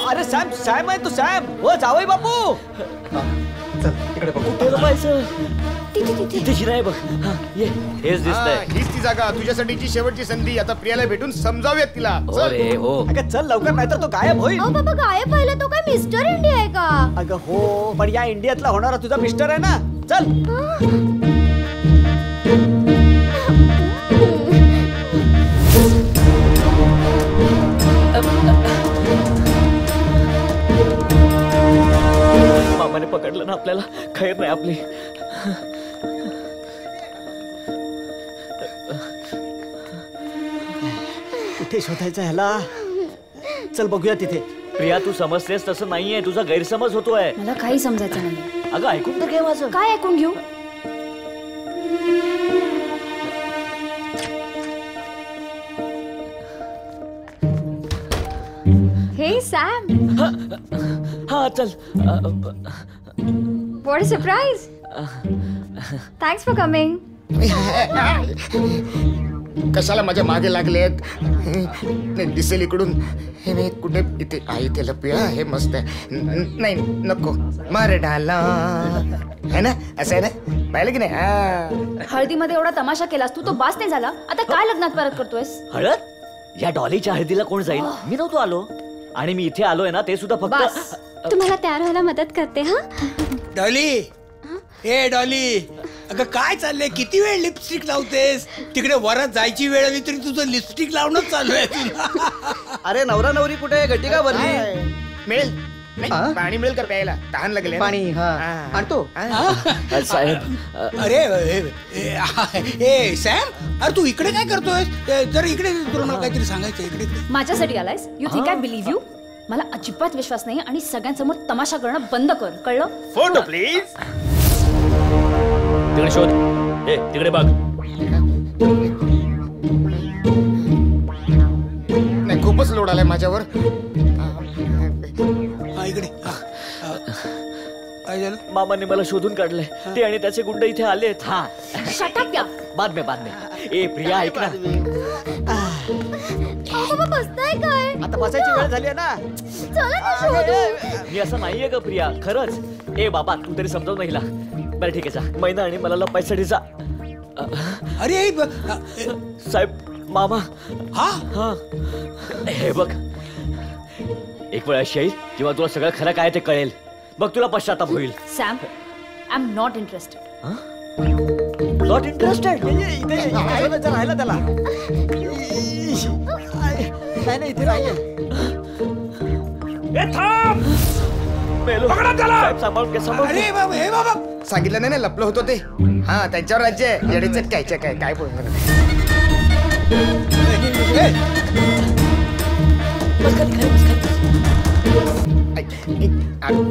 अरे सॅम सॅम आहे तू. सॅम हो जावई बापू. कुठे लपायचं? तिथे शिराय बघ. हेच दिसतंय. हीच ती जागा. तुझ्यासाठीची शेवटची संधी. आता प्रियाला भेटून समजावूयात तिला. अगं चल लवकर, नाहीतर तो गायब होईल. बाबा गायब व्हायला तो काय मिस्टर इंडिया आहे का? अगं हो, पण या इंडियातला होणारा तुझा मिस्टर आहे ना. चल. मामाने पकडलं ना आपल्याला, खैर नाही आपली. कुठे शोधायचं ह्याला? चल बघूया तिथे. प्रिया तू समजतेस तसं नाहीये. तुझा गैरसमज होतोय. मला काही समजायचं नाही. अगं ऐकून तर घे माझं. काय ऐकून घेऊ? हे सॅम. हा चल. What a surprise. Thanks for coming. कशाला माझ्या मागे लागलेत? दिसेल इकडून. हे नाही कुठे इथे आई ते लपूया. हे मस्त आहे. नाही नको. मार डाला है ना, असं आहे ना, पाहिलं की नाही? हळदीमध्ये एवढा तमाशा केलास तू, तो बास नाही झाला. आता काय लग्नात परत करतोयस? हळद? या डॉलीच्या हळदीला कोण जाईल? मी नव्हतो आलो. आणि मी इथे आलोय ना ते सुद्धा फक्त. तुम्हाला तयार व्हायला मदत करते. हा डॉली. ए डॉली, अगं काय चाललंय? किती वेळ लिपस्टिक लावतेस? तिकडे वरात जायची वेळ आली तरी तुझं लिपस्टिक लावणंच चालू आहे तुला. अरे नवरा नवरी कुठे? गट्टी का भरली? मिळेल. पाणी मिळेल का प्यायला? तहान लागले. पाणी आणतो साहेब. अरे ए सॅम, अरे तू इकडे काय करतोय? जर इकडे तुला मला काहीतरी सांगायचं. इकडे माझ्यासाठी आलायस? You think I believe you? मला अजिबात विश्वास नाही आणि सगळ्यांसमोर तमाशा करणं बंद कर, कळलं? Photo please. तिकडे शोध. तिकडे बघ. नाही खूपच लोड आलाय माझ्यावर. इकडे काय झालं? मामाने मला शोधून काढलंय. ते आणि त्याचे गुंड इथे आलेत. हा शट अप या. बाद में. ए प्रिया ऐक ना. बसताय काय? आता बसायची वेळ झाली आहे ना. मी असं नाहीये का प्रिया, खरंच. ए बाबा तू तरी समजावून नाही. बरं ठीक आहे जा. मैना आणि मला लपायसाठी जा. अरे साहेब मामा. हा हा हे बघ, एक वेळ अशी येईल जेव्हा तुला सगळं खरं काय ते कळेल. बघ तुला पश्चाताप होईल. Sam, I am not interested. Not interested? राहिला त्याला. नाही इथे नाहीये. अरे बाबा, हे बाबा सांगितलं नाही ना, लपलं होतं ते. हा त्यांच्यावर राज्य आहे. येडेचट कायच्या काय काय बोलणार.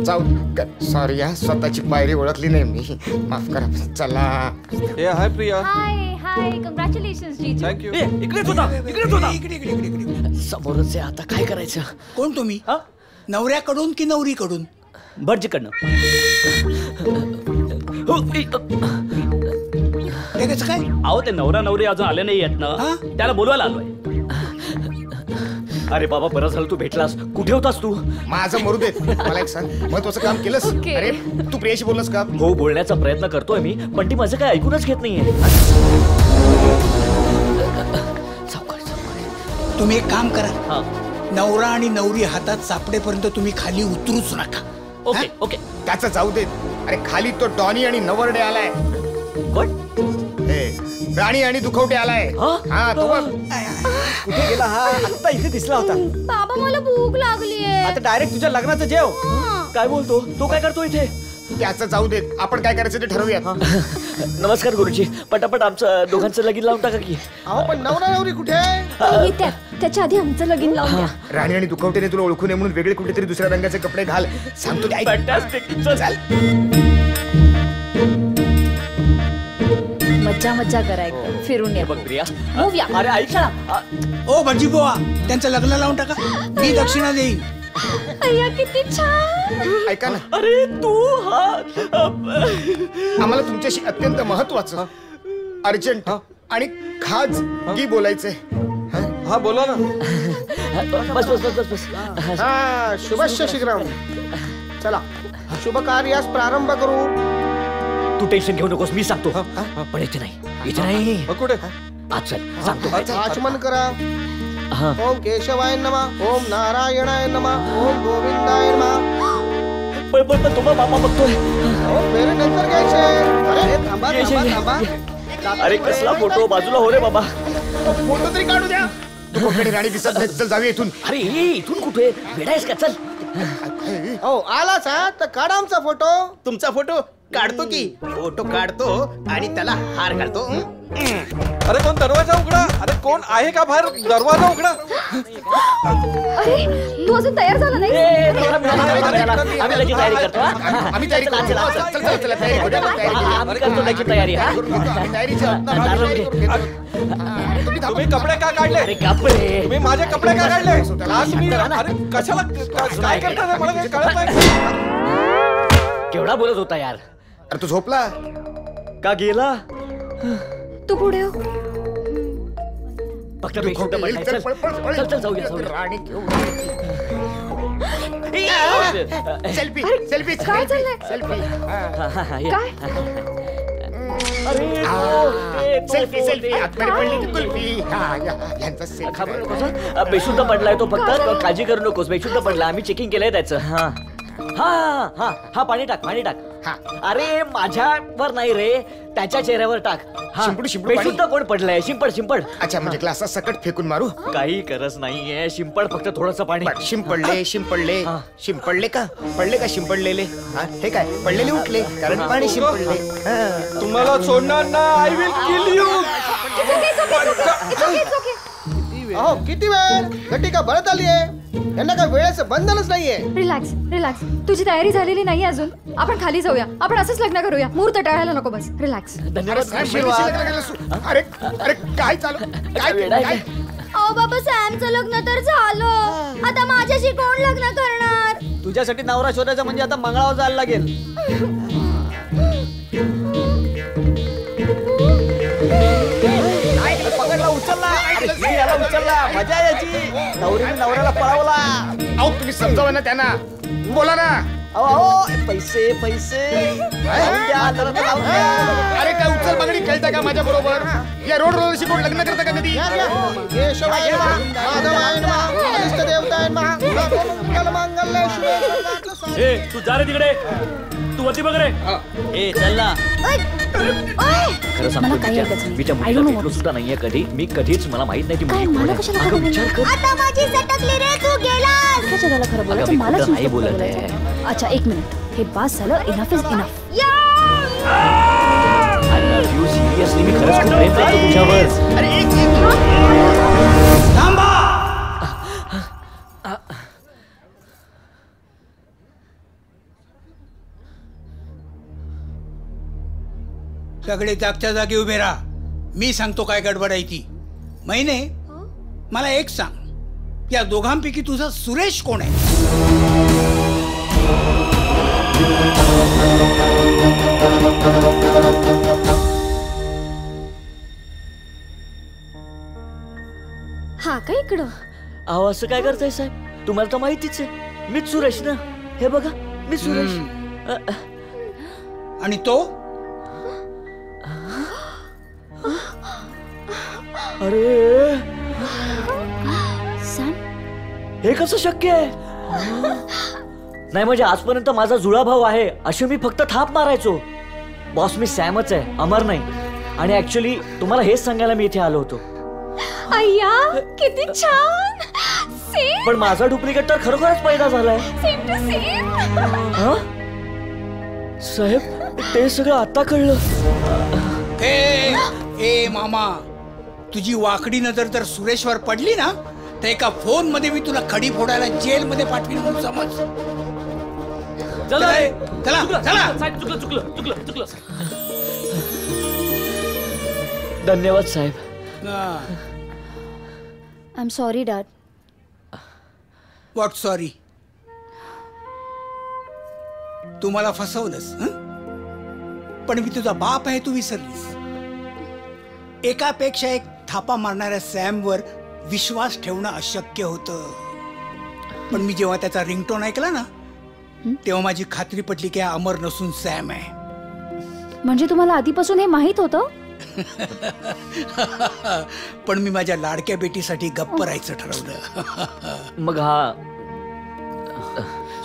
जाऊ. सॉरी हा, स्वतःची पायरी ओळखली नाही मी. माफ करा. चला. हाय प्रिया. हाय कॉंग्रॅच्युलेशन्स जीजू. थँक्यू. इकडेच होता. इकडे समोरच आहे. आता काय करायचं? कोण तुम्ही? नवऱ्याकडून की नवरीकडून? भटजीकडनं. ते कसं काय? अहो ते नवरा नवरी अजून आले नाही आहेत ना, त्याला बोलवायला आलोय. अरे बाबा बरं झालं तू भेटलास. कुठे होतास तू? माझं मरू देत. मला एक सांग, महत्वाचं काम केलंस? अरे तू प्रियाशी बोललास का? हो बोलण्याचा प्रयत्न करतोय मी, पण ती माझं काय ऐकूनच घेत नाहीये. तुम्ही एक काम करा, नवरा आणि नवरी हातात सापडेपर्यंत तुम्ही खाली उतरूच नका. Okay okay. त्याचं जाऊ देत. अरे खाली तो डॉनी आणि नवरडे आलाय. राणी आणि दुखवटे आलाय. हा तो बघ. कुठे गेला हा? आता इथे दिसला होता. बाबा मला भूक लागलीये. आता डायरेक्ट तुझ्या लग्नाचं जेव. काय बोलतो तो? काय करतो इथे? त्याचं जाऊ देत. आपण काय करायचं ते ठरवूयात. नमस्कार गुरुजी. पटापट आमचं दोघांचं लगीन लावून टाका की. अहो पण नवरा नवरी कुठे आहे? त्याच्या आधी आमचं लगीन लावून द्या. राणी आणि दुखवटेने तुला ओळखू नये म्हणून वेगळे कुठेतरी दुसऱ्या रंगाचे कपडे घाल. सांगतो ते ऐक. चाल. मज्जा मज्जा करायचं. फिरून या. बघ प्रिया. मूव्या. अरे ऐक ना. ओ भटजी बुवा, त्यांचं लग्न लावून टाका. मी दक्षिणा देईन. अय्या किती छान. ऐका ना. अरे तू आम्हाला तुमच्याशी अत्यंत महत्वाचं, अर्जंट आणि खास की बोलायचंय. हा बोला ना. बस बस बस बस. हा शुभस्य शीघ्रम. चला शुभ कार्यास प्रारंभ करू. तू टेन्शन घेऊ नकोस, मी सांगतो. पण इथे नाही, इथे नाही. कुठे? आज चल सांगतो. आचमन करा. ओम केशवाय नमः. ओम नारायणाय नमः. ओम गोविंदाय नमः. पण तुम्हा बाबा बघतोय. मेरे नंतर घ्यायचे. अरे थांबा थांबा थांबा. अरे कसला फोटो? बाजूला हो रे बाबा. फोटो तरी काढू द्या. तू कोकणी राणी दिसत नाही. चल जाऊया इथून. अरे इथून कुठे वेडायस का? चल. हो आलाच हा तर काढा आमचा फोटो. तुमचा फोटो काढतो की. फोटो काढतो आणि त्याला हार घालतो. अरे कोण दरवाजा उघडा. अरे कोण आहे का बाहेर? दरवाजा उघडा. अरे तू अजून तयार झाला नाही? आम्ही लगेच तयारी करतो. आम्ही तयारी करतो. चल चल तयारी करूया. आम्ही करतो लगेच तयारी. तुम्ही कपडे का काढले? अरे कपडे. तुम्ही माझे कपडे का काढले? आज मी अरे कशाला काय करता मला काही कळत नाही. केवढा बोलत होता यार. अरे तू झोपला का? गेला. तू पुढे हो. फक्त बेशुद्ध पडलाय. चल चल जाऊया जाऊया. राणी सेल्फी सेल्फी. काय चाललंय? सेल्फी. काय? Selfie selfie. आतमध्ये पडली की कुल्फी. यांचा सेल्फी. बेशुद्ध पडलाय तो. फक्त काळजी करू नकोस. बेशुद्ध पडला. आम्ही चेकिंग केलंय त्याचं. हा हा हा हा. पाणी टाक पाणी टाक. अरे माझ्यावर नाही रे, त्याच्या चेहऱ्यावर टाक. शिंपडू शिंपडू. बेशुद्ध कोण पडलंय? शिंपड शिंपड. अच्छा म्हणजे ग्लासा सकट फेकून मारू? काही गरज नाहीये. शिंपड फक्त थोडंसं पाणी. शिंपडले शिंपडले शिंपडले का? पडले का शिंपडलेले? हे काय पडलेले उठले कारण पाणी शिंपडले. तुम्हाला सोडणार ना. I will kill you. अहो किती वेळ? घटिका बळत आली आहे. यांना काय वेळेचं बंधनच नाहीये. Relax relax. तुझी तयारी झालेली नाही अजून. आपण खाली जाऊया. आपण असंच लग्न करूया. मुहूर्त टाळायला नको. बस रिलॅक्स. अरे अरे काय चालू? काय? अहो बाबा सॅमचं लग्न तर झालं. आता माझ्याशी कोण लग्न करणार? तुझ्यासाठी नवरा शोधायचा म्हणजे आता मंगळावर जायला लागेल. पकडला उचलला. उचलला. मजा याची. नवरीने नवऱ्याला पळवला. अहो तुम्ही समजावा ना त्यांना. बोला ना. अहो पैसे पैसे. अरे काय उचल बागडी खेळता का माझ्या बरोबर? या रोड रोलरशी कोण लग्न करता का कधी? तू जा रे तिकडे. तू वरती बघ रे. ए चल ना. खरं सांगतो मीच्या मुलीला भेटलो सुद्धा नाहीये कधी. मी कधीच. मला माहित नाही ती मुलगी. विचार कर. आता माझी सटकली रे. तू गेलास. कशा झालं खरं बोलायचं? मला नाही बोलत आहे. अच्छा एक मिनिट. हे बास झालं. Enough is enough. I love you. Seriously मी खरंच खूप प्रेम करतो तुझ्यावर. अरे एक थांबा. सगळे जागच्या जागी उभे राहा. मी सांगतो काय गडबड आहे ती. महिने मला एक सांग. या दोघांपैकी तुझा सुरेश कोण आहे? हा काय इकडं? अहो असं काय करताय साहेब? तुम्हाला तर माहितीच आहे मीच सुरेश ना. हे बघा मी सुरेश. आणि तो? अरे हे कसं शक्य आहे? नाही म्हणजे आजपर्यंत माझा जुळा भाऊ आहे अशी मी फक्त थाप मारायचो. बॉस मी सॅमच आहे, अमर नाही. आणि ऍक्च्युली तुम्हाला हेच सांगायला मी इथे आलो होतो. अय्या किती छान. पण माझा डुप्लिकेट तर खरोखरच पैदा झालाय. साहेब ते सगळं आता कळलं. ए मामा, तुझी वाकडी नजर जर सुरेशवर पडली ना तर एका फोन मध्ये मी तुला खडी फोडायला जेल मध्ये पाठवीन म्हणून समज. चुकलं. धन्यवाद साहेब. I am sorry dad. What sorry? तू मला फसवलंस. पण मी तुझा बाप आहे, तू विसरलीस. एकापेक्षा एक थापा मारणाऱ्या सॅमवर विश्वास ठेवणं अशक्य होतं. पण मी जेव्हा त्याचा रिंगटोन ऐकला ना तेव्हा माझी खात्री पटली की हा अमर नसून सॅम आहे. म्हणजे तुम्हाला आधीपासून हे माहित होतं? पण मी माझ्या लाडक्या बेटीसाठी गप्प राहायचं ठरवलं. मग हा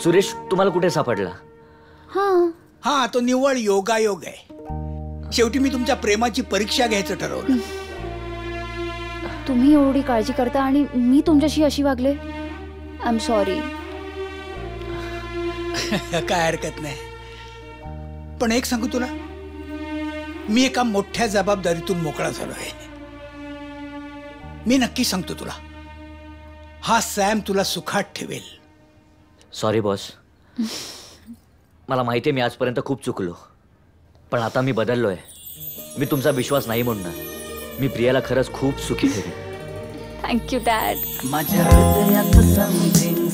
सुरेश तुम्हाला कुठे सापडला? हा तो निव्वळ योगायोग आहे. शेवटी मी तुमच्या प्रेमाची परीक्षा घ्यायचं ठरवलं. तुम्ही एवढी काळजी करता आणि मी तुमच्याशी अशी वागले. I am sorry. काय हरकत नाही. पण एक सांगू तुला, मी एका मोठ्या जबाबदारीतून मोकळा झालो आहे. मी नक्की सांगतो तुला, हा सॅम तुला सुखात ठेवेल. सॉरी बॉस, मला माहिती आहे मी आजपर्यंत खूप चुकलो. पण आता मी बदललोय. मी तुमचा विश्वास नाही म्हणणार. मी प्रियाला खरंच खूप सुखी ठेवेन. Thank you dad. माझ्या हृदयात समथिंग